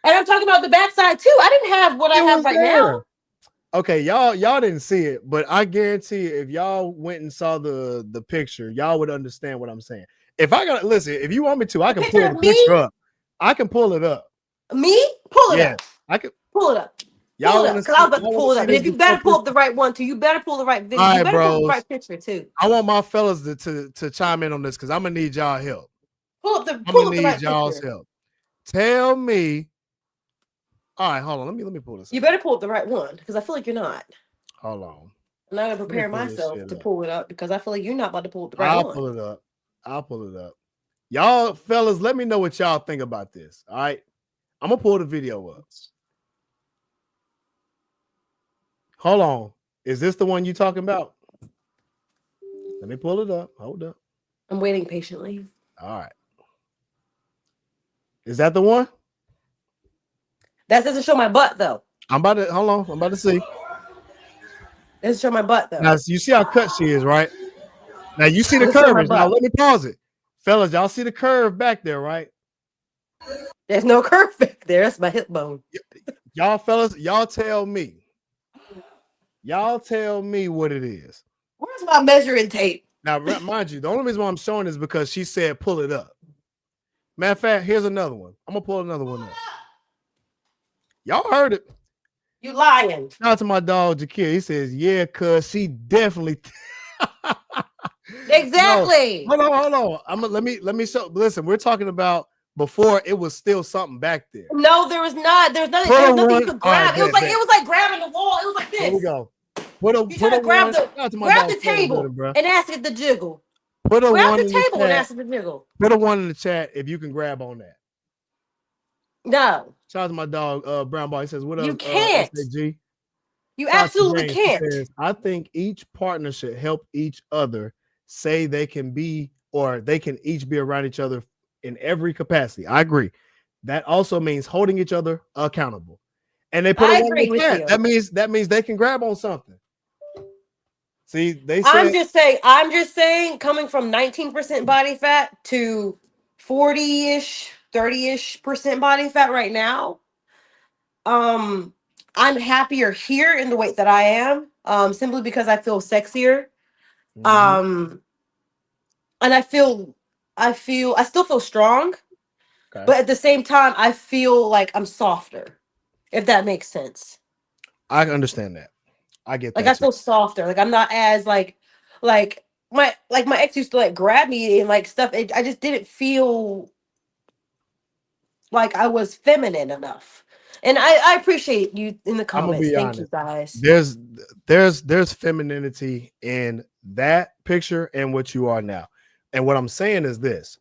Speaker 7: And I'm talking about the backside too. I didn't have what I have right now.
Speaker 3: Okay, y'all didn't see it, but I guarantee you, if y'all went and saw the picture, y'all would understand what I'm saying. If I gotta listen, if you want me to, I can pull the picture up. I can pull it up.
Speaker 7: Me? Pull it up.
Speaker 3: I can
Speaker 7: pull it up.
Speaker 3: Y'all
Speaker 7: pull it up, because I was about to pull it up. And if you better pull up the right one too, you better pull the right video.
Speaker 3: All right,
Speaker 7: you better
Speaker 3: bros.
Speaker 7: pull the right picture too.
Speaker 3: I want my fellas to chime in on this because I'm gonna need y'all help.
Speaker 7: Pull up the right
Speaker 3: y'all's
Speaker 7: picture.
Speaker 3: help. Tell me. All right, hold on. Let me pull this up.
Speaker 7: You better pull up the right one because I feel like you're not.
Speaker 3: Hold on.
Speaker 7: I'm not gonna prepare myself to pull it up because I feel like you're not about to pull up the right one.
Speaker 3: I'll pull it up. Y'all fellas, let me know what y'all think about this. All right. I'm gonna pull the video up. Hold on. Is this the one you talking about? Let me pull it up. Hold up.
Speaker 7: I'm waiting patiently.
Speaker 3: All right. Is that the one?
Speaker 7: That doesn't show my butt though.
Speaker 3: I'm about to see.
Speaker 7: Doesn't show my butt though.
Speaker 3: Now you see how cut she is, right? Now you see the curve. Now let me pause it. Fellas, y'all see the curve back there, right?
Speaker 7: There's no curve back there. That's my hip bone.
Speaker 3: Y'all fellas, y'all tell me. Y'all tell me what it is.
Speaker 7: Where's my measuring tape?
Speaker 3: Now, mind you, the only reason why I'm showing is because she said pull it up. Matter of fact, here's another one. I'm gonna pull another one up. Y'all heard it.
Speaker 7: You lying.
Speaker 3: Shout out to my dog Jakir. He says, yeah, cuz she definitely
Speaker 7: exactly.
Speaker 3: No, hold on. Let me show. Listen, we're talking about before it was still something back there.
Speaker 7: No, there was not. There's nothing. There's nothing you could grab. It was like grabbing the wall. It was like this.
Speaker 3: There we go.
Speaker 7: You try to grab the table and ask it to jiggle. Grab the table and ask it to jiggle.
Speaker 3: Put a one in the chat if you can grab on that.
Speaker 7: No.
Speaker 3: Shout out to my dog, Brown Boy. He says, what up?
Speaker 7: You can't.
Speaker 3: SAG?
Speaker 7: You absolutely can't.
Speaker 3: Says, I think each partner should help each other say they can be, or they can each be around each other in every capacity. I agree. That also means holding each other accountable. And they put
Speaker 7: I
Speaker 3: a one
Speaker 7: agree
Speaker 3: in the
Speaker 7: with
Speaker 3: chat.
Speaker 7: you.
Speaker 3: That means they can grab on something. See, they say
Speaker 7: I'm just saying, coming from 19% body fat to 40-ish, 30-ish% body fat right now. I'm happier here in the weight that I am, simply because I feel sexier. And I still feel strong, but at the same time, I feel like I'm softer, if that makes sense.
Speaker 3: I understand that. I get that.
Speaker 7: Like I feel softer. Like I'm not as like my ex used to like grab me and like stuff. I just didn't feel like I was feminine enough. And I appreciate you in the comments. Thank you guys.
Speaker 3: There's femininity in that picture and what you are now. And what I'm saying is this: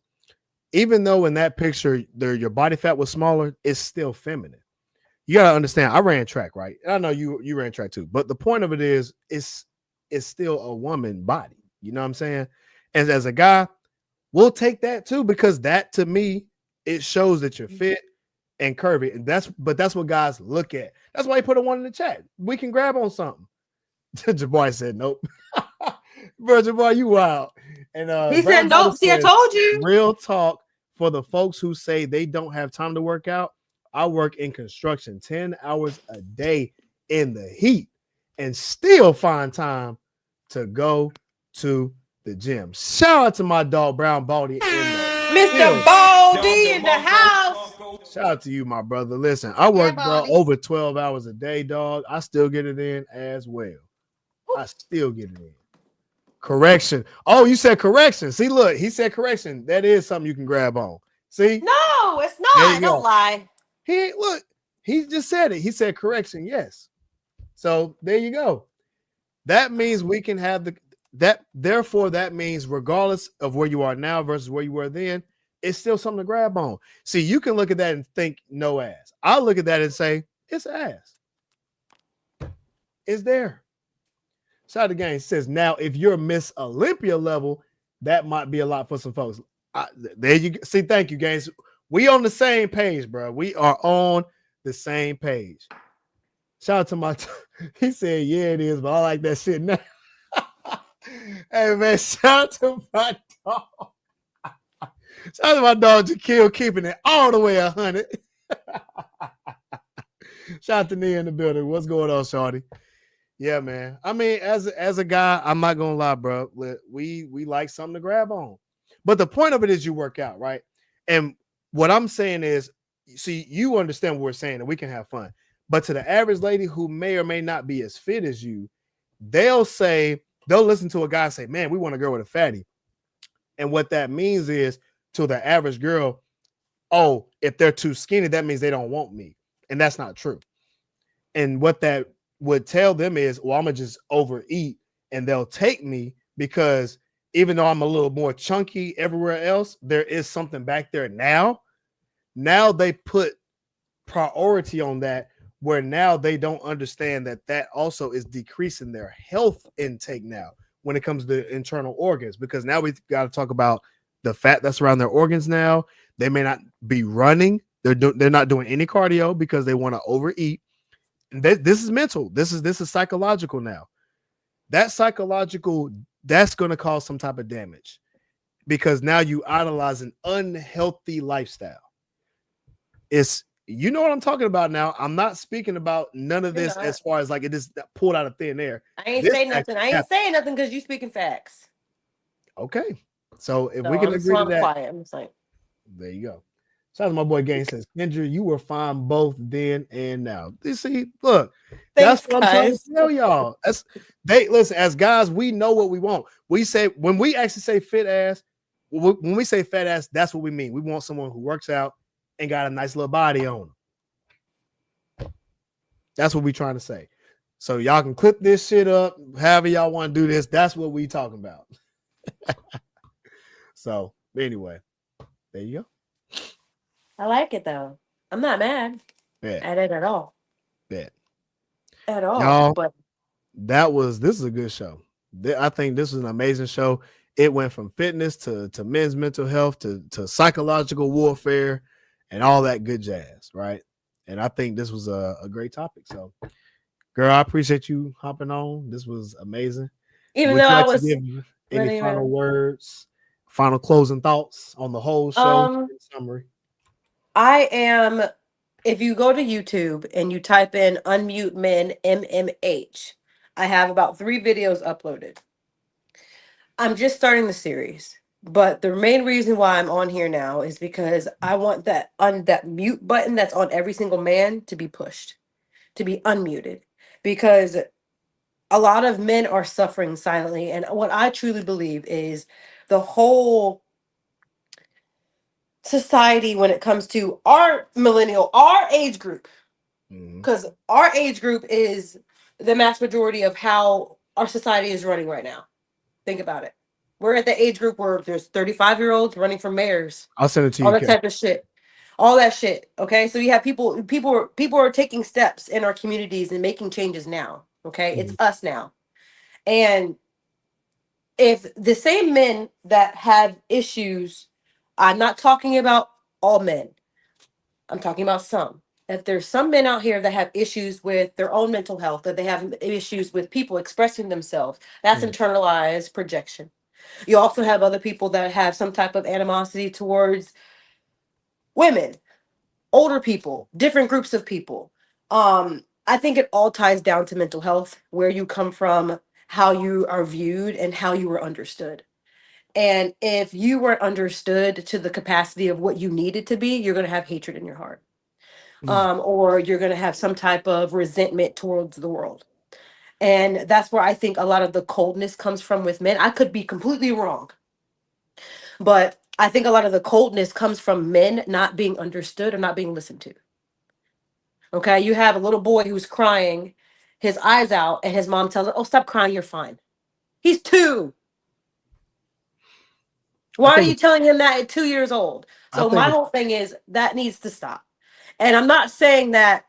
Speaker 3: even though in that picture your body fat was smaller, it's still feminine. You gotta understand. I ran track, right? I know you ran track too, but the point of it is, it's still a woman body. You know what I'm saying? And as a guy, we'll take that too, because that to me, it shows that you're fit and curvy, and that's what guys look at. That's why he put a one in the chat. We can grab on something. Jabari said nope. Bro, Jabari, you wild. And
Speaker 7: he said nope. See, I told you.
Speaker 3: Real talk for the folks who say they don't have time to work out. I work in construction 10 hours a day in the heat and still find time to go to the gym. Shout out to my dog Brown Baldy in the
Speaker 7: Mr. Baldy in the house.
Speaker 3: Shout out to you, my brother. Listen, I work over 12 hours a day, dog. I still get it in as well. I still get it in. Correction. Oh, you said correction. See, look, he said correction. That is something you can grab on. See?
Speaker 7: No, it's not. Don't lie.
Speaker 3: He just said it. He said correction. Yes. So there you go. That means we can have therefore, that means regardless of where you are now versus where you were then, it's still something to grab on. See, you can look at that and think no ass. I'll look at that and say, it's ass. It's there. Shout out to Gang says, now, if you're Miss Olympia level, that might be a lot for some folks. There you go. See, thank you, Gangs. We on the same page, bro. We are on the same page. Shout out to my he said, yeah, it is, but I like that shit now. Hey, man, shout out to my dog. Shout out to my dog, Jaquil, keeping it all the way 100. Shout out to Nia in the building. What's going on, shorty? Yeah, man. I mean, as a guy, I'm not gonna lie, bro. We like something to grab on. But the point of it is you work out, right? And what I'm saying is, see, you understand what we're saying, and we can have fun. But to the average lady who may or may not be as fit as you, they'll listen to a guy say, man, we want a girl with a fatty. And what that means is, to the average girl, oh, if they're too skinny, that means they don't want me. And that's not true. And what that would tell them is, well, I'm gonna just overeat and they'll take me, because even though I'm a little more chunky everywhere else, there is something back there now. Now they put priority on that, where now they don't understand that also is decreasing their health intake now when it comes to internal organs, because now we've got to talk about the fat that's around their organs now. They may not be running. They're not doing any cardio because they want to overeat. And this is mental. This is psychological now. That psychological, that's going to cause some type of damage, because now you idolize an unhealthy lifestyle. You know what I'm talking about now. I'm not speaking about none of this as far as like it is pulled out of thin air.
Speaker 7: I ain't saying nothing. I ain't saying nothing because you speaking facts.
Speaker 3: Okay. So if we can agree to that.
Speaker 7: Quiet. I'm just like,
Speaker 3: there you go. Shout out to my boy Gang says, Kendra, you were fine both then and now. You see, look, that's what I'm trying to tell y'all. Listen, as guys, we know what we want. We say, when we actually say fit ass, when we say fat ass, that's what we mean. We want someone who works out and got a nice little body on them. That's what we trying to say. So y'all can clip this shit up, however y'all want to do this. That's what we talking about. So anyway, there you go.
Speaker 7: I like it though. I'm not mad at it at all. At all.
Speaker 3: Y'all,
Speaker 7: but
Speaker 3: this is a good show. I think this was an amazing show. It went from fitness to men's mental health to psychological warfare and all that good jazz, right? And I think this was a great topic. So, girl, I appreciate you hopping on. This was amazing.
Speaker 7: Even though I was
Speaker 3: any final words, final closing thoughts on the whole show summary?
Speaker 7: I am, if you go to YouTube and you type in Unmute Men MMH, I have about 3 videos uploaded. I'm just starting the series, but the main reason why I'm on here now is because I want that mute button that's on every single man to be pushed, to be unmuted, because a lot of men are suffering silently. And what I truly believe is the whole society, when it comes to our age group, because our age group is the mass majority of how our society is running right now. Think about it. We're at the age group where there's 35-year-olds running for mayors.
Speaker 3: I'll send it to you.
Speaker 7: All that type of shit. All that shit. Okay. So you have people are taking steps in our communities and making changes now. Okay. It's us now. And if the same men that have issues, I'm not talking about all men, I'm talking about some. If there's some men out here that have issues with their own mental health, that they have issues with people expressing themselves, that's internalized projection. You also have other people that have some type of animosity towards women, older people, different groups of people. I think it all ties down to mental health, where you come from, how you are viewed, and how you are understood. And if you weren't understood to the capacity of what you needed to be, you're going to have hatred in your heart. Or you're going to have some type of resentment towards the world. And that's where I think a lot of the coldness comes from with men. I could be completely wrong, but I think a lot of the coldness comes from men not being understood or not being listened to. Okay, you have a little boy who's crying his eyes out, and his mom tells him, "Oh, stop crying, you're fine." He's 2. Why are you telling him that at 2 years old? So my whole thing is that needs to stop. And I'm not saying that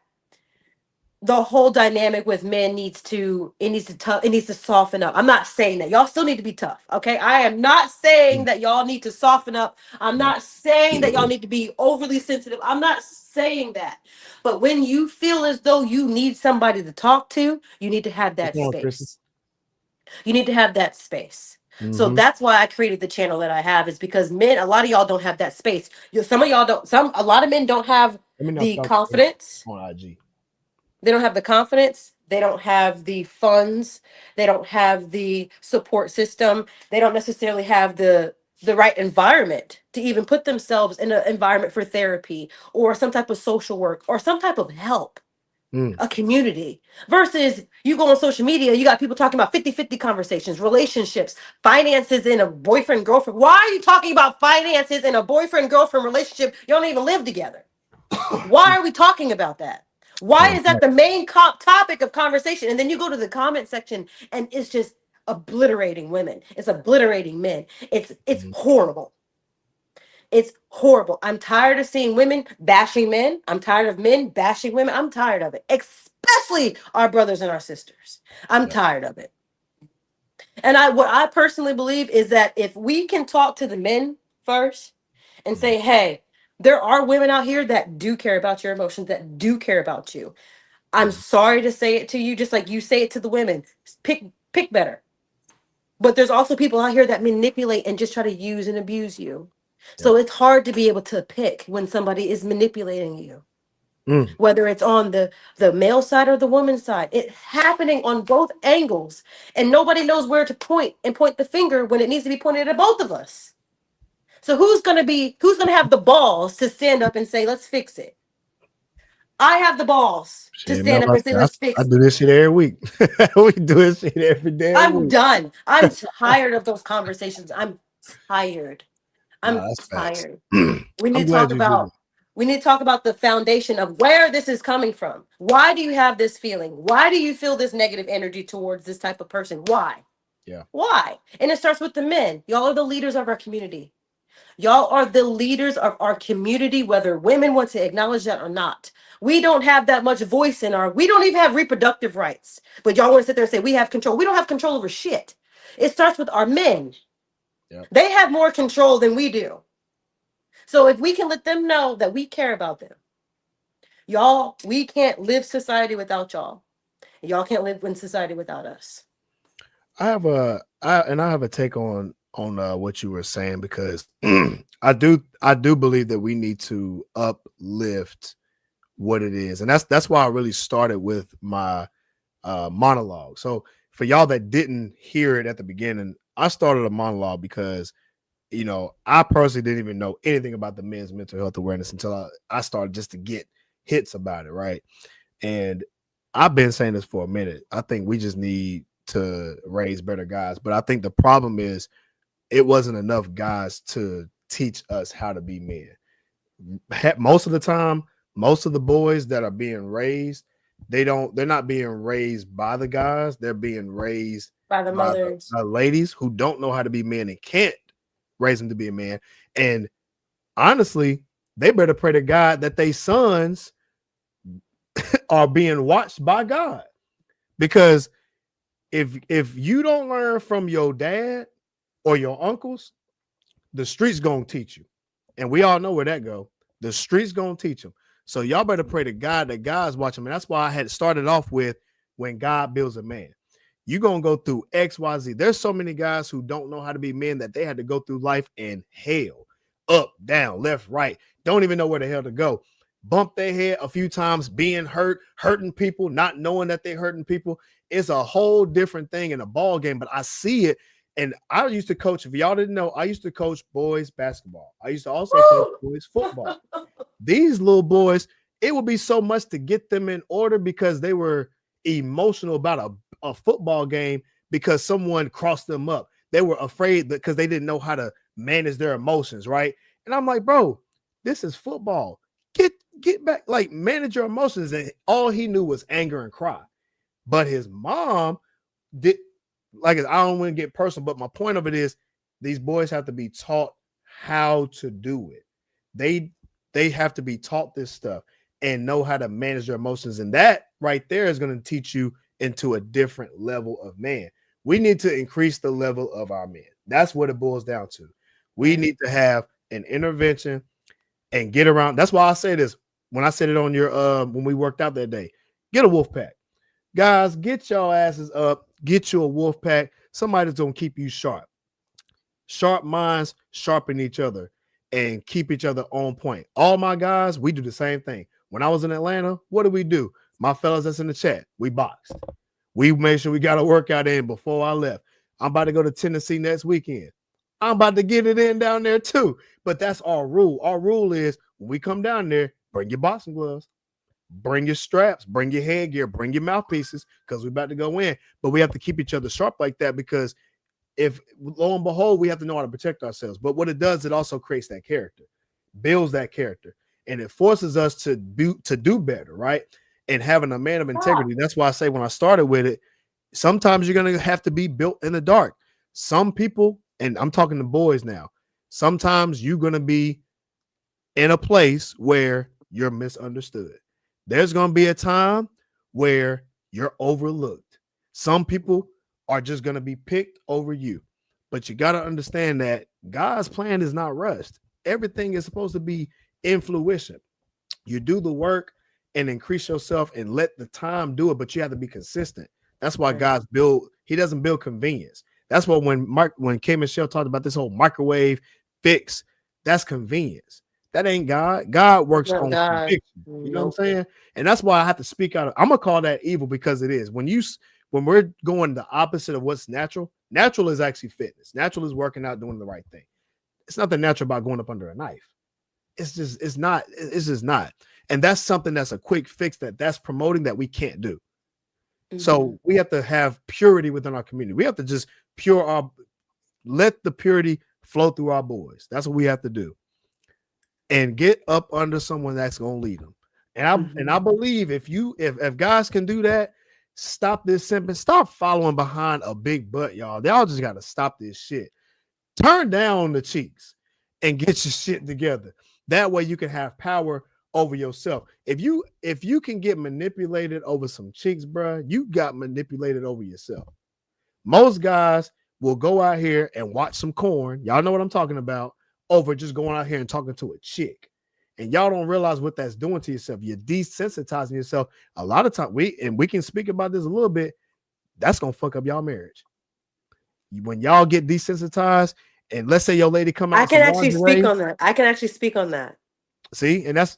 Speaker 7: the whole dynamic with men needs to soften up. I'm not saying that. Y'all still need to be tough. Okay. I am not saying that y'all need to soften up. I'm not saying that y'all need to be overly sensitive. I'm not saying that. But when you feel as though you need somebody to talk to, you need to have that space. You need to have that space. So that's why I created the channel that I have, is because men, a lot of y'all don't have that space. Some of y'all don't, a lot of men don't have the confidence
Speaker 3: on IG.
Speaker 7: They don't have the confidence. They don't have the funds. They don't have the support system. They don't necessarily have the right environment to even put themselves in an environment for therapy or some type of social work or some type of help, a community. Versus you go on social media, you got people talking about 50-50 conversations, relationships, finances in a boyfriend-girlfriend. Why are you talking about finances in a boyfriend-girlfriend relationship? You don't even live together. Why are we talking about that? Why is that the main topic of conversation? And then you go to the comment section and it's just obliterating women. It's obliterating men. It's horrible. It's horrible. I'm tired of seeing women bashing men. I'm tired of men bashing women. I'm tired of it, especially our brothers and our sisters. I'm tired of it. And what I personally believe is that if we can talk to the men first and say, hey, there are women out here that do care about your emotions, that do care about you. I'm sorry to say it to you, just like you say it to the women. Pick better. But there's also people out here that manipulate and just try to use and abuse you. So it's hard to be able to pick when somebody is manipulating you. Whether it's on the male side or the woman's side. It's happening on both angles. And nobody knows where to point the finger when it needs to be pointed at both of us. So who's going to have the balls to stand up and say, let's fix it? I have the balls to stand up and say, let's fix it.
Speaker 3: I do this shit every week. We do this shit every day.
Speaker 7: I'm done. I'm tired of those conversations. I'm tired. I'm tired. We need to talk about the foundation of where this is coming from. Why do you have this feeling? Why do you feel this negative energy towards this type of person? Why?
Speaker 3: Yeah.
Speaker 7: Why? And it starts with the men. Y'all are the leaders of our community. Y'all are the leaders of our community, whether women want to acknowledge that or not. We don't have that much voice we don't even have reproductive rights. But y'all want to sit there and say we have control. We don't have control over shit. It starts with our men. Yep. They have more control than we do. So if we can let them know that we care about them, y'all, we can't live society without y'all. Y'all can't live in society without us.
Speaker 3: I have a take on what you were saying, because I do believe that we need to uplift what it is, and that's why I really started with my monologue. So for y'all that didn't hear it at the beginning, I started a monologue because I personally didn't even know anything about the men's mental health awareness until I started just to get hits about it, right? And I've been saying this for a minute. I think we just need to raise better guys, but I think the problem is it wasn't enough guys to teach us how to be men. Most of the time, most of the boys that are being raised, they're not being raised by the guys. They're being raised
Speaker 7: by the mothers,
Speaker 3: the ladies who don't know how to be men and can't raise them to be a man. And honestly, they better pray to God that they sons are being watched by God, because if you don't learn from your dad or your uncles, the streets gonna teach you, and we all know where that go. The streets gonna teach them. So y'all better pray to God that God's watching. And that's why I had started off with, when God builds a man, you're gonna go through XYZ. There's so many guys who don't know how to be men that they had to go through life in hell, up, down, left, right, don't even know where the hell to go. Bump their head a few times, being hurting people, not knowing that they're hurting people. It's a whole different thing in a ball game, but I see it And I used to coach, if y'all didn't know, I used to coach boys basketball. I used to also coach boys football. These little boys, it would be so much to get them in order because they were emotional about a football game because someone crossed them up. They were afraid because they didn't know how to manage their emotions, right? And I'm like, bro, this is football. Get back, like manage your emotions. And all he knew was anger and cry. But his mom did, like, I don't want to get personal, but my point of it is these boys have to be taught how to do it. They have to be taught this stuff and know how to manage their emotions. And that right there is going to teach you into a different level of man. We need to increase the level of our men. That's what it boils down to. We need to have an intervention and get around. That's why I say this when I said it on your when we worked out that day. Get a wolf pack. Guys, get your asses up. Get you a wolf pack. Somebody's going to keep you sharp. Sharp minds sharpen each other and keep each other on point. All my guys, we do the same thing. When I was in Atlanta, what did we do? My fellas that's in the chat, we boxed. We made sure we got a workout in before I left. I'm about to go to Tennessee next weekend. I'm about to get it in down there too. But that's our rule. Our rule is when we come down there, bring your boxing gloves, bring your straps, bring your headgear, bring your mouthpieces, because we're about to go in. But we have to keep each other sharp like that, because if lo and behold, we have to know how to protect ourselves. But what it does, it also creates that character, builds that character, and it forces us to do better, right? And having a man of integrity. That's why I say when I started with it, sometimes you're going to have to be built in the dark. Some people, and I'm talking to boys now, sometimes you're going to be in a place where you're misunderstood. There's going to be a time where you're overlooked. Some people are just going to be picked over you. But you got to understand that God's plan is not rushed. Everything is supposed to be in fruition. You do the work and increase yourself and let the time do it, but you have to be consistent. That's why God's he doesn't build convenience. That's what when K. Michelle talked about this whole microwave fix, that's convenience. That ain't God. God works on conviction. You know what I'm saying? And that's why I have to speak out. I'm gonna call that evil, because it is. When we're going the opposite of what's natural, natural is actually fitness. Natural is working out, doing the right thing. It's nothing natural about going up under a knife. It's just not. And that's something that's a quick fix that's promoting that we can't do. Mm-hmm. So we have to have purity within our community. We have to just let the purity flow through our boys. That's what we have to do. And get up under someone that's going to lead them. And I believe if guys can do that, stop this simping, stop following behind a big butt, y'all. Y'all just got to stop this shit. Turn down the cheeks and get your shit together. That way you can have power over yourself. If you can get manipulated over some cheeks, bro, you got manipulated over yourself. Most guys will go out here and watch some corn. Y'all know what I'm talking about, over just going out here and talking to a chick. And y'all don't realize what that's doing to yourself. You're desensitizing yourself. A lot of time, we can speak about this a little bit. That's gonna fuck up y'all marriage. When y'all get desensitized, and let's say your lady come out,
Speaker 11: I can actually speak on that. I can actually speak on that.
Speaker 3: See, and that's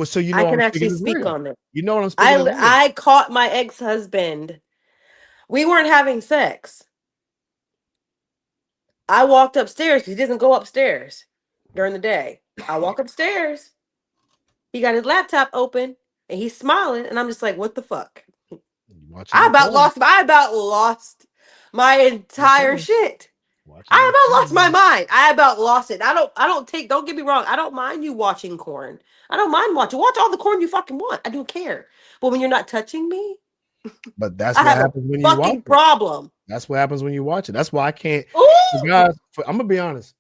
Speaker 3: so you know.
Speaker 11: I can actually speak on it.
Speaker 3: You know what I'm speaking.
Speaker 11: I caught my ex-husband. We weren't having sex. I walked upstairs because he doesn't go upstairs during the day. I walk upstairs. He got his laptop open and he's smiling, and I'm just like, "What the fuck?" I about lost my entire shit. I about lost my mind. I about lost it. Don't get me wrong. I don't mind you watching corn. I don't mind watching. Watch all the corn you fucking want. I don't care. But when you're not touching me,
Speaker 3: but that's what happens when you watch it.
Speaker 11: Problem.
Speaker 3: That's what happens when you watch it. That's why I can't. Guys, I'm gonna be honest.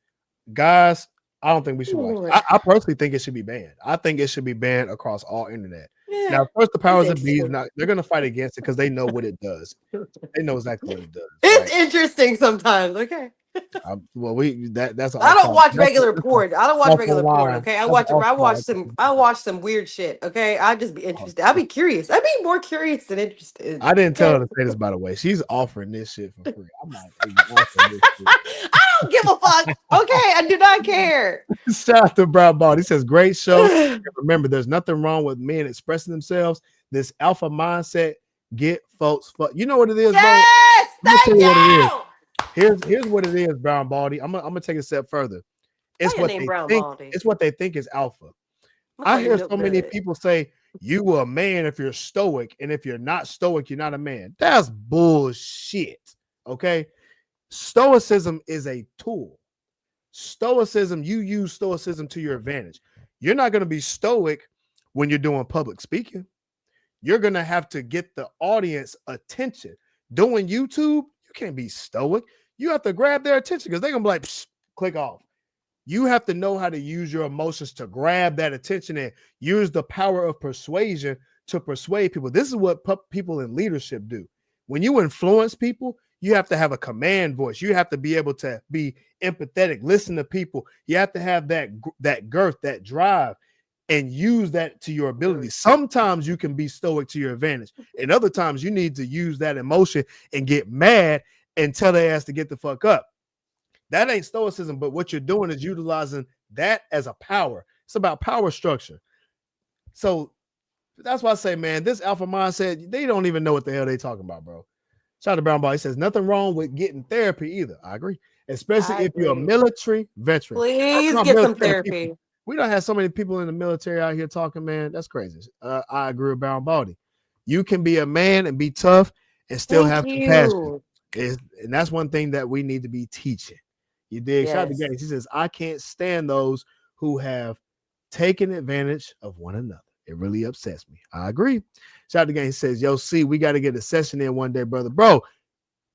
Speaker 3: Guys, I don't think we should watch it. I personally think it should be banned. I think it should be banned across all internet. Yeah, now, of course, the powers that be they're gonna fight against it because they know what it does. They know exactly what it does.
Speaker 11: It's interesting sometimes. Okay.
Speaker 3: That's.
Speaker 11: I don't watch regular porn. I don't watch regular porn. Okay, I watch some weird shit. Okay, I just be interested. I'll be curious. I'd be more curious than interested.
Speaker 3: I didn't tell her to say this, by the way. She's offering this shit for free. I'm not even offering this shit.
Speaker 11: I don't give a fuck. Okay, I do not care.
Speaker 3: Shout out to Brown Ball. He says, "Great show." Remember, there's nothing wrong with men expressing themselves. This alpha mindset get folks. You know what it is,
Speaker 11: yes,
Speaker 3: bro? Thank you. Here's what it is, Brown Baldy. I'm gonna take it a step further. It's what they think. It's what they think is alpha. I hear so many people say you are a man if you're stoic, and if you're not stoic, you're not a man. That's bullshit. Okay, stoicism is a tool. Stoicism, you use stoicism to your advantage. You're not going to be stoic when you're doing public speaking. You're going to have to get the audience attention. Doing YouTube, you can't be stoic. You have to grab their attention because they're going to be like, click off. You have to know how to use your emotions to grab that attention and use the power of persuasion to persuade people. This is what people in leadership do. When you influence people, you have to have a command voice. You have to be able to be empathetic, listen to people. You have to have that girth, that drive, and use that to your ability. Sometimes you can be stoic to your advantage, and other times you need to use that emotion and get mad and tell their ass to get the fuck up. That ain't stoicism, but what you're doing is utilizing that as a power. It's about power structure. So that's why I say, man, this alpha mindset, they don't even know what the hell they talking about, bro. Shout out to Brown Boy. He says nothing wrong with getting therapy either. I agree. Especially if you're a military veteran.
Speaker 11: Please get some therapy.
Speaker 3: We don't have so many people in the military out here talking, man. That's crazy. I agree with Brown Baldy. You can be a man and be tough and still have compassion. And that's one thing that we need to be teaching. You dig? Shout out to Gaines. He says, I can't stand those who have taken advantage of one another. It really upsets me. I agree. Shout out to Gaines. He says, yo, see, we got to get a session in one day, brother. Bro,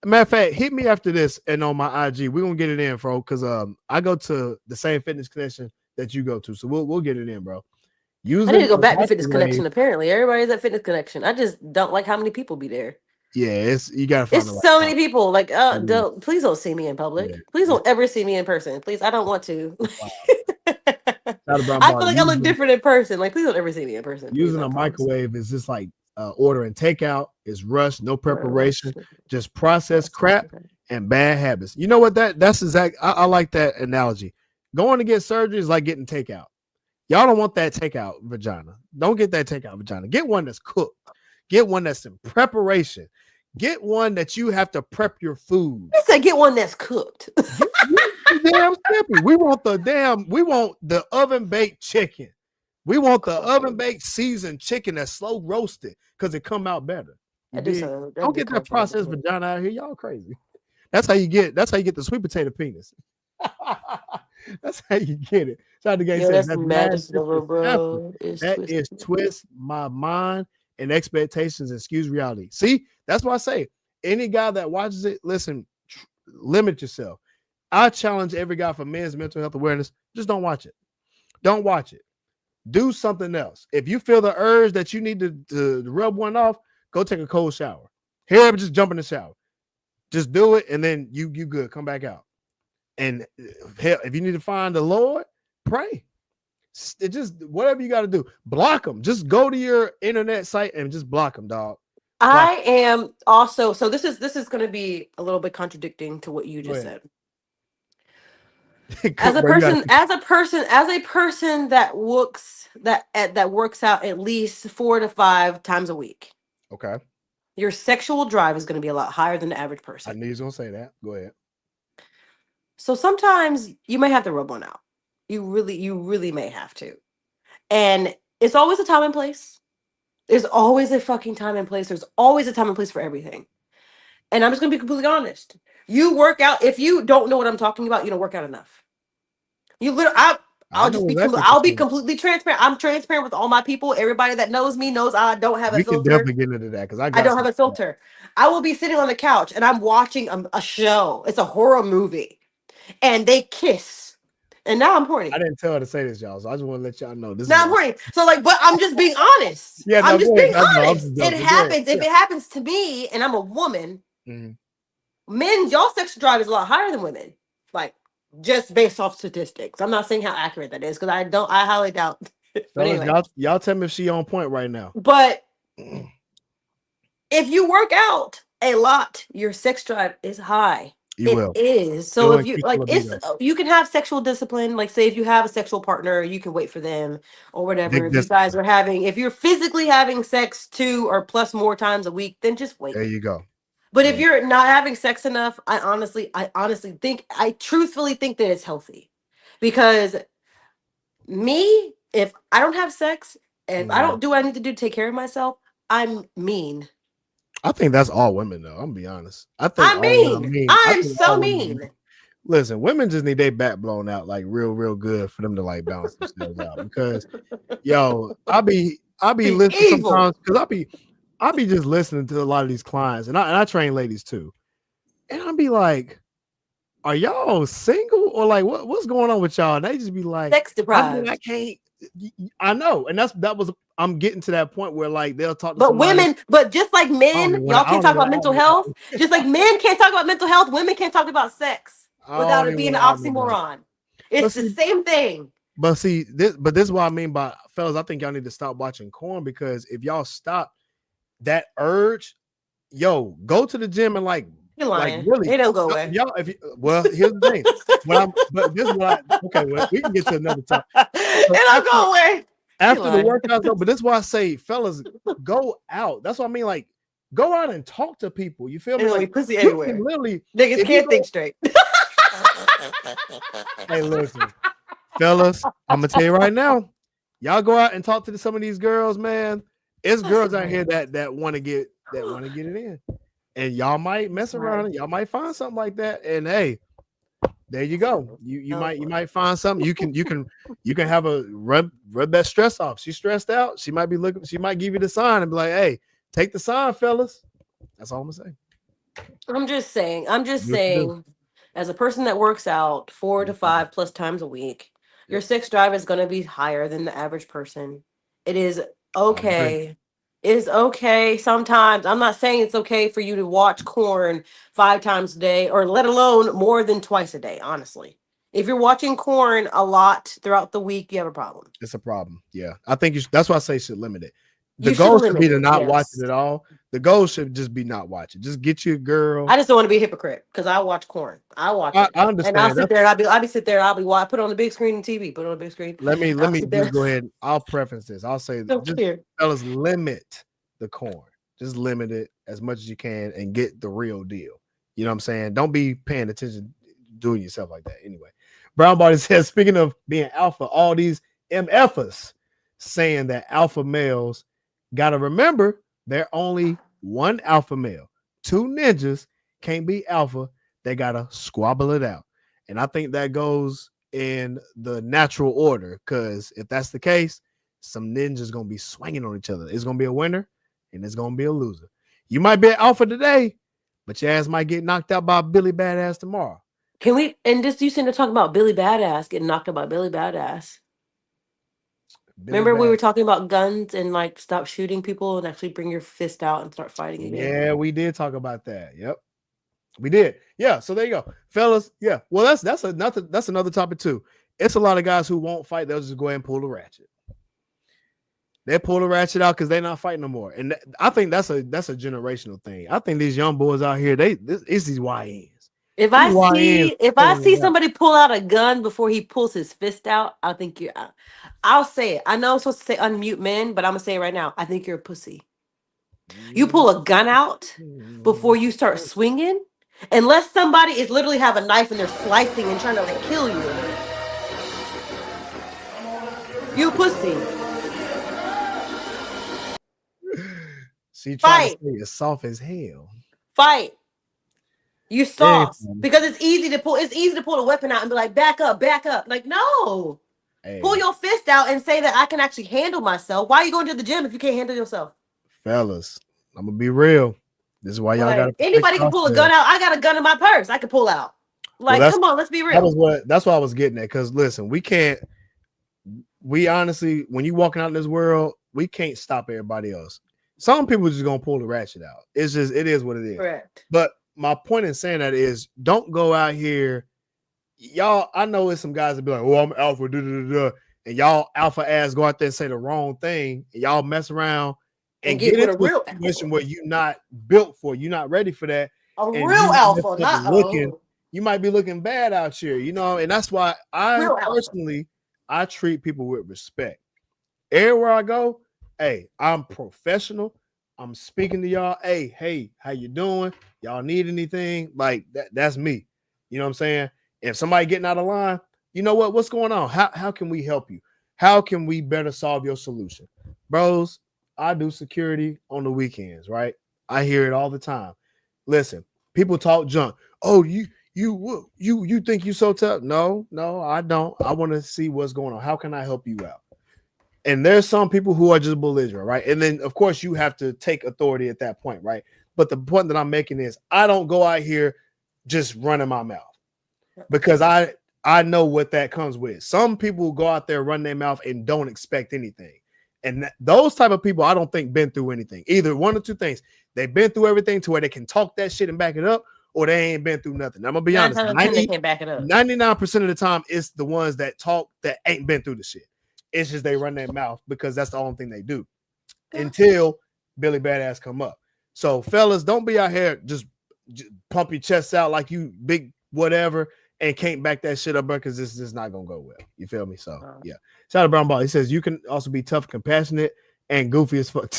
Speaker 3: matter of fact, hit me after this and on my IG. We're going to get it in, bro, because I go to the same fitness connection that you go to. So we'll get it in, bro.
Speaker 11: I need to go back to Fitness Connection. Apparently, everybody's at Fitness Connection. I just don't like how many people be there.
Speaker 3: Yeah, you gotta find
Speaker 11: it's so many people. Like, please don't see me in public. Please don't ever see me in person. Please, I don't want to. I feel like I look different in person. Like, please don't ever see me in person.
Speaker 3: Using a microwave is just like ordering takeout. It's rush, no preparation, just processed crap and bad habits. You know what? That's exact. I like that analogy. Going to get surgery is like getting takeout. Y'all don't want that takeout vagina. Don't get that takeout vagina. Get one that's cooked. Get one that's in preparation. Get one that you have to prep your food.
Speaker 11: I said get one that's cooked.
Speaker 3: Damn simple. We want the oven baked chicken. We want the oven baked seasoned chicken that's slow roasted because it come out better. Don't get that processed vagina out here. Y'all crazy. That's how you get the sweet potato penis. That's how you get it. Shout out to Gay says that is twist my mind and expectations and excuse reality. See, that's why I say any guy that watches it, listen, limit yourself. I challenge every guy for men's mental health awareness. Just don't watch it. Don't watch it. Do something else. If you feel the urge that you need to rub one off, go take a cold shower. Here, just jump in the shower. Just do it, and then you good. Come back out. And hell, if you need to find the Lord, pray. It just whatever you got to do. Block them. Just go to your internet site and just block them, dog.
Speaker 11: I am also so this is going to be a little bit contradicting to what you just said. As a person that works out at least 4 to 5 times a week.
Speaker 3: Okay.
Speaker 11: Your sexual drive is going to be a lot higher than the average person.
Speaker 3: I knew you was going to say that. Go ahead.
Speaker 11: So sometimes you may have to rub one out. You really may have to. And it's always a time and place. There's always a fucking time and place. There's always a time and place for everything. And I'm just going to be completely honest. You work out. If you don't know what I'm talking about, you don't work out enough. You literally, I'll be completely transparent. I'm transparent with all my people. Everybody that knows me knows I don't have a filter.
Speaker 3: We can definitely get into that because I
Speaker 11: don't have a filter. I will be sitting on the couch and I'm watching a show. It's a horror movie. And they kiss. And now I'm horny.
Speaker 3: I didn't tell her to say this, y'all. So I just want to let y'all know this.
Speaker 11: Now I'm horny. So but I'm just being honest.
Speaker 3: Yeah,
Speaker 11: I'm just being honest. It happens. If it happens to me and I'm a woman, men, y'all sexual drive is a lot higher than women. Like just based off statistics. I'm not saying how accurate that is because I highly doubt. But anyway.
Speaker 3: Y'all tell me if she on point right now.
Speaker 11: But if you work out a lot, your sex drive is high. It is. So if you you can have sexual discipline. Like say if you have a sexual partner, you can wait for them or whatever. If you guys are if you're physically having sex 2 or plus more times a week, then just wait.
Speaker 3: There you go.
Speaker 11: But if you're not having sex enough, I truthfully think that it's healthy. Because me, if I don't have sex, if I don't do what I need to do to take care of myself, I'm mean.
Speaker 3: I think that's all women, though. I'm gonna be honest. I'm
Speaker 11: mean. I'm so mean.
Speaker 3: Listen, women just need their back blown out like real good for them to like balance themselves out. Because yo, I be listening sometimes because I be just listening to a lot of these clients, and I train ladies too, and I'll be like, are y'all single or like what's going on with y'all? And they just be like,
Speaker 11: sex deprived.
Speaker 3: I can't. I know, and I'm getting to that point where like they'll talk to
Speaker 11: but
Speaker 3: somebody.
Speaker 11: Women, but just like men, y'all can't talk about mental health. Just like men can't talk about mental health, women can't talk about sex without it being an oxymoron. It's the same thing.
Speaker 3: But see, this is what I mean by fellas. I think y'all need to stop watching porn, because if y'all stop that urge, yo, go to the gym and like really,
Speaker 11: it don't go away.
Speaker 3: Y'all, here's the thing. But this is what we can get to another topic.
Speaker 11: It don't go away.
Speaker 3: After the workouts, though, but this is why I say, fellas, go out. That's what I mean. Like, go out and talk to people. You feel me? Like,
Speaker 11: pussy everywhere.
Speaker 3: Literally,
Speaker 11: niggas can't think straight.
Speaker 3: Hey, listen, fellas, I'm gonna tell you right now. Y'all go out and talk to some of these girls, man. It's girls out here that want to get it in, and y'all might mess around and y'all might find something like that. And hey, there you go. You might find something. You can have a rub that stress off. She's stressed out. She might be looking. She might give you the sign and be like, "Hey, take the sign, fellas." That's all I'm gonna say.
Speaker 11: I'm just saying. As a person that works out 4 to 5 plus times a week, your sex drive is going to be higher than the average person. It is okay. It is okay sometimes. I'm not saying it's okay for you to watch porn 5 times a day, or let alone more than twice a day, honestly. If you're watching porn a lot throughout the week, you have a problem.
Speaker 3: It's a problem. Yeah. I think that's why I say you should limit it. The goal should be to not watch it at all. The goal should just be not watch it. Just get you a girl.
Speaker 11: I just don't want to be a hypocrite because I watch porn. I watch it.
Speaker 3: I understand.
Speaker 11: And I'll sit there and I'll be sit there and I'll be put on the big screen and TV. Put on the big screen.
Speaker 3: Let me just go ahead. I'll preface this. I'll say fellas, limit the corn. Just limit it as much as you can and get the real deal. You know what I'm saying? Don't be paying attention doing yourself like that. Anyway, Brown Body says, speaking of being alpha, all these MFers saying that alpha males gotta remember they're only one alpha male. 2 ninjas can't be alpha. They gotta squabble it out. And I think that goes in the natural order, because if that's the case, some ninjas gonna be swinging on each other. It's gonna be a winner and it's gonna be a loser. You might be an alpha today, but your ass might get knocked out by Billy Badass tomorrow.
Speaker 11: Can we, and just you seem to talk about Billy Badass getting knocked out by Billy Badass. Remember we were talking about guns and like stop shooting people and actually bring your fist out and start fighting again.
Speaker 3: Yeah, we did talk about that. Yep, we did. Yeah, so there you go, fellas. Yeah, well, that's another topic too. It's a lot of guys who won't fight. They'll just go ahead and pull the ratchet. They pull the ratchet out because they're not fighting no more. And I think that's a generational thing. I think these young boys out here, it's these YNs.
Speaker 11: If I see somebody pull out a gun before he pulls his fist out, I think I'll say it. I know I'm supposed to say unmute men, but I'm gonna say it right now. I think you're a pussy. You pull a gun out before you start swinging, unless somebody is literally have a knife and they're slicing and trying to like kill you. You a pussy.
Speaker 3: She tried to say it's soft as hell.
Speaker 11: Fight. You soft because it's easy to pull. It's easy to pull a weapon out and be like, back up. Like, no. Pull your fist out and say that I can actually handle myself. Why are you going to the gym if you can't handle yourself?
Speaker 3: Fellas, I'm gonna be real. This is why y'all got
Speaker 11: anybody can pull a gun out. I got a gun in my purse. I can pull out. Like, come on, let's be real.
Speaker 3: That's what I was getting at. Because listen, we honestly, when you walking out in this world, we can't stop everybody else. Some people just gonna pull the ratchet out. It is what it is.
Speaker 11: Correct.
Speaker 3: But my point in saying that is, don't go out here, y'all. I know it's some guys that be like, "Oh, I'm alpha," and y'all alpha ass go out there and say the wrong thing, and y'all mess around and get into a real situation where you're not built for, you're not ready for that.
Speaker 11: A real alpha, not
Speaker 3: you might be looking bad out here, you know. And that's why I treat people with respect. Everywhere I go, hey, I'm professional. I'm speaking to y'all. Hey, how you doing? Y'all need anything? Like that's me. You know what I'm saying? If somebody getting out of line, you know what? What's going on? How can we help you? How can we better solve your solution? Bros, I do security on the weekends, right? I hear it all the time. Listen, people talk junk. Oh, you think you so tough? No, I don't. I want to see what's going on. How can I help you out? And there's some people who are just belligerent, right? And then of course you have to take authority at that point, right? But the point that I'm making is I don't go out here just running my mouth because I know what that comes with. Some people go out there, run their mouth, and don't expect anything. And those type of people, I don't think been through anything. Either one or two things. They've been through everything to where they can talk that shit and back it up, or they ain't been through nothing. I'm gonna be honest. 99% of the time, it's the ones that talk that ain't been through the shit. It's just they run their mouth because that's the only thing they do until Billy Badass come up. So fellas, don't be out here just pump your chest out like you big whatever and can't back that shit up, bro, because this is not gonna go well. You feel me? So yeah. Shout out to Brown Ball. He says you can also be tough, compassionate, and goofy as fuck.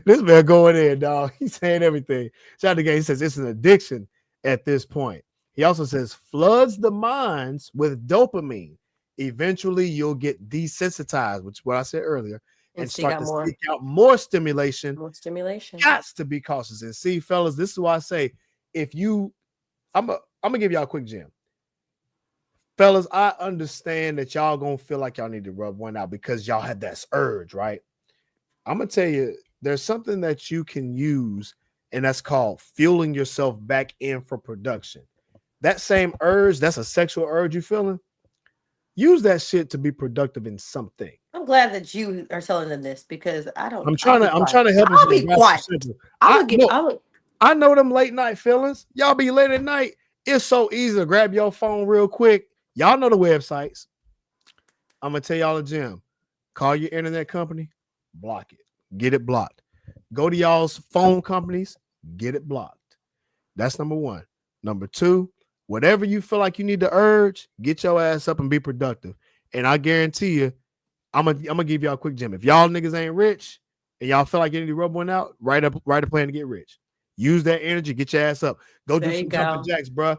Speaker 3: This man going in, dog. He's saying everything. Shout out to Game. He says it's an addiction at this point. He also says floods the minds with dopamine. Eventually, you'll get desensitized, which is what I said earlier, and start to seek out more stimulation.
Speaker 11: More stimulation.
Speaker 3: Got to be cautious. And see, fellas, this is why I say if you, I'm gonna give y'all a quick gem. Fellas, I understand that y'all gonna feel like y'all need to rub one out because y'all had that urge, right? I'm gonna tell you, there's something that you can use, and that's called fueling yourself back in for production. That same urge, that's a sexual urge you feeling. Use that shit to be productive in something.
Speaker 11: I'm glad that you are telling them this because I don't.
Speaker 3: I'm trying to help.
Speaker 11: I'll be quiet.
Speaker 3: I know them late night feelings. Y'all be late at night. It's so easy to grab your phone real quick. Y'all know the websites. I'm gonna tell y'all a gem. Call your internet company, block it. Get it blocked. Go to y'all's phone companies, get it blocked. That's number one. Number two, whatever you feel like you need to urge, get your ass up and be productive. And I guarantee you, I'm gonna give y'all a quick gem. If y'all niggas ain't rich and y'all feel like you need to rub one out, write a plan to get rich. Use that energy, get your ass up. Go do some jumping jacks, bro.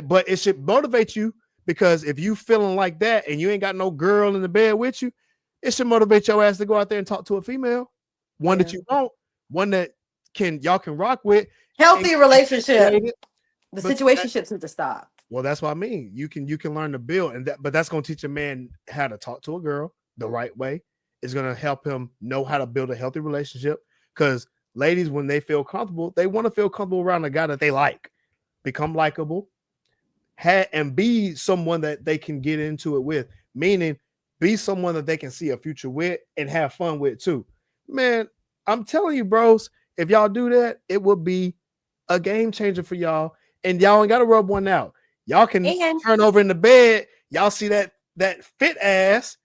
Speaker 3: But it should motivate you because if you feeling like that and you ain't got no girl in the bed with you, it should motivate your ass to go out there and talk to a female, one that you want, one that y'all can rock with.
Speaker 11: Healthy relationship. The situationships need to stop.
Speaker 3: Well, that's what I mean. You can learn to build, but that's gonna teach a man how to talk to a girl the right way. It's gonna help him know how to build a healthy relationship. Because ladies, when they feel comfortable, they want to feel comfortable around a guy that they like, become likable, and be someone that they can get into it with. Meaning, be someone that they can see a future with and have fun with too. Man, I'm telling you, bros, if y'all do that, it will be a game changer for y'all. And y'all ain't got to rub one out. Y'all can turn over in the bed. Y'all see that fit ass,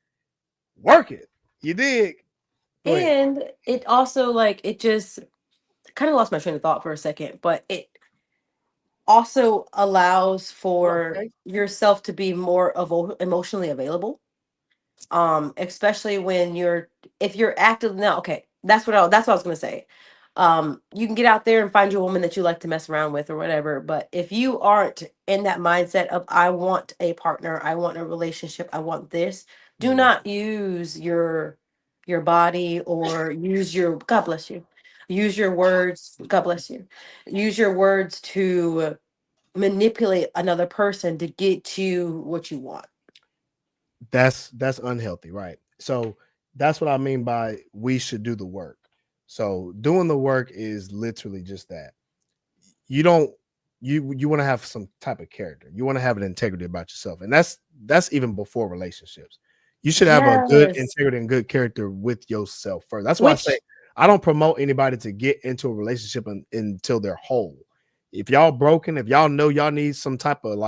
Speaker 3: work it. You dig?
Speaker 11: And it also it just kind of lost my train of thought for a second, but it also allows for yourself to be more emotionally available. Especially when if you're active now. Okay, that's what I was gonna say. You can get out there and find your woman that you like to mess around with or whatever. But if you aren't in that mindset of I want a partner, I want a relationship, I want this, do not use your body or use your God bless you. Use your words, God bless you. Use your words to manipulate another person to get you what you want.
Speaker 3: That's unhealthy, right? So that's what I mean by we should do the work. So doing the work is literally just that. You want to have some type of character. You want to have an integrity about yourself. And that's even before relationships. You should have a good integrity and good character with yourself first. That's why I say I don't promote anybody to get into a relationship until they're whole. If y'all broken, if y'all know y'all need some type of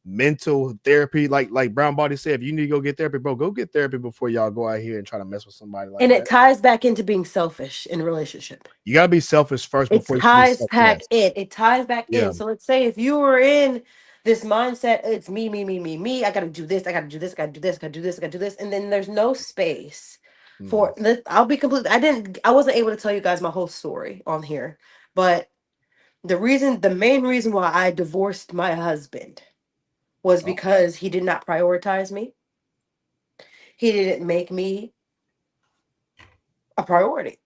Speaker 3: mental therapy, like Brown Body said, if you need to go get therapy, bro, go get therapy before y'all go out here and try to mess with somebody like that.
Speaker 11: And it ties back into being selfish in a relationship.
Speaker 3: You gotta be selfish first before
Speaker 11: it ties back in. So let's say if you were in this mindset, it's me, I gotta do this, I gotta do this, I gotta do this, I gotta do this, I gotta do this, and then there's no space For this, I'll be completely. I wasn't able to tell you guys my whole story on here, but the main reason why I divorced my husband was because he did not prioritize me. He didn't make me a priority.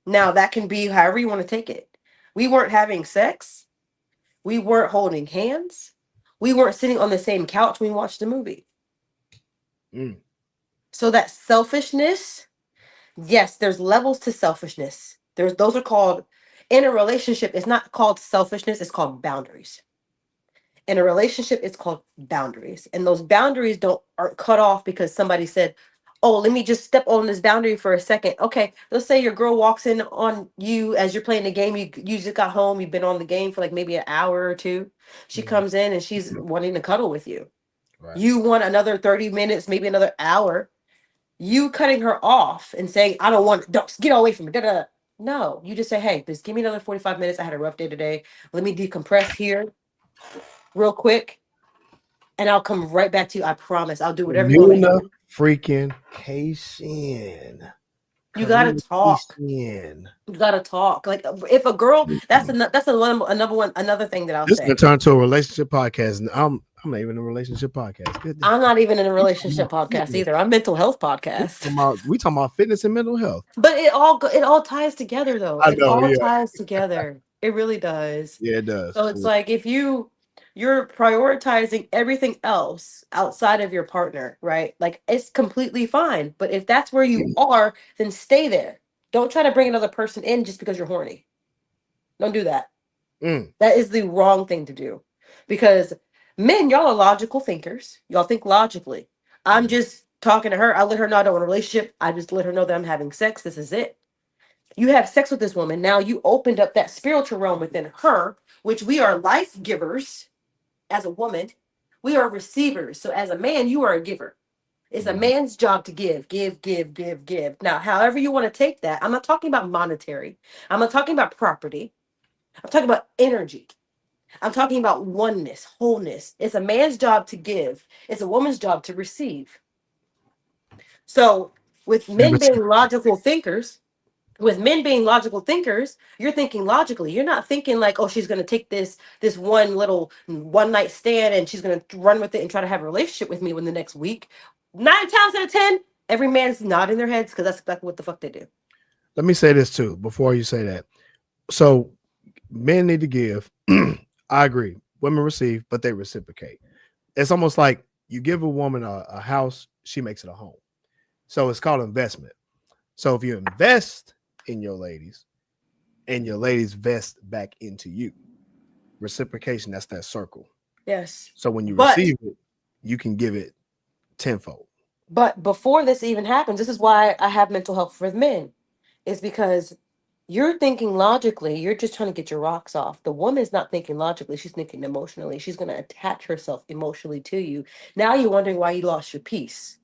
Speaker 11: Now that can be however you want to take it. We weren't having sex. We weren't holding hands. We weren't sitting on the same couch when we watched a movie. So that selfishness, yes, there's levels to selfishness. Those are called, in a relationship, it's not called selfishness, it's called boundaries. In a relationship, it's called boundaries. And those boundaries aren't cut off because somebody said, oh, let me just step on this boundary for a second. Okay, let's say your girl walks in on you as you're playing the game. You just got home. You've been on the game for like maybe an hour or two. She comes in and she's wanting to cuddle with you. Right. You want another 30 minutes, maybe another hour. You cutting her off and saying, I don't get away from me. Da-da. No, you just say, hey, just give me another 45 minutes. I had a rough day today. Let me decompress here real quick. And I'll come right back to you. I promise. I'll do whatever you want to do.
Speaker 3: Freaking Cation.
Speaker 11: You gotta talk. You gotta talk. Like if a girl, another thing that I'll say.
Speaker 3: This is gonna turn to a relationship podcast, and I'm not even in a relationship podcast. Goodness.
Speaker 11: I'm not even in a relationship podcast either. I'm mental health podcast.
Speaker 3: We talking about fitness and mental health.
Speaker 11: But it all ties together though. It all ties together. It really does.
Speaker 3: Yeah, it does.
Speaker 11: So it's like if you're prioritizing everything else outside of your partner, right? Like it's completely fine. But if that's where you are, then stay there. Don't try to bring another person in just because you're horny. Don't do that. That is the wrong thing to do. Because men, y'all are logical thinkers. Y'all think logically. I'm just talking to her. I let her know I don't want a relationship. I just let her know that I'm having sex. This is it. You have sex with this woman. Now you opened up that spiritual realm within her, which we are life givers. As a woman, we are receivers. So as a man, you are a giver. It's a man's job to give. Now, however you want to take that, I'm not talking about monetary. I'm not talking about property. I'm talking about energy. I'm talking about oneness, wholeness. It's a man's job to give. It's a woman's job to receive. So with men being logical thinkers, you're thinking logically. You're not thinking like, oh, she's going to take this one night stand and she's going to run with it and try to have a relationship with me within the next week. 9 times out of 10, every man's nodding their heads because that's exactly what the fuck they do.
Speaker 3: Let me say this too before you say that. So men need to give. I agree. Women receive, but they reciprocate. It's almost like you give a woman a house, she makes it a home. So it's called investment. So if you invest in your ladies and your ladies vest back into you, reciprocation, that's that circle.
Speaker 11: Yes.
Speaker 3: So when you receive it, you can give it tenfold.
Speaker 11: But before this even happens, this is why I have mental health for men. It's because you're thinking logically. You're just trying to get your rocks off. The woman's not thinking logically. She's thinking emotionally. She's going to attach herself emotionally to you. Now you're wondering why you lost your peace.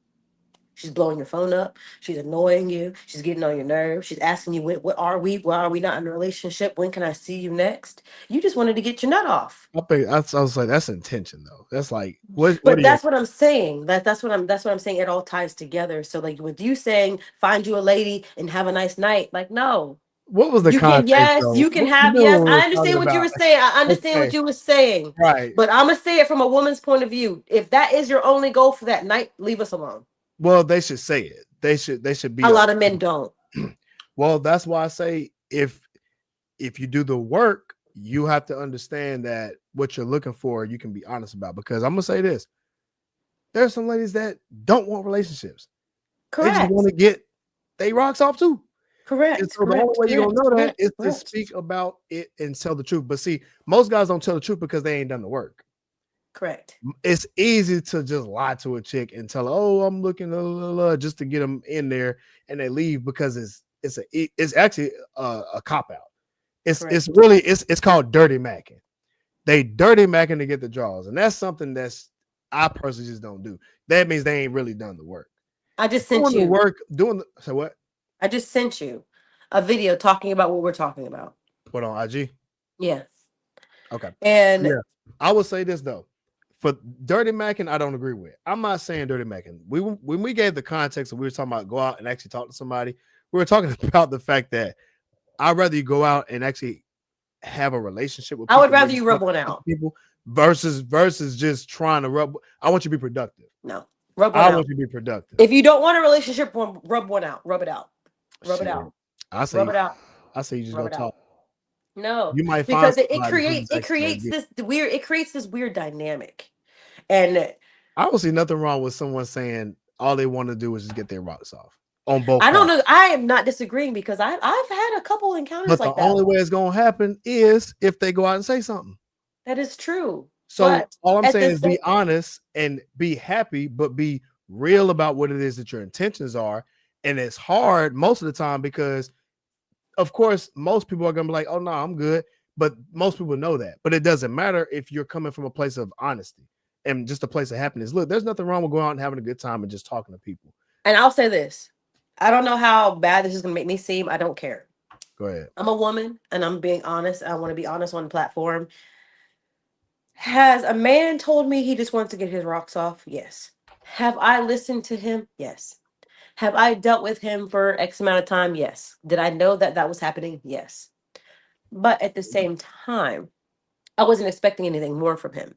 Speaker 11: She's blowing your phone up. She's annoying you. She's getting on your nerves. She's asking you, what are we? Why are we not in a relationship? When can I see you next? You just wanted to get your nut off.
Speaker 3: I was like, that's intention though. That's like what?
Speaker 11: But that's what I'm saying. That's what I'm saying. It all ties together. So like with you saying, find you a lady and have a nice night. Like no.
Speaker 3: What was the context?
Speaker 11: You can have. Yes, I understand what you were saying. I understand what you were saying.
Speaker 3: Right.
Speaker 11: But I'm gonna say it from a woman's point of view. If that is your only goal for that night, leave us alone.
Speaker 3: Well, they should say it. They should be.
Speaker 11: A lot of men don't.
Speaker 3: Well, that's why I say if you do the work, you have to understand that what you're looking for, you can be honest about. Because I'm gonna say this: there's some ladies that don't want relationships.
Speaker 11: Correct.
Speaker 3: They just want to get they rocks off too.
Speaker 11: Correct.
Speaker 3: And so the only way you're gonna know that is to speak about it and tell the truth. But see, most guys don't tell the truth because they ain't done the work.
Speaker 11: Correct.
Speaker 3: It's easy to just lie to a chick and tell her, "Oh, I'm looking just to get them in there," and they leave because it's actually a cop out. It's really called dirty macking. They dirty macking to get the draws, and that's something I personally just don't do. That means they ain't really done the work.
Speaker 11: I just sent you
Speaker 3: the work so what?
Speaker 11: I just sent you a video talking about what we're talking about.
Speaker 3: What on IG?
Speaker 11: Yeah.
Speaker 3: Okay.
Speaker 11: And
Speaker 3: yeah, I would say this though. for dirty macking, I don't agree with. I'm not saying dirty macking. When we gave the context and we were talking about go out and actually talk to somebody, we were talking about the fact that I'd rather you go out and actually have a relationship with people.
Speaker 11: I would rather you rub one out.
Speaker 3: People versus just trying to rub. I want you to be productive.
Speaker 11: No, rub one
Speaker 3: I
Speaker 11: out.
Speaker 3: want you to be productive.
Speaker 11: If you don't want a relationship, rub one out. Rub it out. Rub it out.
Speaker 3: I say
Speaker 11: rub it out.
Speaker 3: I say you just go talk.
Speaker 11: No,
Speaker 3: you might
Speaker 11: because
Speaker 3: find
Speaker 11: it creates this weird dynamic, and
Speaker 3: I don't see nothing wrong with someone saying all they want to do is just get their rocks off on both.
Speaker 11: I don't know. I am not disagreeing because I've had a couple encounters like that.
Speaker 3: But the only way it's gonna happen is if they go out and say something.
Speaker 11: That is true.
Speaker 3: So all I'm saying is be honest and be happy, but be real about what it is that your intentions are. And it's hard most of the time because, of course, most people are gonna be like, "Oh no, I'm good," but most people know that. But it doesn't matter if you're coming from a place of honesty and just a place of happiness. Look, there's nothing wrong with going out and having a good time and just talking to people.
Speaker 11: And I'll say this: I don't know how bad this is gonna make me seem. I don't care.
Speaker 3: Go ahead.
Speaker 11: I'm a woman, and I'm being honest. I want to be honest on the platform. Has a man told me he just wants to get his rocks off? Yes. Have I listened to him? Yes. Have I dealt with him for X amount of time? Yes. Did I know that that was happening? Yes. But at the same time, I wasn't expecting anything more from him.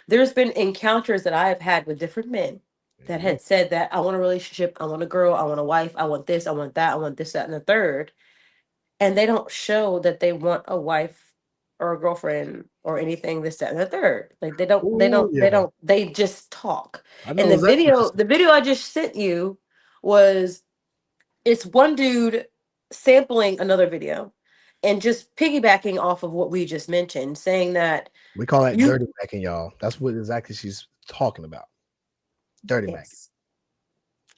Speaker 11: There's been encounters that I have had with different men that had said that I want a relationship, I want a girl, I want a wife, I want this, I want that, I want this, that, and the third. And they don't show that they want a wife or a girlfriend or anything, this, that, and the third. Like they just talk. And the video I just sent you it's one dude sampling another video and just piggybacking off of what we just mentioned, saying that
Speaker 3: we call that dirty macking, y'all. That's what exactly she's talking about. Dirty macking.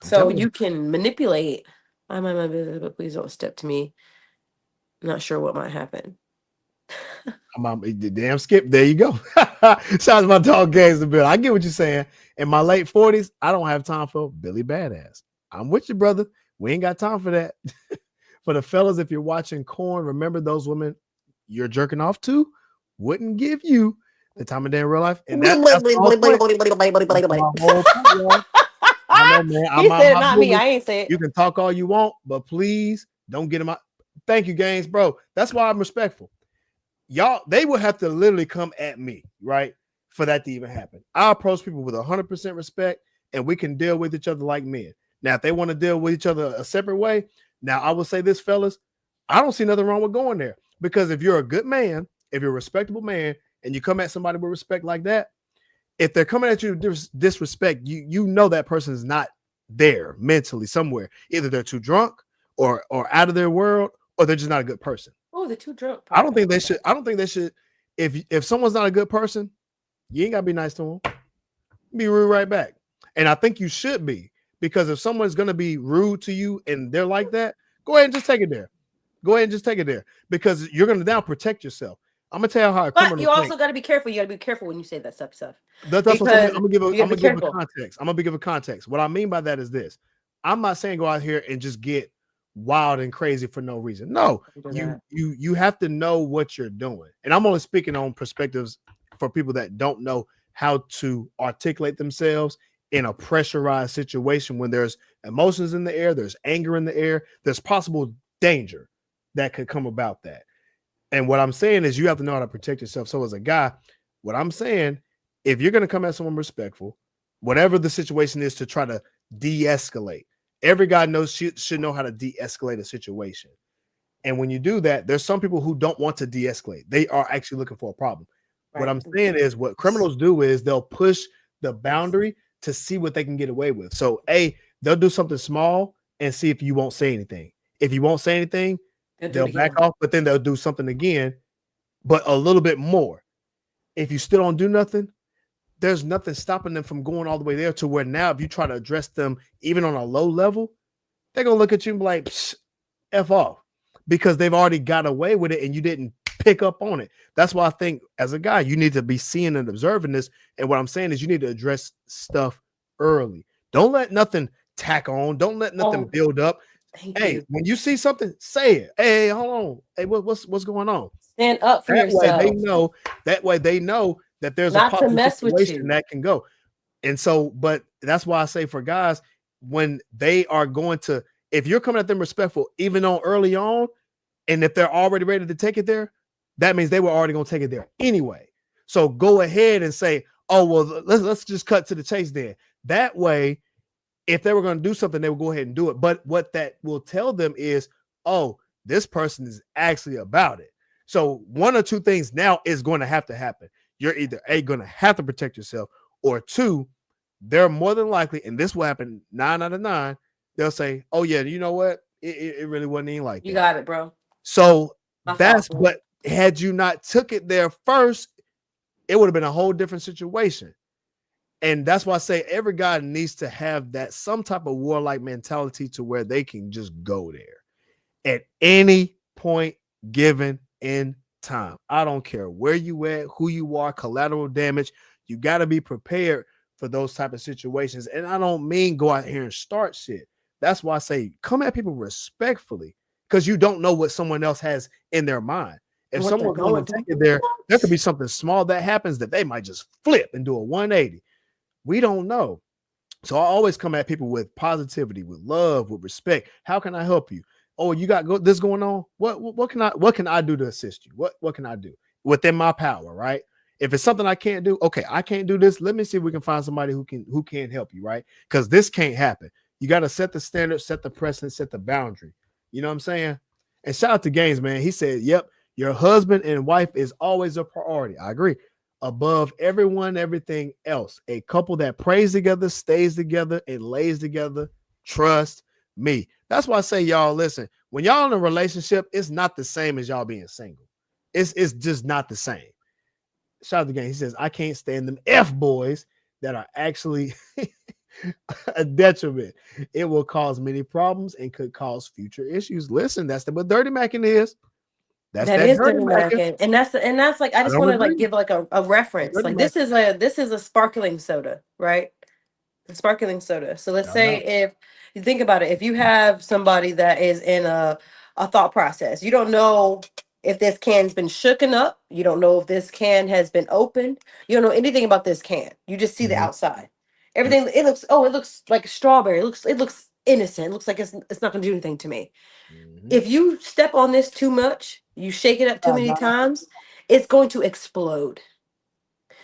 Speaker 11: So you can manipulate. I mind my business, but please don't step to me. I'm not sure what might happen.
Speaker 3: Damn Skip, there you go. Shout out to my dog Gaze the Bill. I get what you're saying. In my late 40s, I don't have time for Billy Badass. I'm with you, brother. We ain't got time for that. For the fellas, if you're watching Corn, remember those women you're jerking off to wouldn't give you the time of day in real life. And that's my whole point, I know, man.
Speaker 11: He said it, not me. I ain't say it.
Speaker 3: You can talk all you want, but please don't get him out. Thank you, Gaines, bro. That's why I'm respectful. Y'all, they would have to literally come at me, right, for that to even happen. I approach people with 100% respect, and we can deal with each other like men. Now, if they want to deal with each other a separate way, now I will say this, fellas, I don't see nothing wrong with going there, because if you're a good man, if you're a respectable man, and you come at somebody with respect like that, if they're coming at you with disrespect, you know that person is not there mentally somewhere. Either they're too drunk or out of their world, or they're just not a good person.
Speaker 11: Oh, they're too drunk.
Speaker 3: I don't think they should. If someone's not a good person, you ain't gotta be nice to them. Be rude right back. And I think you should be, because if someone's gonna be rude to you and they're like that, go ahead and just take it there. Go ahead and just take it there, because you're gonna now protect yourself. I'm gonna tell you how a criminal.
Speaker 11: But you also got to be careful. You got to be careful when you say that stuff.
Speaker 3: That's what I'm gonna give a context. I'm gonna give a context. What I mean by that is this: I'm not saying go out here and just get wild and crazy for no reason. No, you have to know what you're doing. And I'm only speaking on perspectives for people that don't know how to articulate themselves in a pressurized situation when there's emotions in the air, there's anger in the air, there's possible danger that could come about that. And what I'm saying is you have to know how to protect yourself. So as a guy, what I'm saying, if you're going to come at someone respectful, whatever the situation is, to try to de-escalate, every guy should know how to de-escalate a situation. And when you do that, there's some people who don't want to de-escalate. They are actually looking for a problem. Right. What I'm saying is what criminals do is they'll push the boundary to see what they can get away with. So they'll do something small and see if you won't say anything. If you won't say anything, they'll back off, but then they'll do something again, but a little bit more. If you still don't do nothing, there's nothing stopping them from going all the way there, to where now if you try to address them even on a low level, they're going to look at you and be like, F off, because they've already got away with it and you didn't pick up on it. That's why I think as a guy, you need to be seeing and observing this. And what I'm saying is you need to address stuff early. Don't let nothing tack on. Don't let nothing build up. Hey, when you see something, say it. Hey, hold on. Hey, what's going on?
Speaker 11: Stand up for yourself.
Speaker 3: That way they know that there's
Speaker 11: Not
Speaker 3: a
Speaker 11: to
Speaker 3: possible
Speaker 11: mess with
Speaker 3: situation
Speaker 11: you.
Speaker 3: that can go. And so, but that's why I say for guys, when they are going to, if you're coming at them respectful, even on early on, and if they're already ready to take it there, that means they were already going to take it there anyway. So go ahead and say, oh, well, let's just cut to the chase then. That way, if they were going to do something, they will go ahead and do it. But what that will tell them is, oh, this person is actually about it. So one or two things now is going to happen. You're either A, going to have to protect yourself, or two, they're more than likely, and this will happen 9 out of 9, they'll say, oh yeah, you know what? It really wasn't even like that.
Speaker 11: You got it, bro.
Speaker 3: So
Speaker 11: That's
Speaker 3: but had you not took it there first, it would have been a whole different situation. And that's why I say every guy needs to have that some type of warlike mentality to where they can just go there at any point given in time. I don't care where you at, who you are, collateral damage. You got to be prepared for those type of situations. And I don't mean go out here and start shit. That's why I say come at people respectfully, because you don't know what someone else has in their mind. If someone's going to take it there could be something small that happens that they might just flip and do a 180. We don't know. So I always come at people with positivity, with love, with respect. How can I help you? Oh, you got this going on? What can I do to assist you? What can I do within my power, right? If it's something I can't do, okay, I can't do this. Let me see if we can find somebody who can help you, right? Because this can't happen. You got to set the standard, set the precedent, set the boundary. You know what I'm saying? And shout out to Gaines, man. He said, yep, your husband and wife is always a priority. I agree. Above everyone, everything else. A couple that prays together, stays together, and lays together. Trust me. That's why I say, y'all, listen, when y'all in a relationship, it's not the same as y'all being single. It's just not the same. Shout out to Gaines. He says, I can't stand them F boys that are actually a detriment. It will cause many problems and could cause future issues. Listen, that's what Dirty Mackin is.
Speaker 11: That is Dirty Mackin. And that's like, I just want to like give like a reference. Like this is a sparkling soda, right? A sparkling soda. So let's say if you think about it, if you have somebody that is in a thought process, you don't know if this can's been shooken up, you don't know if this can has been opened, you don't know anything about this can. You just see the outside. Everything it looks like a strawberry. It looks innocent. It looks like it's not gonna do anything to me. If you step on this too much, you shake it up too many times, it's going to explode.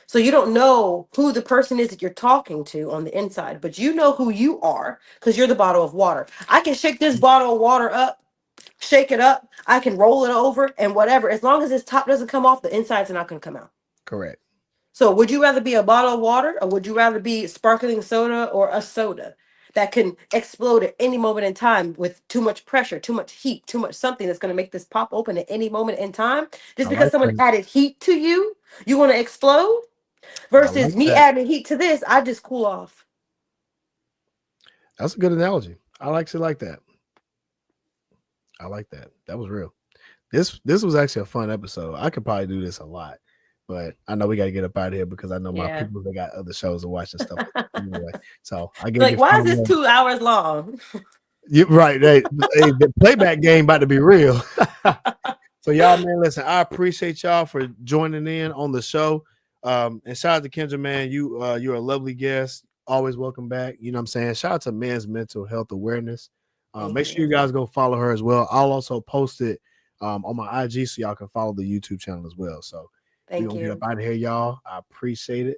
Speaker 11: So you don't know who the person is that you're talking to on the inside, but you know who you are because you're the bottle of water. I can shake this bottle of water up, shake it up. I can roll it over and whatever. As long as this top doesn't come off, the insides are not going to come out.
Speaker 3: Correct.
Speaker 11: So would you rather be a bottle of water or would you rather be sparkling soda or a soda that can explode at any moment in time with too much pressure, too much heat, too much something that's going to make this pop open at any moment in time? Just because someone added heat to you, you want to explode? Versus me adding heat to this, I just cool off.
Speaker 3: That's a good analogy. I like shit like that. I like that. That was real. This was actually a fun episode. I could probably do this a lot, but I know we got to get up out of here because I know my people that got other shows to watch and stuff. Anyway, so I get
Speaker 11: like, why is this 2 hours long?
Speaker 3: You're right. The playback game about to be real. So y'all, man, listen. I appreciate y'all for joining in on the show. And shout out to Kendra, man. You're a lovely guest. Always welcome back. You know what I'm saying? Shout out to Men's Mental Health Awareness. Make sure you guys go follow her as well. I'll also post it on my IG so y'all can follow the YouTube channel as well. So we're gonna get up out of here, y'all. I appreciate it.